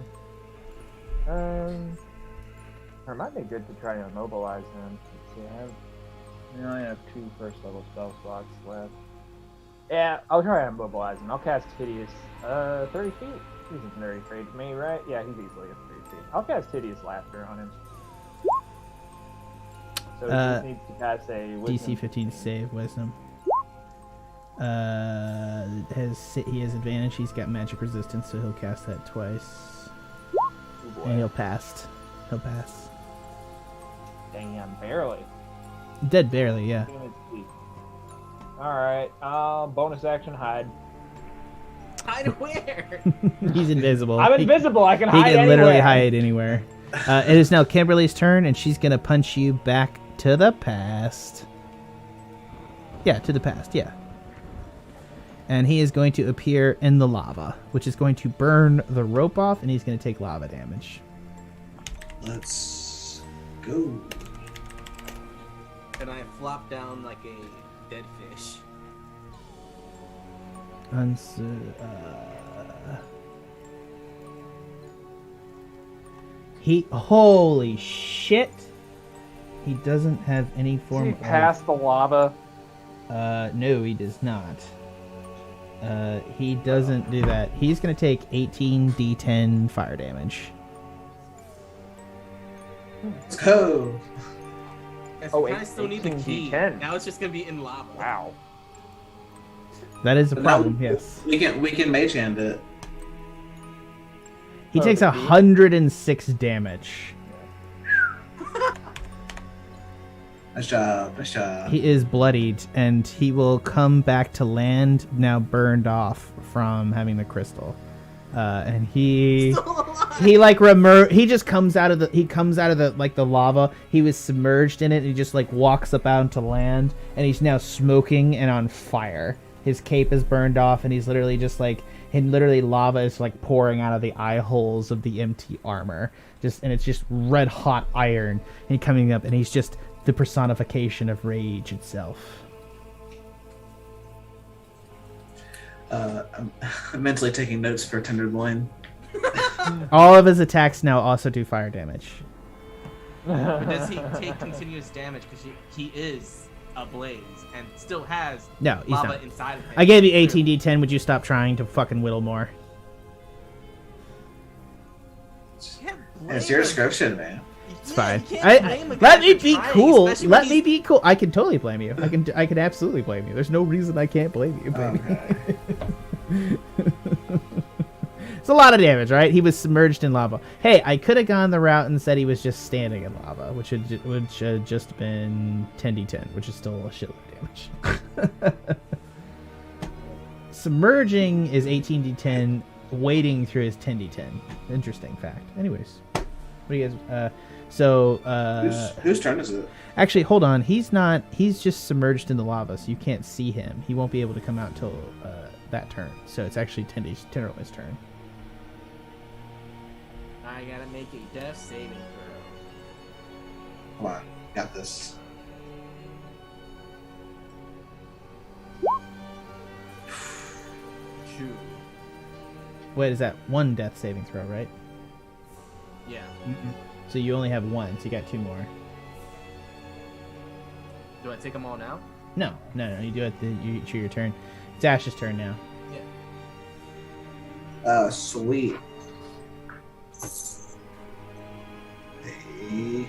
It might be good to try to immobilize him. Let's see, I have 2 first level spell slots left. Yeah, I'll try to immobilize him. I'll cast Hideous. 30 feet? He's very afraid of me, right? Yeah, he's easily at 30 feet. I'll cast Hideous Laughter on him. So he just needs to cast a wisdom. DC 15 save, wisdom. He has advantage. He's got magic resistance, so he'll cast that twice. Oh boy. And he'll pass. Damn, barely. Dead barely, yeah. Alright, bonus action hide. Hide where? He's invisible. I'm invisible. I can He hide can literally anywhere. hide anywhere. It is now Kimberly's turn, and she's gonna punch you back to the past. Yeah, to the past. Yeah. And he is going to appear in the lava, which is going to burn the rope off, and he's going to take lava damage. Let's go. And I flop down like a dead fish. Holy shit! He doesn't have any form Does he pass the lava? No, he does not. He doesn't do that. He's going to take 18 d10 fire damage. Let's go. I still need the key. 18d10. Now it's just gonna be in lava. Wow. That is a But problem, now yes. We can mage hand it. He takes 106 damage. Nice job. Nice job. He is bloodied, and he will come back to land now burned off from having the crystal. And he just comes out of the like the lava. He was submerged in it, and he just like walks up out to land, and he's now smoking and on fire. His cape is burned off, and he's literally just like, and literally lava is like pouring out of the eye holes of the empty armor. And it's just red hot iron and coming up, and he's just the personification of rage itself. I'm mentally taking notes for Tenderloin. All of his attacks now also do fire damage. But does he take continuous damage because he is ablaze and still has No, he's lava not. inside of him? I gave you 18d10. Would you stop trying to fucking whittle more? It's your description, man. It's fine. Let me be cool. Let me be cool. I can totally blame you. I can absolutely blame you. There's no reason I can't blame you, baby. Okay. It's a lot of damage, right? He was submerged in lava. Hey, I could have gone the route and said he was just standing in lava, which had just been 10d10, which is still a shitload of damage. Submerging is 18d10. Wading through is 10d10. Interesting fact. Anyways, what do you guys? Whose turn is it? Actually, hold on. He's not. He's just submerged in the lava, so you can't see him. He won't be able to come out till that turn. So it's actually Tenderloin's turn. I gotta make a death saving throw. Come on, got this. Shoot. Wait, is that one death saving throw, right? Yeah. So you only have one, so you got two more. Do I take them all now? No. You do it. You choose your turn. It's Ash's turn now. Yeah. Sweet. Hey.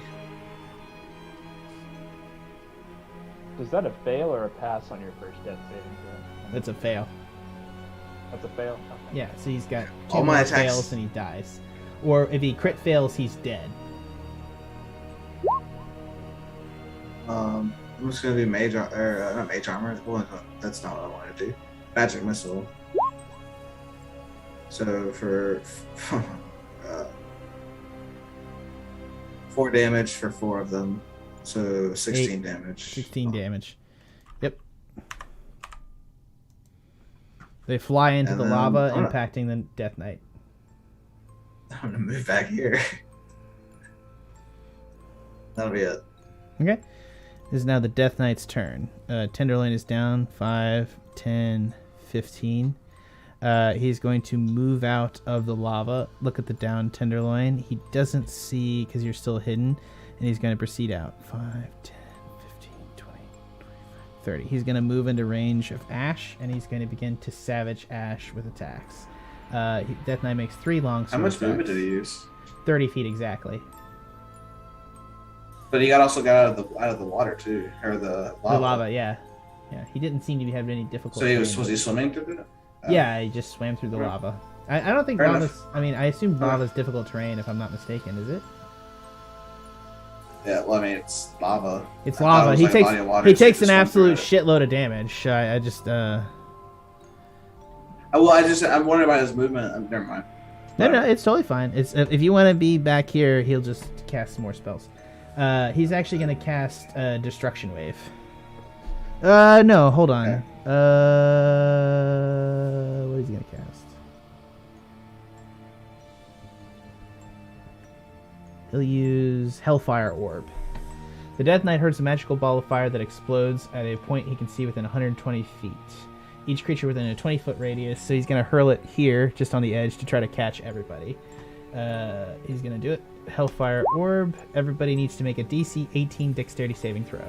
Is that a fail or a pass on your first death saving throw? That's a fail. That's a fail. Okay. Yeah, so he's got two All my more attacks. fails and he dies. Or if he crit fails, he's dead. I'm just gonna do mage or not mage armor. Well, that's not what I want to do. Magic missile. So for 4 damage for 4 of them. So 16 damage. 16 damage. Yep. They fly into And the then- lava, alright. impacting the Death Knight. I'm gonna move back here. That'll be it. Okay. This is now the Death Knight's turn. Tenderloin is down. 5, 10, 15. He's going to move out of the lava. Look at the down Tenderloin. He doesn't see because you're still hidden. And he's going to proceed out. 5, 10, 15, 20, 25, 30. He's going to move into range of Ashe. And he's going to begin to savage Ashe with attacks. Death Knight makes 3 long How much sword movement attacks. did he use? 30 feet exactly. But he also got out of the water too, or the lava. The lava, yeah. He didn't seem to have any difficulty. So was he swimming through it? Yeah, he just swam through the Right. lava. I don't think Fair lava's... enough. I mean, I assume lava's difficult terrain, if I'm not mistaken, is it? Yeah, well, I mean, it's lava. It's I thought it lava. was He like a takes body of water, he so you takes just an swim through absolute it. shitload of damage. I just I'm wondering about his movement. Never mind. No, it's totally fine. It's if you want to be back here, he'll just cast some more spells. He's actually gonna cast Destruction Wave. No, hold on. Okay. What is he gonna cast? He'll use Hellfire Orb. The Death Knight hurls a magical ball of fire that explodes at a point he can see within 120 feet. Each creature within a 20-foot radius, so he's going to hurl it here, just on the edge, to try to catch everybody. He's going to do it. Hellfire Orb. Everybody needs to make a DC 18 Dexterity saving throw.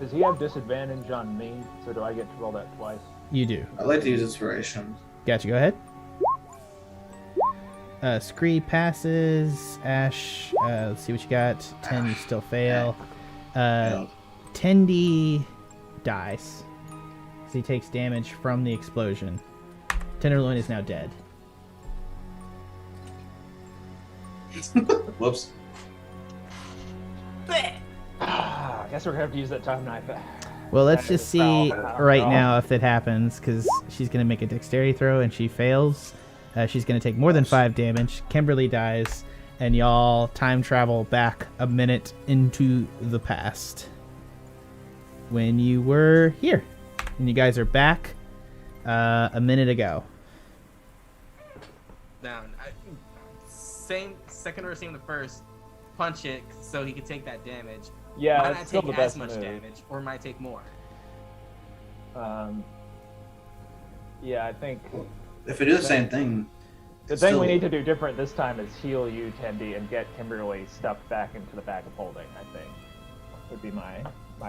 Does he have disadvantage on me? So do I get to roll that twice? You do. I'd like to use inspiration. Gotcha, go ahead. Scree passes. Ashe, let's see what you got. 10, you still fail. Tendi dies. So he takes damage from the explosion. Tenderloin is now dead. Whoops. I guess we're gonna have to use that time knife. Well, let's just see right now if it happens, because she's going to make a dexterity throw and she fails. She's going to take more than 5 damage. Kimberly dies, and y'all time travel back a minute into the past. When you were here. And you guys are back a minute ago. Down. Same second order, same the first. Punch it so he can take that damage. Yeah, might that's not still take the as best much move. damage, or might take more. Yeah, I think If we do the same thing, the thing we need to do different this time is heal you, Tendi, and get Kimberly stuffed back into the bag of holding. I think would be my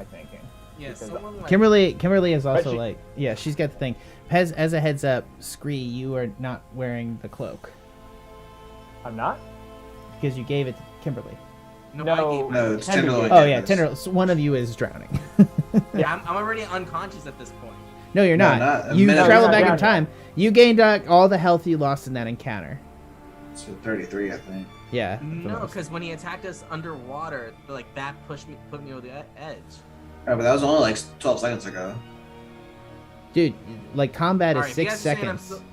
thinking. Yeah, Because someone like Kimberly is also she- like, yeah, she's got the thing. As a heads up, Scree, you are not wearing the cloak I'm not. because you gave it to Kimberly. no, No. I gave no, it's Tenderloin. Tenderloin. Oh yeah, Yes. Tenderloin. So one of you is drowning. Yeah, I'm already unconscious at this point. No, you're No, not. not a You minute. traveled No, back you're in not time. You gained all the health you lost in that encounter. So 33, I think. Yeah. No, because when he attacked us underwater, like that put me over the edge. Right, but that was only like 12 seconds ago. Dude, like combat is Alright, if you 6 guys are saying I'm seconds. so-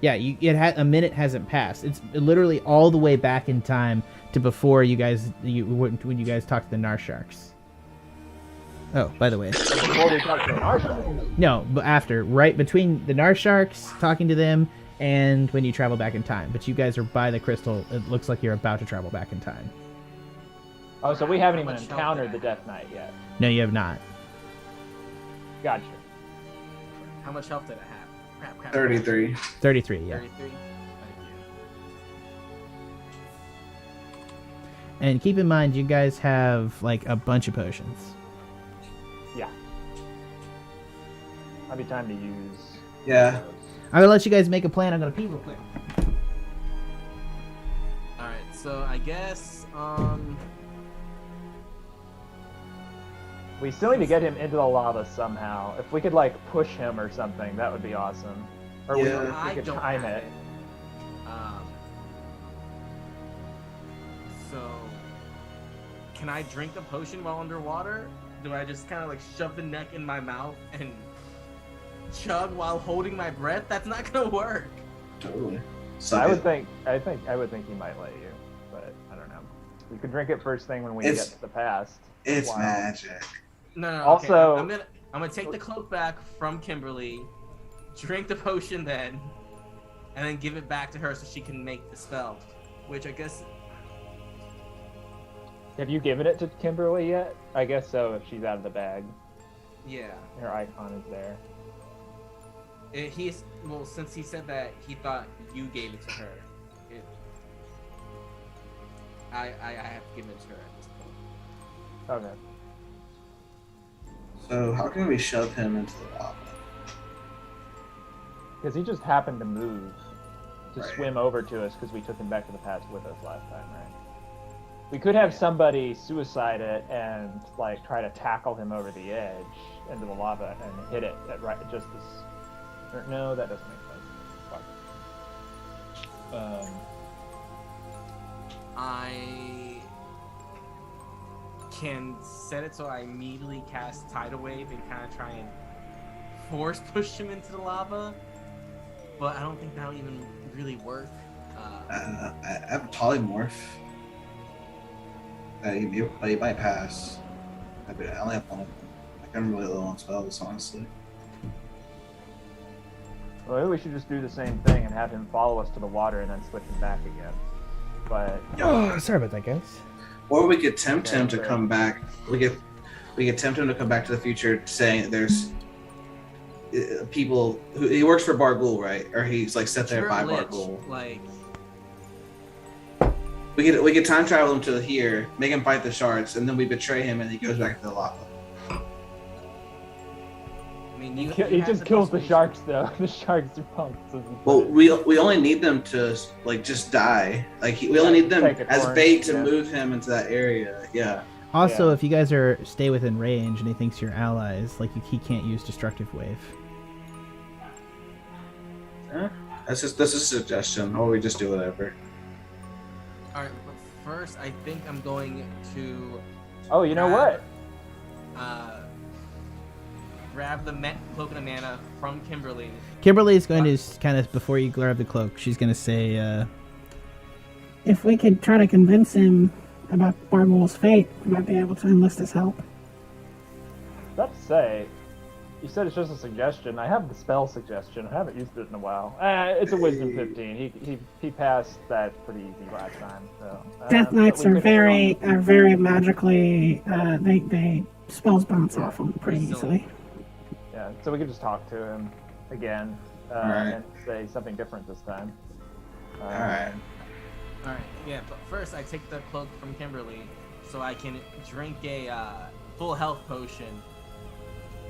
Yeah, a minute hasn't passed. It's literally all the way back in time to before when you guys talked to the Narsharks. Oh, by the way. Before we talk to the Marshal. No, but after, right between the Narsharks, talking to them, and when you travel back in time. But you guys are by the crystal. It looks like you're about to travel back in time. Oh, so we haven't even Much health encountered did the I Death Knight yet. No, you have not. Gotcha. How much health did I have? Crap. 33. 33, yeah. 33. Thank you. And keep in mind, you guys have like a bunch of potions. Yeah. Might be time to use. Yeah. I'm gonna let you guys make a plan. I'm gonna pee real quick. All right, so I guess We still need to get him into the lava somehow. If we could like push him or something, that would be awesome. Or Yeah. we I could don't time have it. So can I drink the potion while underwater? Do I just kind of like shove the neck in my mouth and chug while holding my breath? That's not gonna work. Totally. I Suck would it. think he might let you, but I don't know. We could drink it first thing when we It's- get to the past. It's Wow. magic. No. Also- okay. I'm gonna take the cloak back from Kimberly, drink the potion then, and then give it back to her so she can make the spell. Which I guess Have you given it to Kimberly yet? I guess so. If she's out of the bag, yeah. her icon is there. Since he said that he thought you gave it to her, I have to give it to her at this point. Okay. So how can we shove him into the lava? Because he just happened to move to Right. swim over to us because we took him back to the past with us last time, right? We could have somebody suicide it and like try to tackle him over the edge into the lava and hit it at just this. Or, no, that doesn't make sense. Fuck. can set it so I immediately cast Tidal Wave and kind of try and force push him into the lava. But I don't think that'll even really work. I have a polymorph. You might pass. I only have one of them. I'm really low on spells, honestly. Well, maybe we should just do the same thing and have him follow us to the water and then switch him back again. But Oh, sorry about that, guys. Or we could tempt him to come back. We could tempt him to come back to the future, saying that there's people who he works for Barghoul, right? Or he's like set there by Barghoul. Like, We could time travel him to here, make him fight the sharks, and then we betray him, and he goes back to the lava. I mean, he just kills the sharks, though. The sharks are punks. Well, we only need them to like just die. Like we only need them as bait to move him into that area. Yeah. Also, if you guys stay within range and he thinks you're allies, like he can't use destructive wave. That's a suggestion, or we just do whatever. All right, but first I think I'm going to. Oh, you know what? Grab the cloak and mana from Kimberly. Kimberly's going to kind of, before you grab the cloak, she's going to say, If we could try to convince him about Barghoul's fate, we might be able to enlist his help. Let's say, you said it's just a suggestion. I have the spell suggestion. I haven't used it in a while. It's a wisdom 15. He passed that pretty easy last time. So, Death Knights are very magically. They spells bounce off them pretty easily. Yeah, so we could just talk to him again and say something different this time. All right. Yeah, but first I take the cloak from Kimberly so I can drink a full health potion,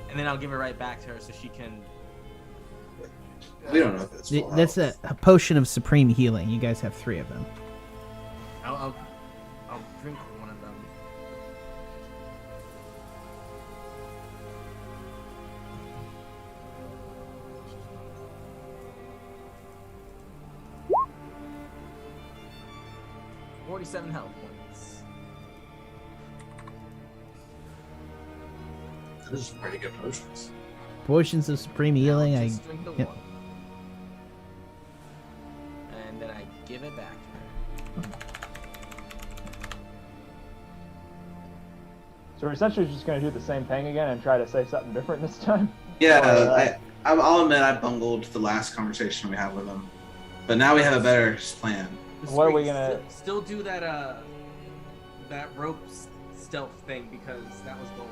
and then I'll give it right back to her so she can. We don't know if it's full that's health. a potion of supreme healing. You guys have 3 of them. I'll drink one of them. $47 health points. Those are some pretty good potions. Potions of supreme healing. I'll just drink the one. And then I give it back to her. So we're essentially just going to do the same thing again and try to say something different this time? Yeah, I'll admit I bungled the last conversation we had with him, but now we have a better plan. What are we gonna still do that rope stealth thing because that was gold.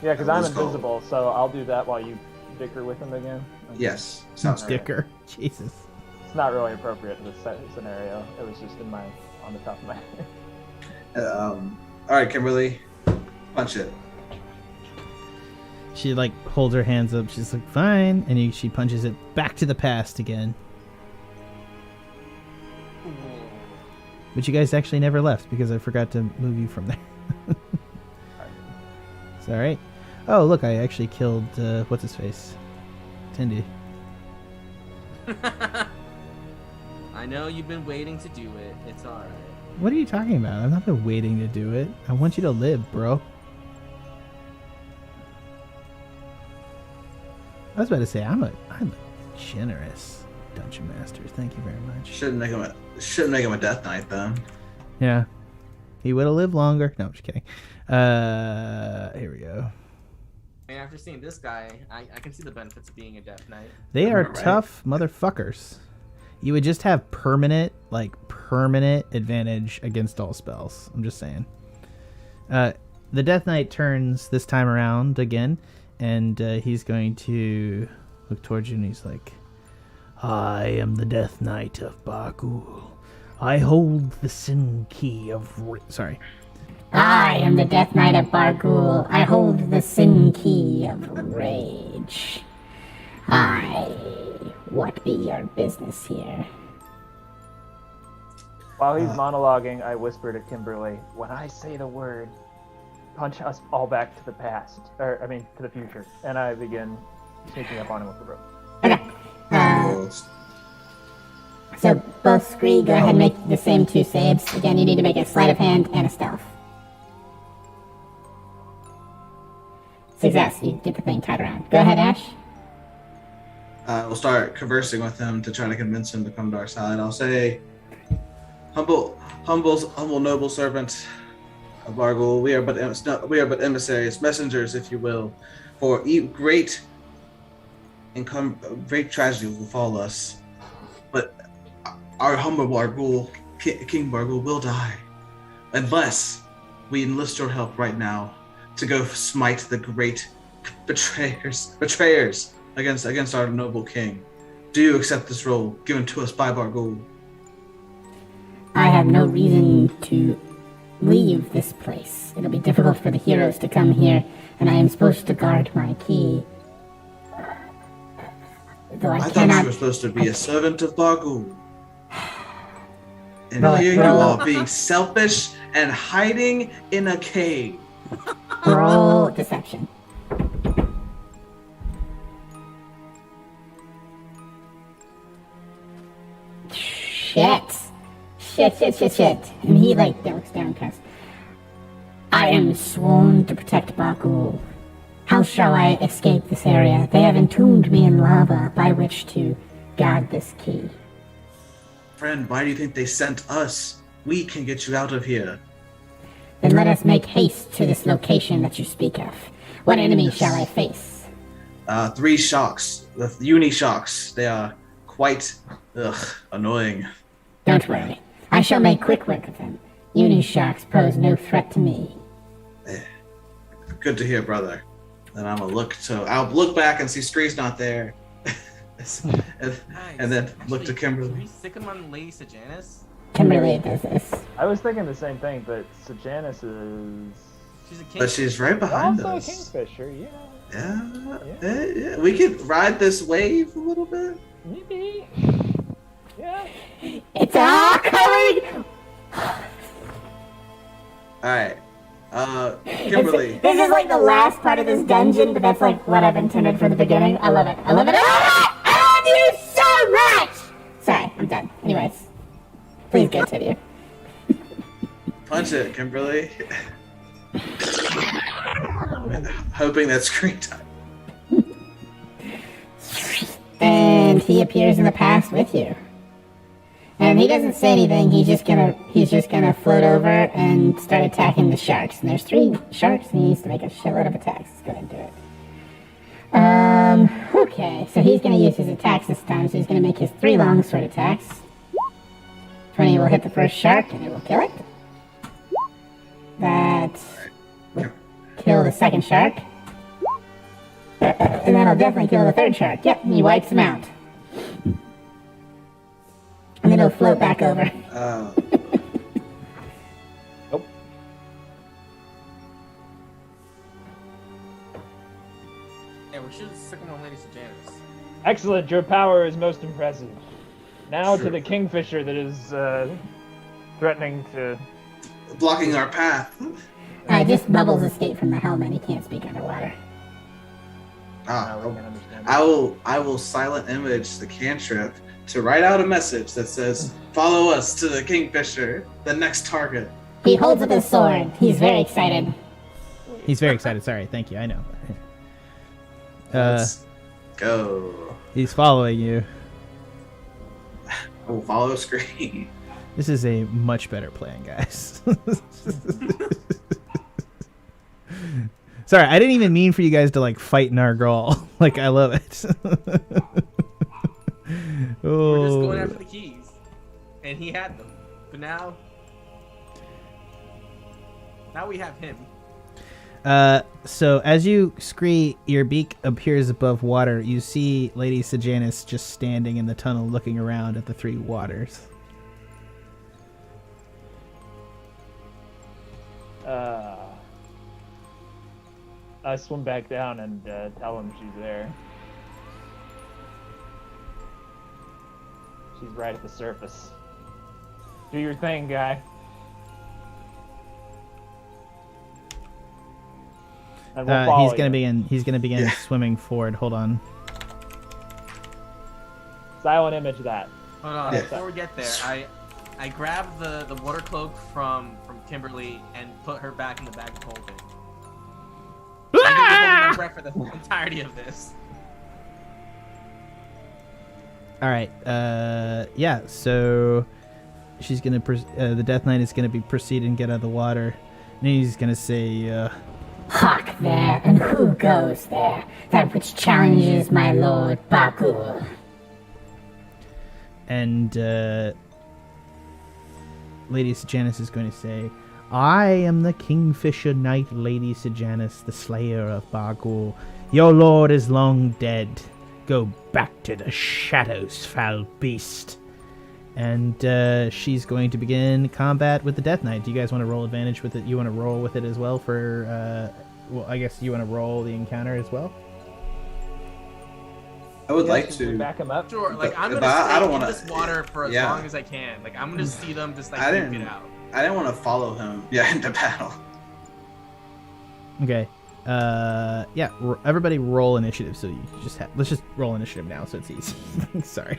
Yeah, because I'm invisible, so I'll do that while you dicker with him again. Okay. Yes, sounds good. Dicker. Jesus. It's not really appropriate in this scenario. It was just on the top of my head. All right, Kimberly, punch it. She like holds her hands up. She's like, fine, and she punches it back to the past again. But you guys actually never left because I forgot to move you from there. It's alright. Oh, look, I actually killed, what's his face? Tendy. I know you've been waiting to do it. It's alright. What are you talking about? I've not been waiting to do it. I want you to live, bro. I was about to say, I'm a generous dungeon master. Thank you very much. Shouldn't make him a death knight then. Yeah. He would have lived longer. No, I'm just kidding. Here we go. And after seeing this guy, I can see the benefits of being a Death Knight. They are Right. tough motherfuckers. You would just have permanent advantage against all spells. I'm just saying. The Death Knight turns this time around again, and he's going to look towards you, and he's like, I am the Death Knight of Barghoul. I hold the sin key of... Sorry. I am the Death Knight of Barghoul. I hold the sin key of rage. What be your business here? While he's monologuing, I whisper to Kimberly, when I say the word, punch us all back to the past. To the future. And I begin sneaking up on him with the rope. Okay. So both Scree, go ahead and make the same 2 saves. Again, you need to make a sleight of hand and a stealth. Success. You get the thing tied around. Go ahead, Ashe. We'll start conversing with him to try to convince him to come to our side. I'll say, humble noble servant of Bargul, we are but emissaries, messengers, if you will, for great tragedy will befall us. But our humble Bargul, King Bargul, will die unless we enlist your help right now to go smite the great betrayers against our noble king. Do you accept this role given to us by Bargul? I have no reason to leave this place. It'll be difficult for the heroes to come here, and I am supposed to guard my key. Though I thought you were supposed to be a servant of Bargul. And here you are being selfish and hiding in a cave. Roll deception. Shit. And he looks downcast. I am sworn to protect Bargul. How shall I escape this area? They have entombed me in lava by which to guard this key. Friend, why do you think they sent us? We can get you out of here. Then let us make haste to this location that you speak of. What enemy shall I face? 3 shocks. The uni shocks. They are quite annoying. Don't worry. I shall make quick work of them. Unisharks pose no threat to me. Good to hear, brother. Then I'll look back and see Scree's not there. and then look to Kimberly. Should we stick him on Lady Sejanus? Kimberly does this. I was thinking the same thing, but Sejanus is... She's a king. But she's right behind also us. a kingfisher, Yeah. We could ride this wave a little bit. Maybe. Yeah. It's all coming! Alright. Kimberly. This is like the last part of this dungeon, but that's like what I've intended from the beginning. I love it. I love you so much! Sorry, I'm done. Anyways. Please continue. Punch it, Kimberly. Hoping that's screen time. And he appears in the past with you. And he doesn't say anything, he's just gonna float over and start attacking the sharks. And there's 3 sharks and he needs to make a shitload of attacks. Let's go ahead and do it. Okay, so he's gonna use his attacks this time, so he's gonna make his 3 longsword attacks. 20 will hit the first shark and it will kill it. That will kill the second shark. And that'll definitely kill the 3rd shark. Yep, he wipes him out. And then he'll float back over. Nope. Yeah, we should stick him on Lady Sejanus. Excellent, your power is most impressive. Now to the kingfisher that is threatening to... Blocking our path. Just Bubbles escaped from the helmet. He can't speak underwater. I will silent image the cantrip to write out a message that says, "Follow us to the kingfisher, the next target." He holds up his sword. He's very excited. He's very excited. Sorry, thank you. I know. Let's go. He's following you. I will follow Scree. This is a much better plan, guys. Sorry, I didn't even mean for you guys to like fight Nargal. Like, I love it. We're just going after the keys, and he had them, but now we have him. So as you Scree, your beak appears above water. You see Lady Sejanus just standing in the tunnel, looking around at the 3 waters. I swim back down and tell him she's there. She's right at the surface. Do your thing, guy. And we'll follow He's gonna begin swimming forward. Hold on. Silent image that. Hold on, before we get there, I grabbed the water cloak from Kimberly and put her back in the bag of holding. I my breath for the entirety of this. All right. Yeah. So she's gonna. The Death Knight is gonna be proceed and get out of the water, and he's gonna say, Hark there, and who goes there? That which challenges my lord Baku. And Lady Sejanus is going to say, I am the Kingfisher Knight, Lady Sejanus, the Slayer of Bargul. Your lord is long dead. Go back to the shadows, foul beast. And she's going to begin combat with the Death Knight. Do you guys want to roll advantage with it? You want to roll with it as well for... well, I guess you want to roll the encounter as well? I would like to back him up. Sure, like I'm But gonna I stay don't in wanna- this water for as yeah. long as I can. Like I'm gonna see them just like I duke didn't- it out. I didn't want to follow him. Yeah, into battle. Okay. Yeah, everybody roll initiative. So you just let's just roll initiative now so it's easy. Sorry.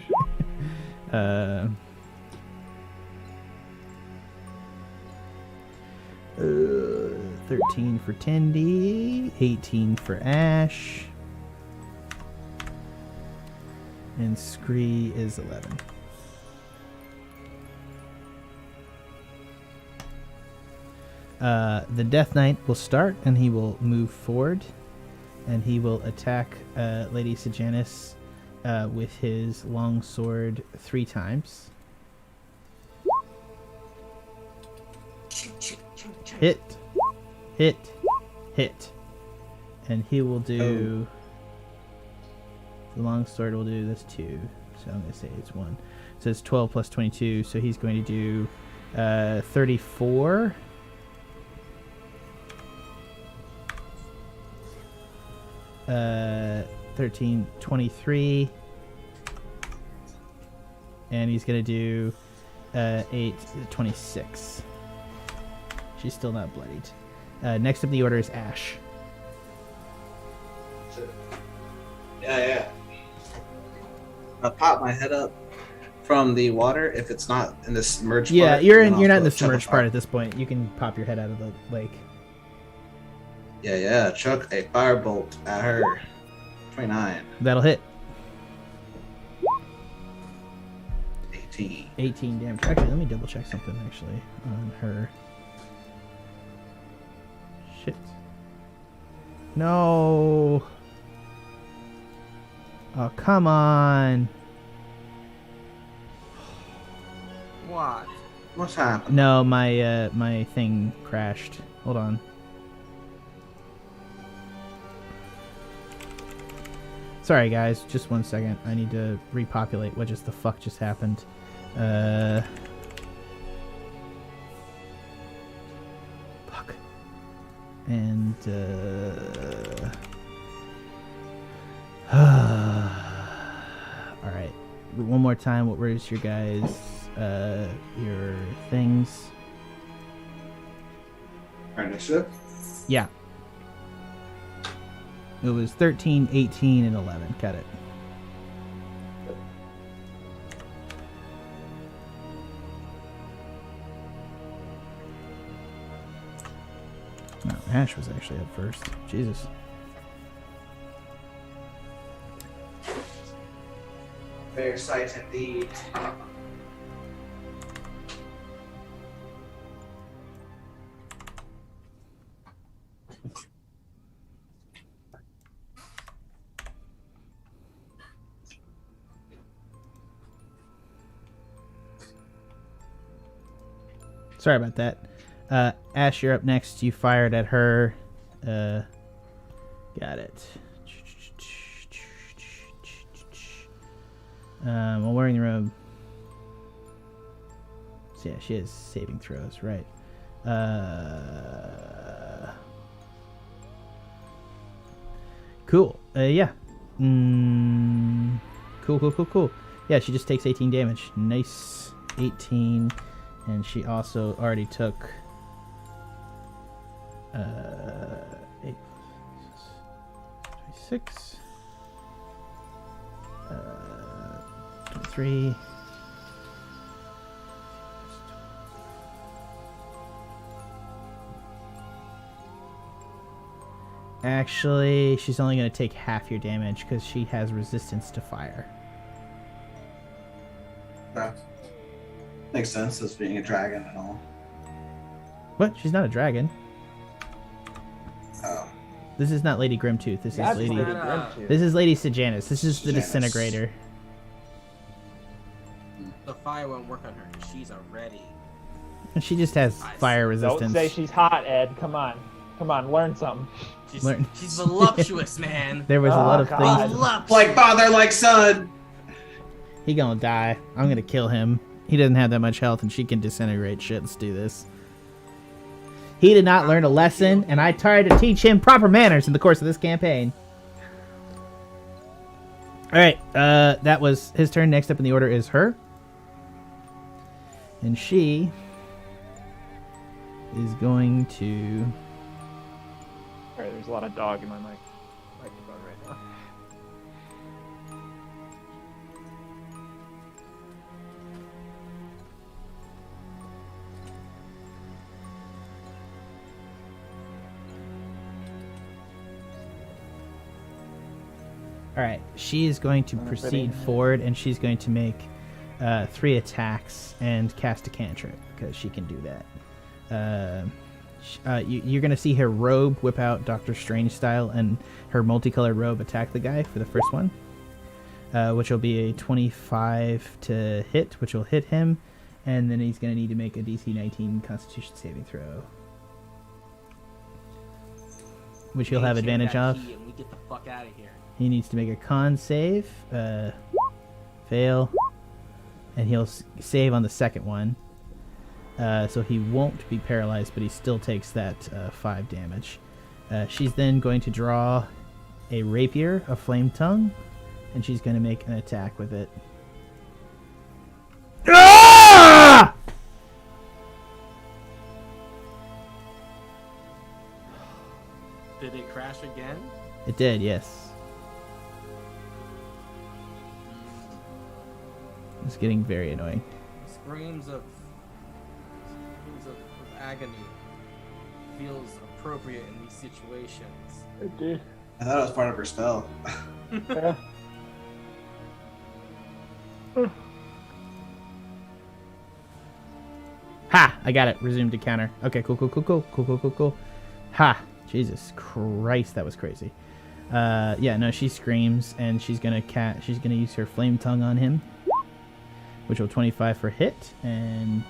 13 for Tendy, 18 for Ashe, and Scree is 11. The Death Knight will start, and he will move forward, and he will attack Lady Sejanus with his long sword 3 times. Hit, hit, hit. And he will do... The long sword will do this too. So I'm going to say it's 1. So it's 12 plus 22, so he's going to do 34. Uh, 13, 23. And he's going to do 8, 26. She's still not bloodied. Next up the order is Ashe. Yeah. I'll pop my head up from the water if it's not in the submerged part. Yeah, you're then I'll not in the chuck a submerged fire. part at this point. You can pop your head out of the lake. Yeah. Chuck a firebolt at her. 29. That'll hit. 18. 18 damage. Actually, let me double check something actually on her. Shit. No. Oh, come on. What? What's happening? No, my my thing crashed. Hold on. Sorry guys, just 1 second. I need to repopulate what just the fuck just happened. Fuck. And alright. One more time, what was your guys your things? Our initiative? Yeah. It was 13, 18, and 11. Got it. No, Ashe was actually up first. Jesus. Fair sight indeed. Sorry about that. Ashe, you're up next. You fired at her. Got it. While wearing the robe. So yeah, she has saving throws, right? Cool. Yeah. Cool. Yeah, she just takes 18 damage. Nice. 18. And she also already took 8, 26, 23, Actually, she's only going to take half your damage because she has resistance to fire. Yeah. Makes sense as being a dragon and all. What? She's not a dragon. Oh. This is not Lady Grimtooth. This That's is Lady. Lady Grimtooth. This is Lady Sejanus. This is the Sejanus. Disintegrator. The fire won't work on her. She's already. And she just has fire resistance. Don't say she's hot, Ed. Come on, learn something. She's voluptuous, man. There was a lot of God. things. Voluptuous. Like father, like son. He gonna die. I'm gonna kill him. He doesn't have that much health, and she can disintegrate shit. Let's do this. He did not learn a lesson, and I tried to teach him proper manners in the course of this campaign. All right, that was his turn. Next up in the order is her, and she is going to. Alright, there's a lot of dog in my microphone right now. All right, she is going to proceed forward, and she's going to make 3 attacks and cast a cantrip because she can do that. You're going to see her robe whip out Doctor Strange style, and her multicolored robe attack the guy for the first one, which will be a 25 to hit, which will hit him, and then he's going to need to make a DC 19 Constitution saving throw, which he'll have advantage of. And we get the fuck out of here. He needs to make a con save, fail, and he'll save on the second one. So he won't be paralyzed, but he still takes that 5 damage. She's then going to draw a rapier, a flame tongue, and she's going to make an attack with it. Ah! Did it crash again? It did, yes. It's getting very annoying. Screams of agony feels appropriate in these situations. It did. I thought it was part of her spell. Yeah. Ha! I got it. Resume to counter. Okay, cool. Ha! Jesus Christ, that was crazy. Yeah, no, she screams, and she's gonna use her flame tongue on him, which will 25 for hit, and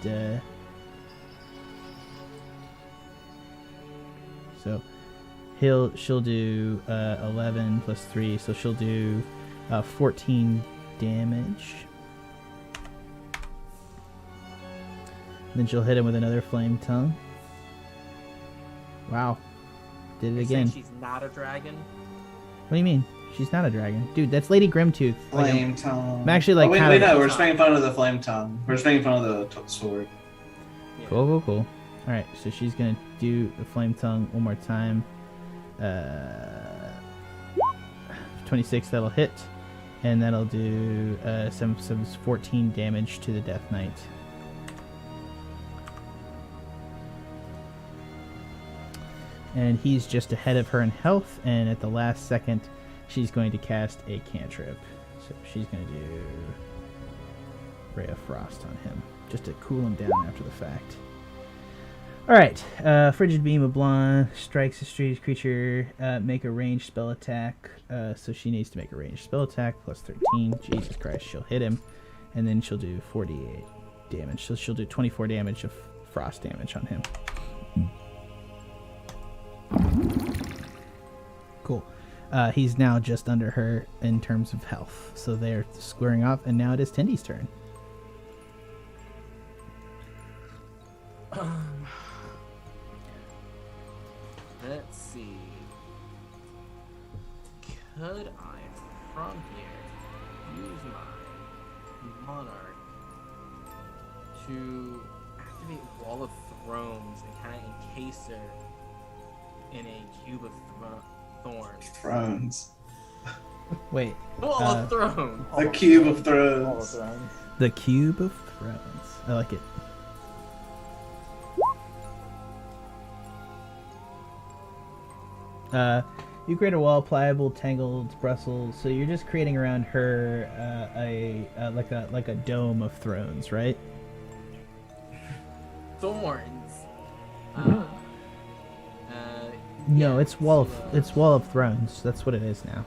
so she'll do 11 plus 3, so she'll do 14 damage. Then she'll hit him with another flame tongue. Wow. Did it You're again. saying she's not a dragon? What do you mean? She's not a dragon. Dude, that's Lady Grimtooth. Flame tongue. I'm actually like wait, kind of... no, we're just making fun of the flame tongue. We're just making fun of the sword. Yeah. Cool. Alright, so she's going to do the flame tongue one more time. 26, that'll hit. And that'll do some 14 damage to the Death Knight. And he's just ahead of her in health, and at the last second, she's going to cast a cantrip. So she's going to do Ray of Frost on him, just to cool him down after the fact. Alright, Frigid Beam of Blonde strikes a strange creature, make a ranged spell attack. So she needs to make a ranged spell attack, plus 13. Jesus Christ, she'll hit him, and then she'll do 48 damage. So she'll do 24 damage of frost damage on him. Cool. He's now just under her in terms of health. So they're squaring off, and now it is Tindy's turn. Let's see. Could I, from here, use my Monarch to activate Wall of Thrones and kind of encase her in a cube of thorns? Thrones. Wait. Wall of Thrones! The cube of All thrones. of them. The Cube of Thrones. I like it. You create a wall, pliable, tangled, Brussels. So you're just creating around her like a dome of thrones, right? Thorns. No, it's wall of thrones. That's what it is now.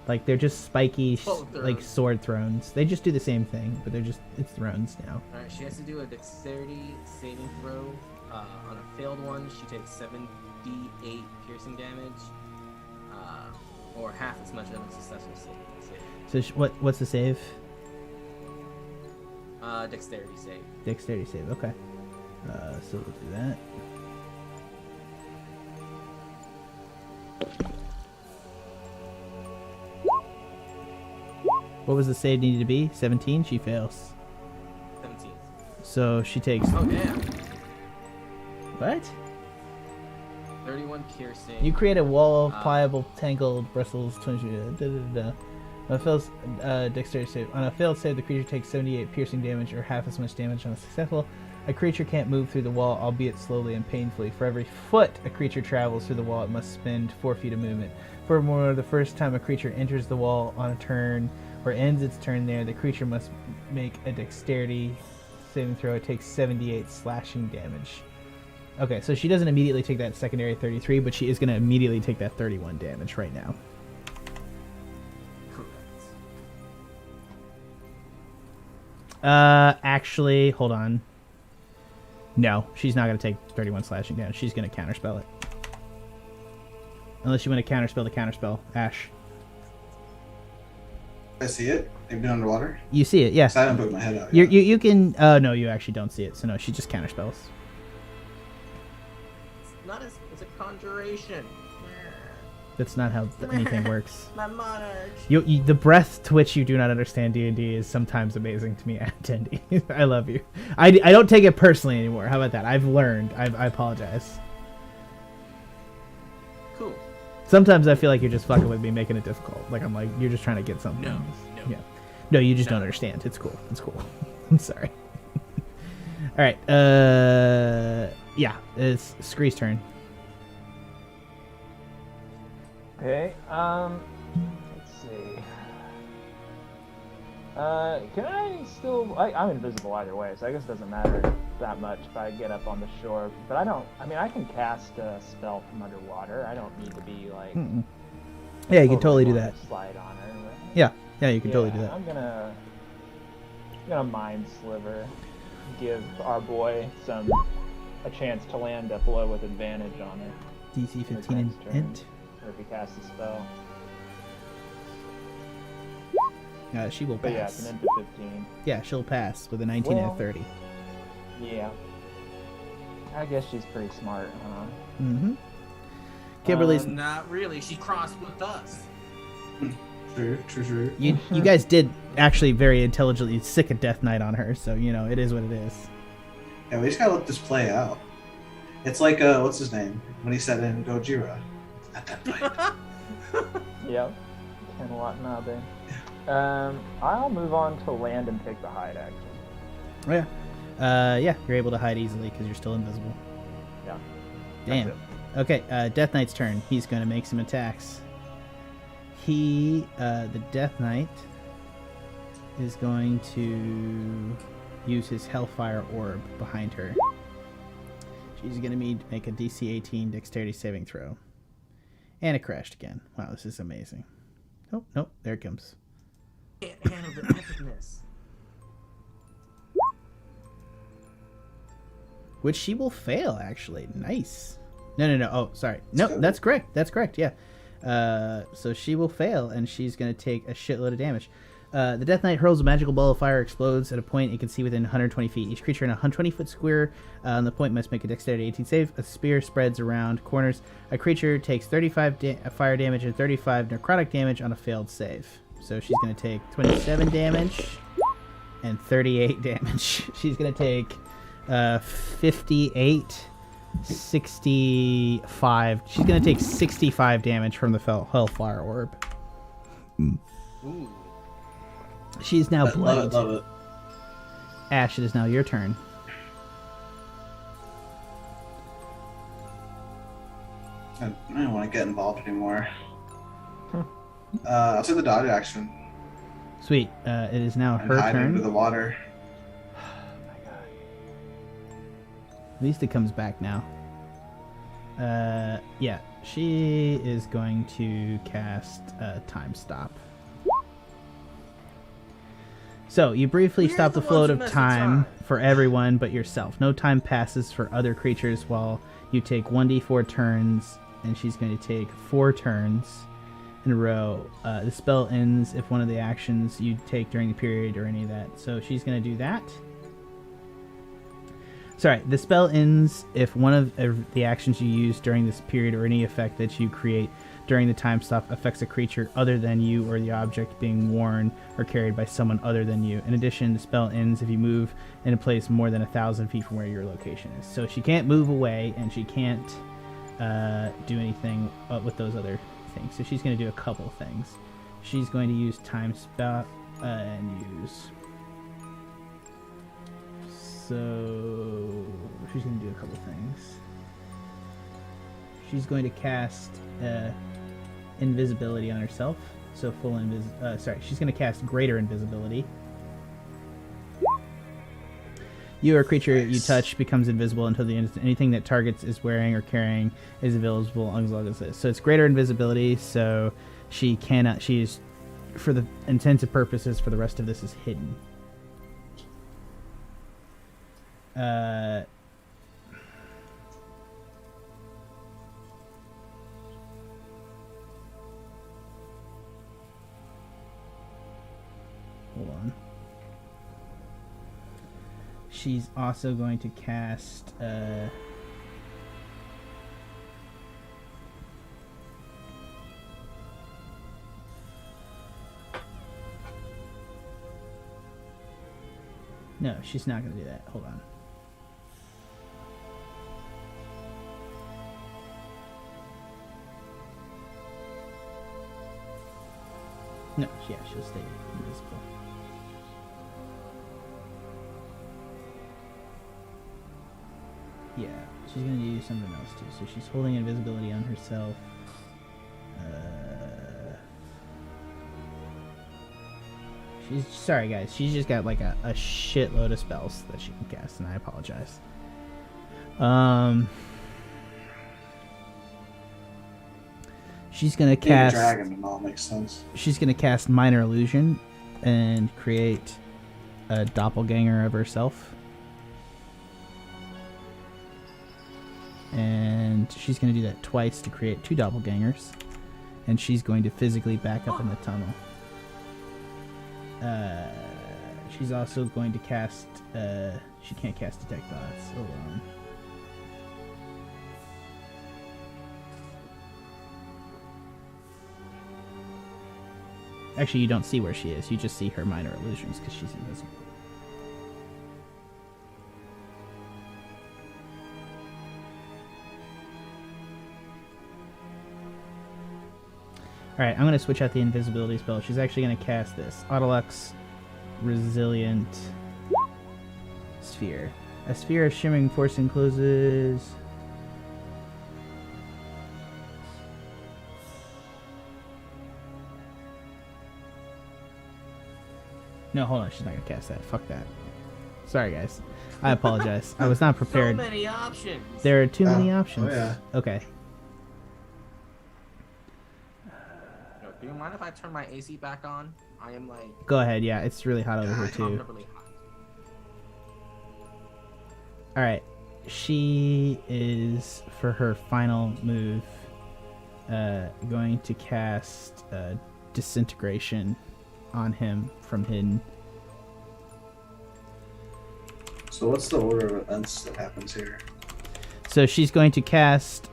Like they're just spiky, like sword thrones. They just do the same thing, but it's thrones now. All right, she has to do a dexterity saving throw. On a failed one, she takes 7d8 piercing damage, or half as much of a successful save. So what's the save? Dexterity save. Dexterity save. Okay. So we'll do that. What was the save needed to be? 17? She fails. 17. So she takes... Oh, damn. What? 31 piercing. You create a wall of pliable, tangled bristles. On a failed dexterity save. On a failed save, the creature takes 78 piercing damage or half as much damage on a successful. A creature can't move through the wall, albeit slowly and painfully. For every foot a creature travels through the wall, it must spend 4 feet of movement. Furthermore, the first time a creature enters the wall on a turn or ends its turn there, the creature must make a dexterity saving throw. It takes 78 slashing damage. Okay, so she doesn't immediately take that secondary 33, but she is going to immediately take that 31 damage right now. Actually, hold on. No, she's not going to take 31 slashing damage. She's going to counterspell it. Unless you want to counterspell the counterspell, Ashe. I see it. They've been underwater. You see it, yeah. I haven't put my head out. You can. No, you actually don't see it. So no, she just counterspells. It's a conjuration. That's not how anything works. My monarch. The breadth to which you do not understand D&D is sometimes amazing to me, Tendi. I love you. I don't take it personally anymore. How about that? I've learned. I apologize. Cool. Sometimes I feel like you're just fucking with me, making it difficult. Like I'm like, you're just trying to get something. No. Yeah. No, you just don't understand. It's cool. It's cool. I'm sorry. All right. Yeah. It's Scree's turn. Okay, let's see. Can I still... I'm invisible either way, so I guess it doesn't matter that much if I get up on the shore. But I can cast a spell from underwater. I don't need to be, like... Yeah, you can totally do that. Slide on her. Right? Yeah, you can totally do that. I'm gonna Mind Sliver. Give our boy a chance to land a blow with advantage on her. DC 15 and int. Or if he casts a spell. She will pass. But yeah, it's an int of 15. Yeah, she'll pass with a 19 and a 30. Yeah. I guess she's pretty smart, huh? Mm-hmm. Kimberly's... Not really. She crossed with us. True. You guys did actually very intelligently sick a Death Knight on her, so, it is what it is. Yeah, we just gotta let this play out. It's like, what's his name? When he said in Gojira. At that point. Yep. Ken Watanabe. I'll move on to land and take the hide action. Oh, yeah. Yeah, you're able to hide easily because you're still invisible. Yeah. Damn. Okay, Death Knight's turn. He's going to make some attacks. The Death Knight is going to use his Hellfire Orb behind her. She's going to need to make a DC 18 Dexterity saving throw. And it crashed again. Wow, this is amazing. Oh, nope, there it comes. Can't handle the epicness. Which she will fail, actually. Nice. No. Oh, sorry. No, that's correct. That's correct, yeah. So she will fail, and she's going to take a shitload of damage. The Death Knight hurls a magical ball of fire, explodes at a point it can see within 120 feet. Each creature in a 120-foot square on the point must make a Dexterity 18 save. A spear spreads around corners. A creature takes 35 fire damage and 35 necrotic damage on a failed save. So she's going to take 27 damage and 38 damage. She's going to take 58, 65. She's going to take 65 damage from the Hellfire Orb. Ooh. She's now bloodied. Love it. Ashe, it is now your turn. I don't want to get involved anymore. I'll take the dodge action Sweet. It is now and her hide turn. under the water. At least it comes back now. Yeah, she is going to cast Time Stop. So, you briefly stop the flow of time for everyone but yourself. No time passes for other creatures while you take 1d4 turns, and she's going to take 4 turns in a row. The spell ends if one of the actions you take during the period or any of that. So, she's going to do that. Sorry, the spell ends if one of the actions you use during this period or any effect that you create during the time stop affects a creature other than you or the object being worn or carried by someone other than you. In addition, the spell ends if you move in a place more than 1,000 feet from where your location is. So she can't move away, and she can't do anything with those other things. So she's going to do a couple things. She's going to use Time Stop and use... So she's going to do a couple things. She's going to cast invisibility on herself. So full she's going to cast greater invisibility. You or a creature you touch becomes invisible until the end. Anything that targets is wearing or carrying is invisible as long as this. So it's greater invisibility. So she cannot. She's, for the intents and purposes, for the rest of this, is hidden. Hold on. She's also going to cast no, she's not going to do that. Hold on. No, yeah, she'll stay invisible. Yeah, she's gonna do something else too. So she's holding invisibility on herself. She's sorry, guys. She's just got like a shitload of spells that she can cast, and I apologize. She's gonna cast. Being a dragon and all makes sense. She's gonna cast Minor Illusion and create a doppelganger of herself. And she's gonna do that twice to create 2 doppelgangers. And she's going to physically back up in the tunnel. She's also going to cast. She can't cast Detect Thoughts. Hold on. Actually, you don't see where she is. You just see her minor illusions because she's invisible. Alright, I'm going to switch out the invisibility spell. She's actually going to cast this. Autolux Resilient Sphere. A sphere of shimmering force encloses... No, hold on. She's not going to cast that. Fuck that. Sorry, guys. I apologize. I was not prepared. So many options. There are too many options. Oh, yeah. Okay. Do you mind if I turn my AC back on? I am like... Go ahead. Yeah, it's really hot over here, too. Uncomfortably hot. Alright. She is, for her final move, going to cast Disintegration on him from hidden. So what's the order of events that happens here? So she's going to cast.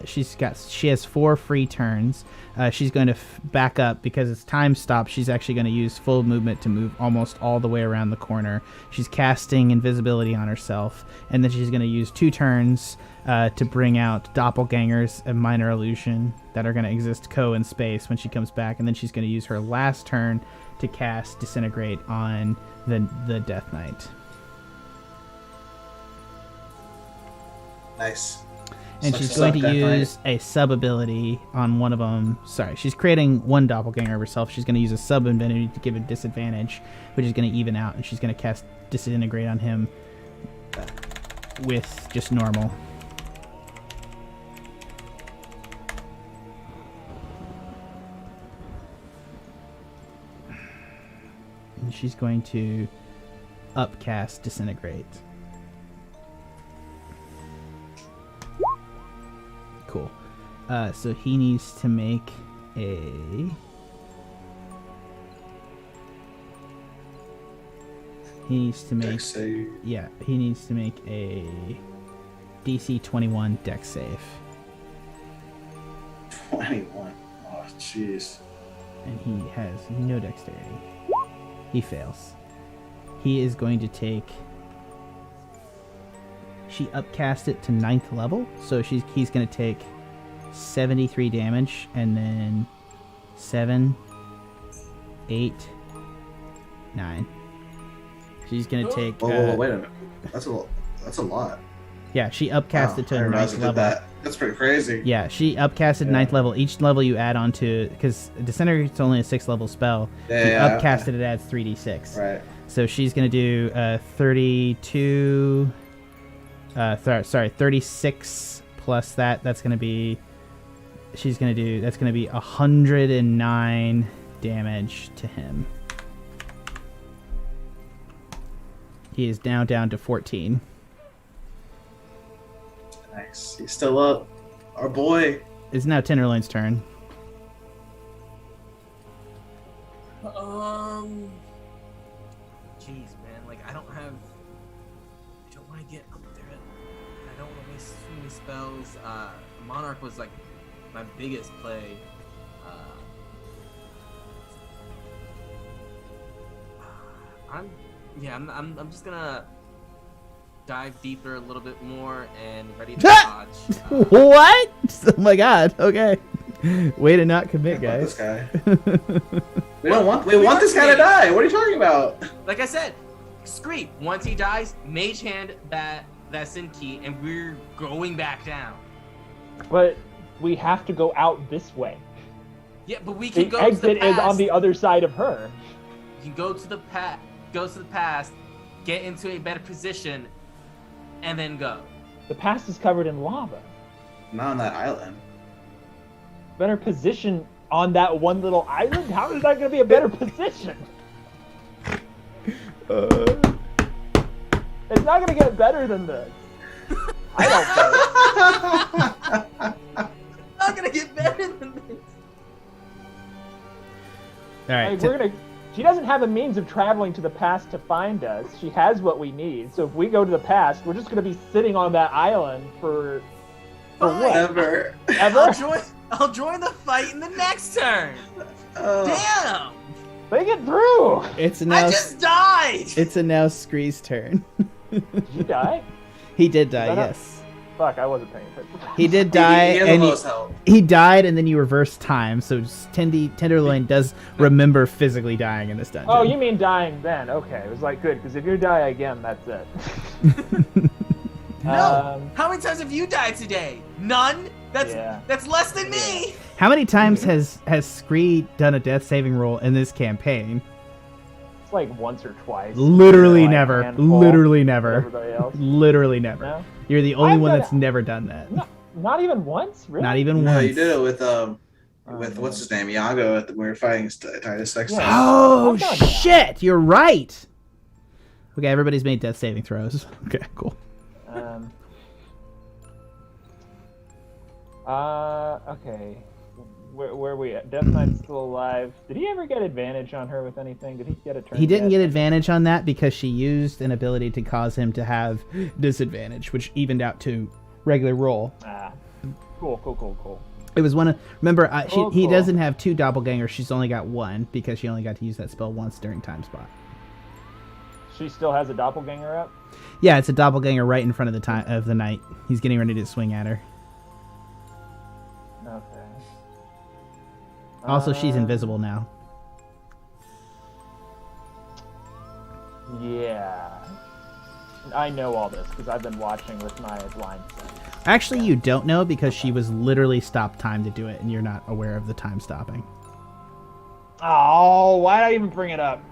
She has 4 free turns. She's going to back up because it's time stop. She's actually going to use full movement to move almost all the way around the corner. She's casting invisibility on herself, and then she's going to use 2 turns to bring out doppelgangers and minor illusion that are going to exist in space when she comes back, and then she's going to use her last turn to cast disintegrate on the Death Knight. Nice. And she's going to use a sub ability on one of them. Sorry, she's creating one doppelganger of herself. She's going to use a sub ability to give a disadvantage, which is going to even out, and she's going to cast Disintegrate on him with just normal. And she's going to upcast Disintegrate. Cool. So he needs to make a... He needs to make... Yeah, he needs to make a DC 21 dex save. 21. Oh, jeez. And he has no dexterity. He fails. He is going to take... She upcast it to 9th level, so he's going to take 73 damage, and then 7, 8, 9. She's going to take... Whoa, wait a minute. That's a lot. Yeah, she upcast it to 9th level. That's pretty crazy. Yeah, she upcasted 9th level. Each level you add on to... Because Disintegrate's only a 6th level spell. Yeah, upcasted it adds 3d6. Right. So she's going to do 32... 36 plus that. That's going to be... She's going to do... That's going to be 109 damage to him. He is now down to 14. Nice. He's still up. Our boy. It's now Tenderloin's turn. Jeez, man. Like, I don't want to get up there. I don't want to waste too many spells. Monarch was, like, my biggest play. I'm just gonna dive deeper a little bit more and ready to dodge. What? Oh my god. Okay. Way to not commit, guys. This guy. we want this guy to die. What are you talking about? Like I said, Scree. Once he dies, Mage Hand that Sin Key, and we're going back down. But we have to go out this way. Yeah, but we can the go. Exit to the past. is on the other side of her. You can go to the past. Go to the past, get into a better position, and then go. The past is covered in lava. Not on that island. Better position on that one little island? How is that going to be a better position? It's not going to get better than this. I don't think. It's not going to get better than this. All right. Like, she doesn't have a means of traveling to the past to find us. She has what we need. So if we go to the past, we're just going to be sitting on that island for what? Ever. I'll join the fight in the next turn. Damn! Think it through. I just died. It's now Scree's turn. Did you die? He did die. Yes. Fuck, I wasn't paying attention. He did die, and he died, and then you reverse time. So Tenderloin does remember physically dying in this dungeon. Oh, you mean dying then? Okay, it was like good because if you die again, that's it. No. How many times have you died today? None. That's less than me. How many times has Scree done a death saving roll in this campaign? It's like once or twice. Literally never. Literally never. Everybody else. Literally never. No? You're the only one that's never done that. Not even once, really? Not even once. No, you did it with what's his name, Iago. When we were fighting Titus X. Yeah. Oh shit! You're right. Okay, everybody's made death saving throws. Okay, cool. Okay. Where are we at? Death Knight's still alive. Did he ever get advantage on her with anything? Did he get a turn? He didn't get advantage on that because she used an ability to cause him to have disadvantage, which evened out to regular roll. Cool. It was one of... Remember, he Cool. doesn't have 2 doppelgangers. She's only got 1 because she only got to use that spell once during time spot. She still has a doppelganger up? Yeah, it's a doppelganger right in front of the knight. He's getting ready to swing at her. Okay. Also, she's invisible now. Yeah. I know all this because I've been watching with my blind sense. Actually, you don't know because she was literally stopped time to do it, and you're not aware of the time stopping. Oh, why did I even bring it up?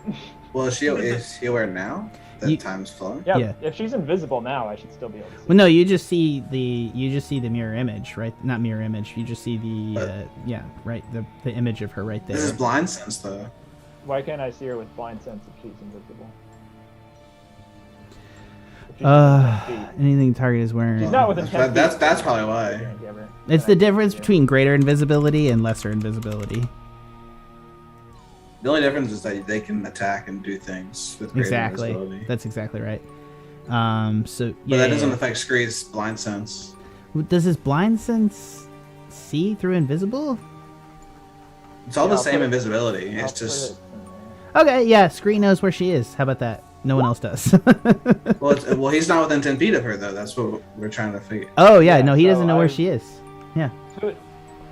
Well, is she aware now that time's flowing? Yeah, if she's invisible now, I should still be able to see. Well, no, you just see the mirror image, right? Not mirror image. You just see the the image of her right there. This is blind sense, though. Why can't I see her with blind sense if she's invisible? Anything target is wearing. She's not within 10 feet. That's probably why. It's the difference between greater invisibility and lesser invisibility. The only difference is that they can attack and do things with greater invisibility. That's exactly right. So but that doesn't affect Scree's blind sense. Does his blind sense see through invisible? It's all the same invisibility. It's just okay. Yeah, Scree knows where she is. How about that? No one else does. well, he's not within 10 feet of her though. That's what we're trying to figure. Oh yeah, no, he doesn't know where she is. Yeah.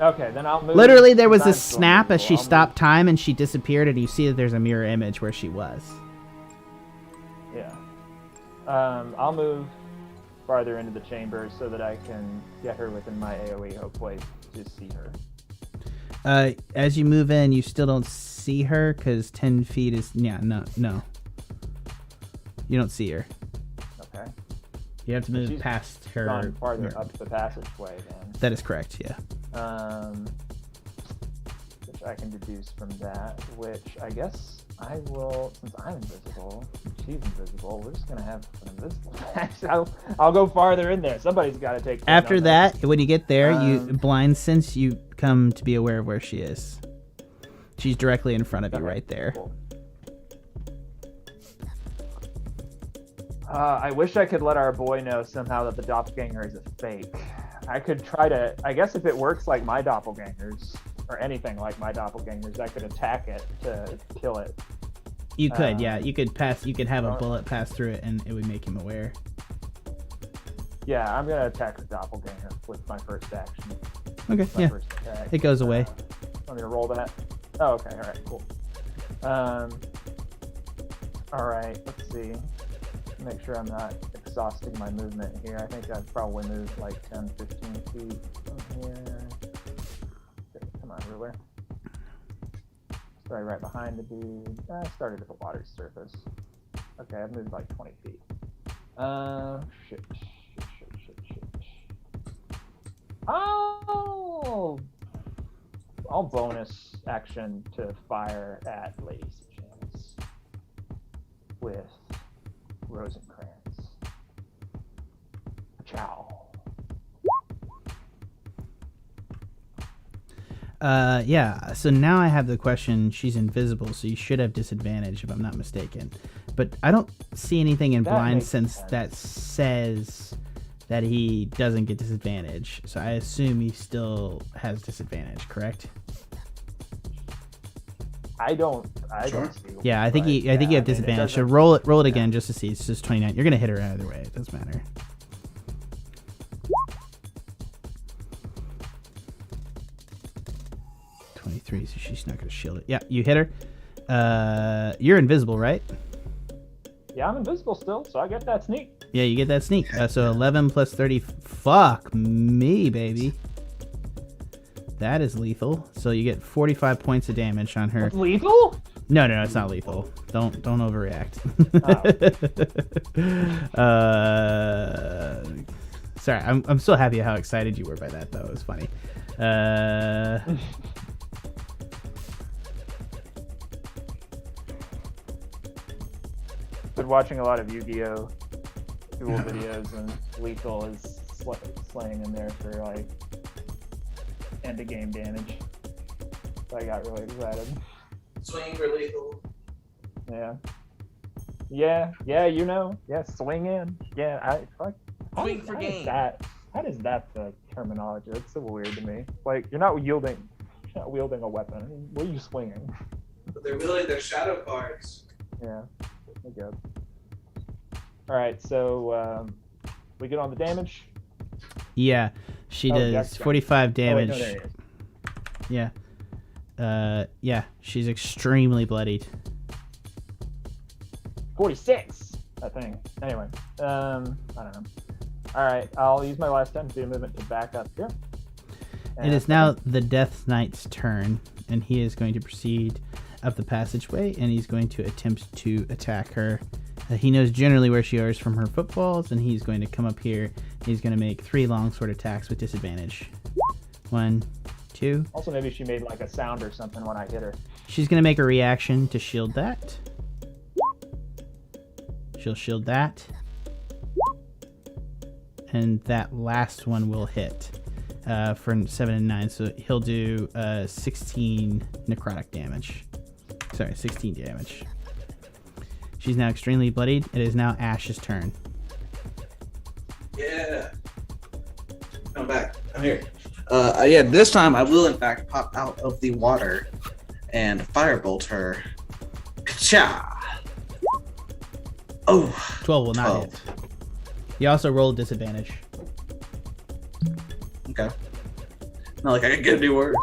Okay, then I'll move. Literally, there was a snap as she stopped time and she disappeared, and you see that there's a mirror image where she was. Yeah. I'll move farther into the chamber so that I can get her within my AoE, hopefully, to see her. As you move in, you still don't see her because 10 feet is no. You don't see her. Okay. You have to move past her. Gone farther up the passageway then. That is correct. Yeah. Which I can deduce from that. Which I guess I will, since I'm invisible, she's invisible. We're just gonna have an invisible match. I'll go farther in there. Somebody's got to take. After that, when you get there, you blind sense. You come to be aware of where she is. She's directly in front of you, right there. Cool. I wish I could let our boy know somehow that the doppelganger is a fake. I could try to, I guess if it works like my doppelgangers, or anything like my doppelgangers, I could attack it to kill it. You could, yeah. You could have a bullet pass through it and it would make him aware. Yeah, I'm going to attack the doppelganger with my first action. Okay, yeah. It goes away. Want me to roll that? Oh, okay, alright, cool. Alright, let's see. Make sure I'm not exhausting my movement here. I think I've probably moved like 10, 15 feet from here. Okay, come on, ruler. Sorry, right behind the dude. I started at the water surface. Okay, I've moved like 20 feet. Shit. Oh! I'll bonus action to fire at Lady Chance with Rosencrantz. Ciao. Yeah, so now I have the question. She's invisible, so you should have disadvantage if I'm not mistaken. But I don't see anything in blind sense that says that he doesn't get disadvantage. So I assume he still has disadvantage, correct? I don't see. Yeah, I think you have disadvantage. So roll it again just to see. It's just 29. You're gonna hit her either way. It doesn't matter. So she's not gonna shield it. Yeah, you hit her. You're invisible, right? Yeah, I'm invisible still, so I get that sneak. Yeah, you get that sneak. So 11 plus 30. Fuck me, baby. That is lethal. So you get 45 points of damage on her. It's lethal? No, it's not lethal. Don't overreact. Sorry, I'm so happy how excited you were by that, though. It was funny. Been watching a lot of Yu-Gi-Oh! Duel videos, and lethal is slaying in there for like end of game damage. So I got really excited. Swing for lethal. Yeah, you know. Yeah, swing in. Yeah, Swing for game. How is that the terminology? That's so weird to me. Like you're not wielding a weapon. What are you swinging? But they're shadow cards. Yeah. Good. All right, so we get on the damage. Yeah, she does 45 damage. Oh, wait, no, there he is. Yeah, she's extremely bloodied. 46, I think. Anyway, I don't know. All right, I'll use my last turn to do a movement to back up here. It is now the Death Knight's turn, and he is going to proceed up the passageway, and he's going to attempt to attack her. He knows generally where she is from her footfalls, and he's going to come up here. He's going to make 3 longsword attacks with disadvantage. 1, 2. Also, maybe she made like a sound or something when I hit her. She's going to make a reaction to shield that. She'll shield that. And that last one will hit for 7 and 9. So he'll do 16 necrotic damage. Sorry, 16 damage. She's now extremely bloodied. It is now Ashe's turn. Yeah. I'm back. I'm here. Yeah, this time I will in fact pop out of the water and firebolt her. Ka-cha! Oh. 12 will not hit. You also roll disadvantage. Okay. Not like I can get any worse.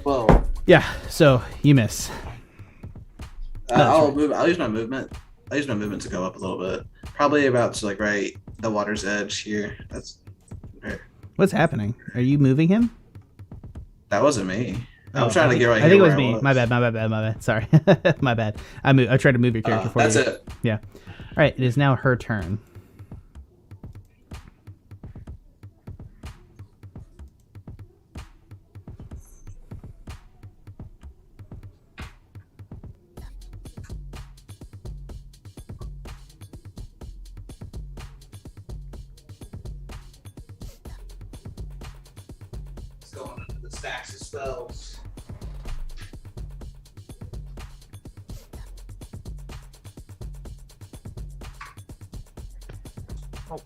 12. Yeah, so you miss. I'll use my movement. I'll use my movement to go up a little bit. Probably about to like right the water's edge here. That's right. What's happening? Are you moving him? That wasn't me. Oh, I'm trying to get right here. I think it was where me. My bad. Sorry. My bad. I tried to move your character for you. That's it. Yeah. All right, it is now her turn. Let's go on into the stacks of spells. Oh.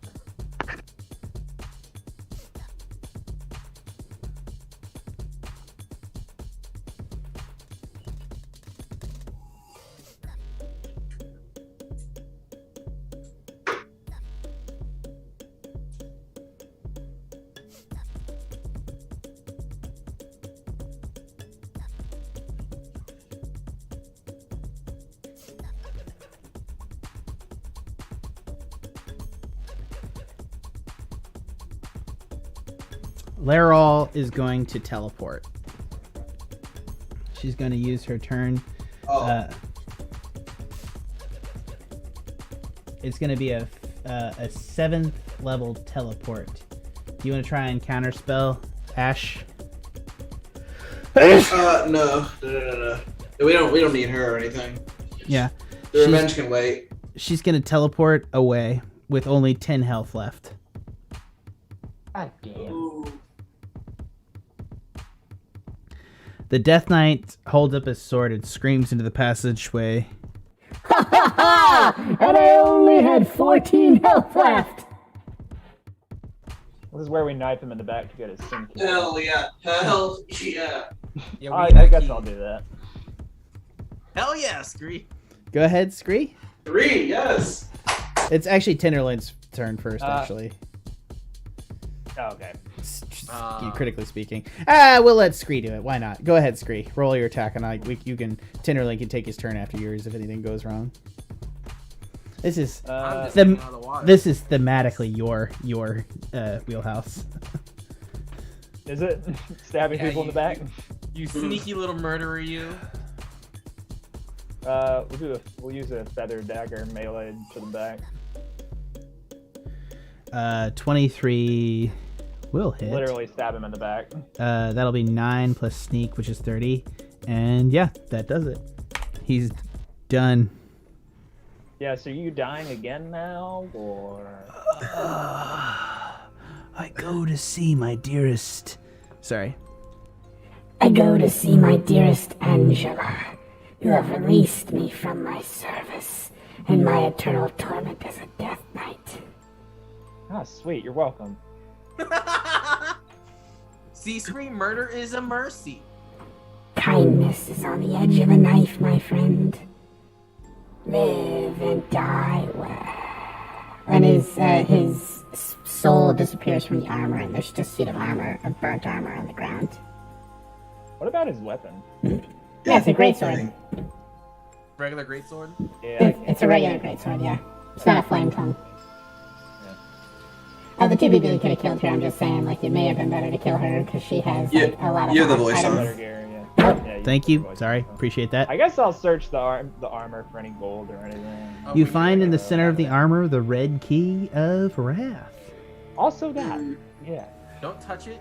Laral is going to teleport. She's going to use her turn. It's going to be a 7th level teleport. Do you want to try and counterspell, Ashe? No. We don't need her or anything. Yeah. The revenge can wait. She's going to teleport away with only 10 health left. God damn. Ooh. The Death Knight holds up his sword and screams into the passageway. Ha ha ha! And I only had 14 health left! This is where we knife him in the back to get his sin key. Hell yeah. Hell yeah. Yeah, I guess I'll do that. Hell yeah, Scree. Go ahead, Scree. 3, yes. It's actually Tenderloin's turn first, actually. Oh, okay. Critically speaking. We'll let Scree do it. Why not? Go ahead, Scree. Roll your attack, and Tenderloin can take his turn after yours if anything goes wrong. This is this is thematically your wheelhouse. Is it? Stabbing people in the back? You sneaky little murderer, you. We'll use a feather dagger melee to the back. 23 will hit. Literally stab him in the back. That'll be 9 plus sneak, which is 30. And yeah, that does it. He's done. Yeah, so you dying again now, or? I go to see my dearest. Sorry. I go to see my dearest Angela. You have released me from my service, and my eternal torment as a death knight. Ah, sweet, you're welcome. See, Scree, murder is a mercy. Kindness is on the edge of a knife, my friend. Live and die well. And his soul disappears from the armor, and there's just a suit of armor, of burnt armor on the ground. What about his weapon? Yeah, it's a greatsword. Regular greatsword? Yeah. It's a regular greatsword, yeah. It's not a flame tongue. The 2BB could have killed her. I'm just saying, like, it may have been better to kill her because she has like, a lot of. You have the voice items. on. Better gear, yeah. Thank you. Sorry. Appreciate that. I guess I'll search the armor for any gold or anything. Oh, You we find need in the to- center of the armor the red key of wrath. Also that. Yeah. Don't touch it.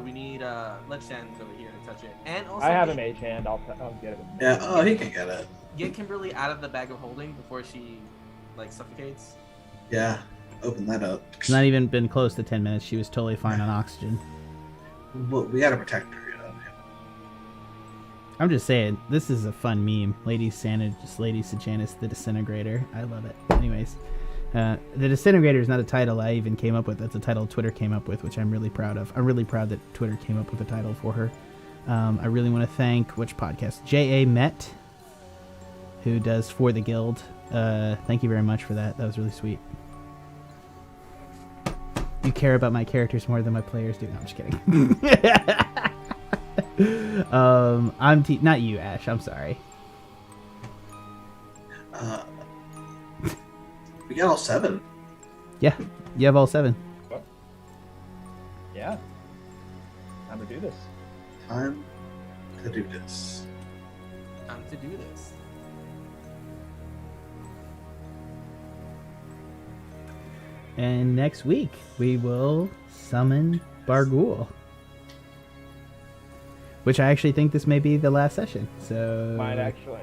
We need Lechan's over here to touch it. And also I have a get, mage hand. I'll get it. Yeah. Oh, he can get it. get Kimberly out of the bag of holding before she like suffocates. Yeah. Open that up. It's not even been close to 10 minutes. She was totally fine on oxygen. Well, we gotta protect her. I'm just saying, this is a fun meme. Lady Sejanus the Disintegrator. I love it. Anyways, the Disintegrator is not a title I even came up with. That's a title Twitter came up with, which I'm really proud of. I'm really proud that Twitter came up with a title for her. I really want to thank, which podcast? J.A. Met, who does For the Guild. Thank you very much for that. That was really sweet. You care about my characters more than my players do. No, I'm just kidding. Not you, Ash. I'm sorry. We got all 7. Yeah, you have all 7. Yeah. Time to do this. Time to do this. Time to do this. And next week we will summon Barghoul. Which I actually think this may be the last session. So Might actually.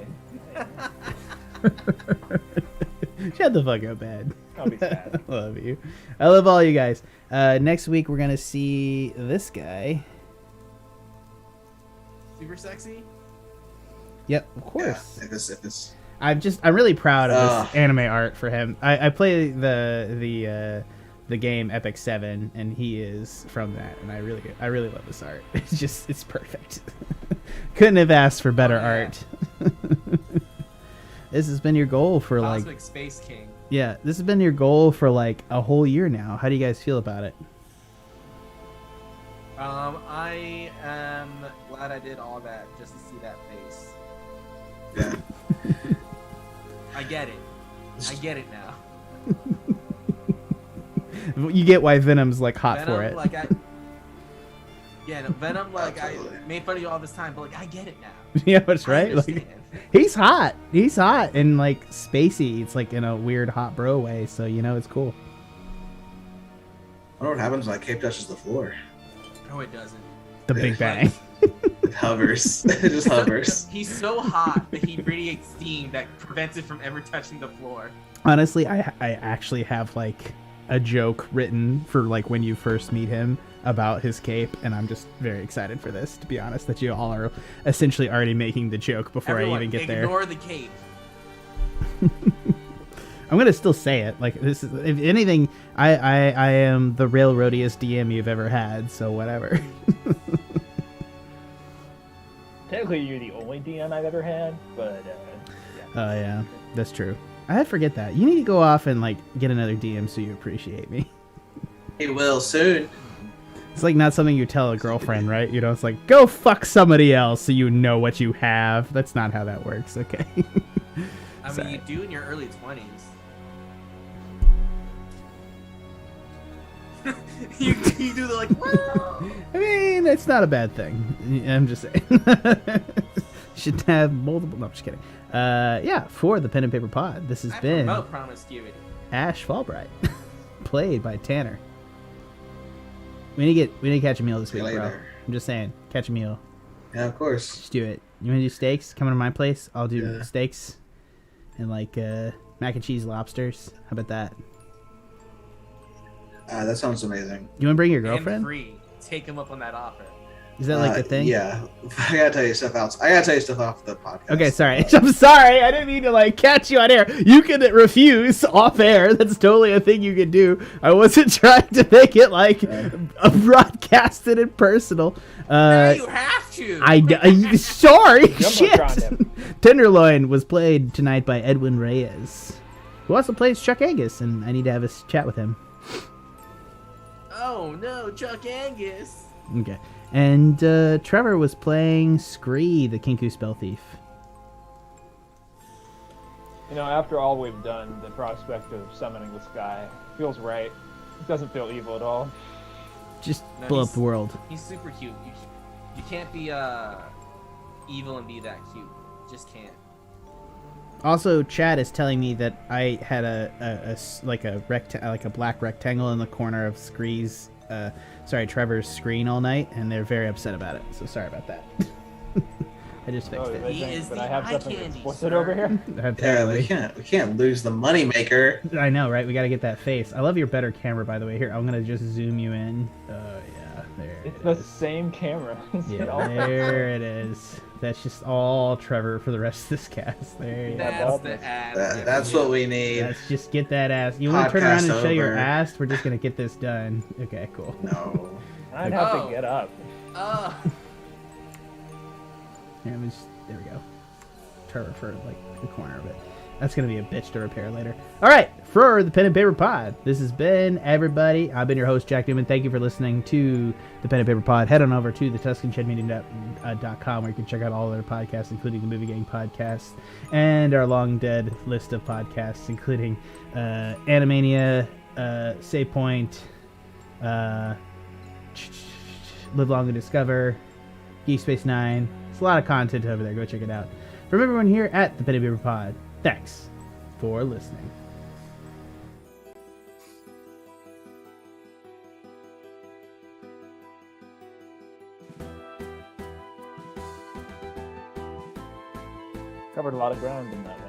shut the fuck up, man. I'll be sad. I love you. I love all you guys. Next week we're gonna see this guy. Super sexy. Yep, of course. Yeah, if it's I'm really proud of this anime art for him. I play the game Epic 7, and he is from that, and I really love this art. It's perfect. Couldn't have asked for better art. This has been your goal for Cosmic Space King. Yeah, this has been your goal for like a whole year now. How do you guys feel about it? I am glad I did all that just to see that face. yeah. I get it. I get it now. You get why Venom's like hot Venom, for it. like Venom, like Absolutely. I made fun of you all this time, but like I get it now. Yeah, that's I right. Like, understand. he's hot. He's hot and like spacey. It's like in a weird hot bro way. So it's cool. I wonder what happens when Cape touches the floor. No, it doesn't. The Big Bang. It hovers. It just hovers. He's so hot that he radiates steam that prevents it from ever touching the floor. Honestly, I actually have like a joke written for like when you first meet him about his cape, and I'm just very excited for this, to be honest, that you all are essentially already making the joke before Everyone, I even get there. Ignore the cape. I'm gonna still say it. Like this is, if anything, I am the railroadiest DM you've ever had, so whatever. Technically, you're the only DM I've ever had, but Oh yeah, that's true. I forget that. You need to go off and like get another DM so you appreciate me. He will soon. It's like not something you tell a girlfriend, right? It's like, go fuck somebody else so you know what you have. That's not how that works, okay? I mean, you do in your early 20s. you do the like, whoa! I mean, it's not a bad thing. I'm just saying. Should have multiple. No, I'm just kidding. Yeah, for the Pen and Paper Pod, this has been promote promiscuity. Ashe Fallbright, played by Tanner. We need to catch a meal this week, bro. later. I'm just saying, catch a meal. Yeah, of course. Just do it. You want to do steaks? Come to my place. I'll do Yeah. steaks and like mac and cheese lobsters. How about that? That sounds amazing. You want to bring your And girlfriend? free. Take him up on that offer. Is that like a thing? Yeah. I gotta tell you stuff else. I gotta tell you stuff off the podcast. Okay, sorry. I'm sorry. I didn't mean to like catch you on air. You can refuse off air. That's totally a thing you can do. I wasn't trying to make it like broadcasted and personal. Now you have to. Sorry. Shit. Jumbotron Tenderloin was played tonight by Edwin Reyes, who also plays Chuck Angus, and I need to have a chat with him. Oh no, Chuck Angus. Okay. And Trevor was playing Scree, the Kenku Spellthief. You know, after all we've done, the prospect of summoning this guy feels right. It doesn't feel evil at all. Just blow up the world. He's super cute. You can't be evil and be that cute. You just can't. Also, Chad is telling me that I had a black rectangle in the corner of Trevor's screen all night, and they're very upset about it. So sorry about that. I just fixed it. He is but the I have eye something candy, explicit sir. over here. Yeah, we can't lose the money maker. I know, right? We got to get that face. I love your better camera, by the way. Here, I'm gonna just zoom you in. Oh yeah, there. It's the same camera. Yeah, there it is. That's just all Trevor for the rest of this cast. There you go. That's the ass. That's what we need. Let's just get that ass. You want to turn around and Podcast show your over. ass? We're just gonna get this done. Okay, cool. No. I'd have Oh. to get up. Yeah, there we go. Trevor for like the corner of it. That's gonna be a bitch to repair later. All right, for the Pen and Paper Pod, this has been everybody. I've been your host, Jack Newman. Thank you for listening to the Pen and Paper Pod. Head on over to the TuscanShedMedia.com where you can check out all other podcasts, including the Movie Gang podcast and our long dead list of podcasts, including Animania, Save Point, Live Long and Discover, Geek Space 9. It's a lot of content over there. Go check it out. From everyone here at the Pen and Paper Pod, thanks for listening. Covered a lot of ground in that.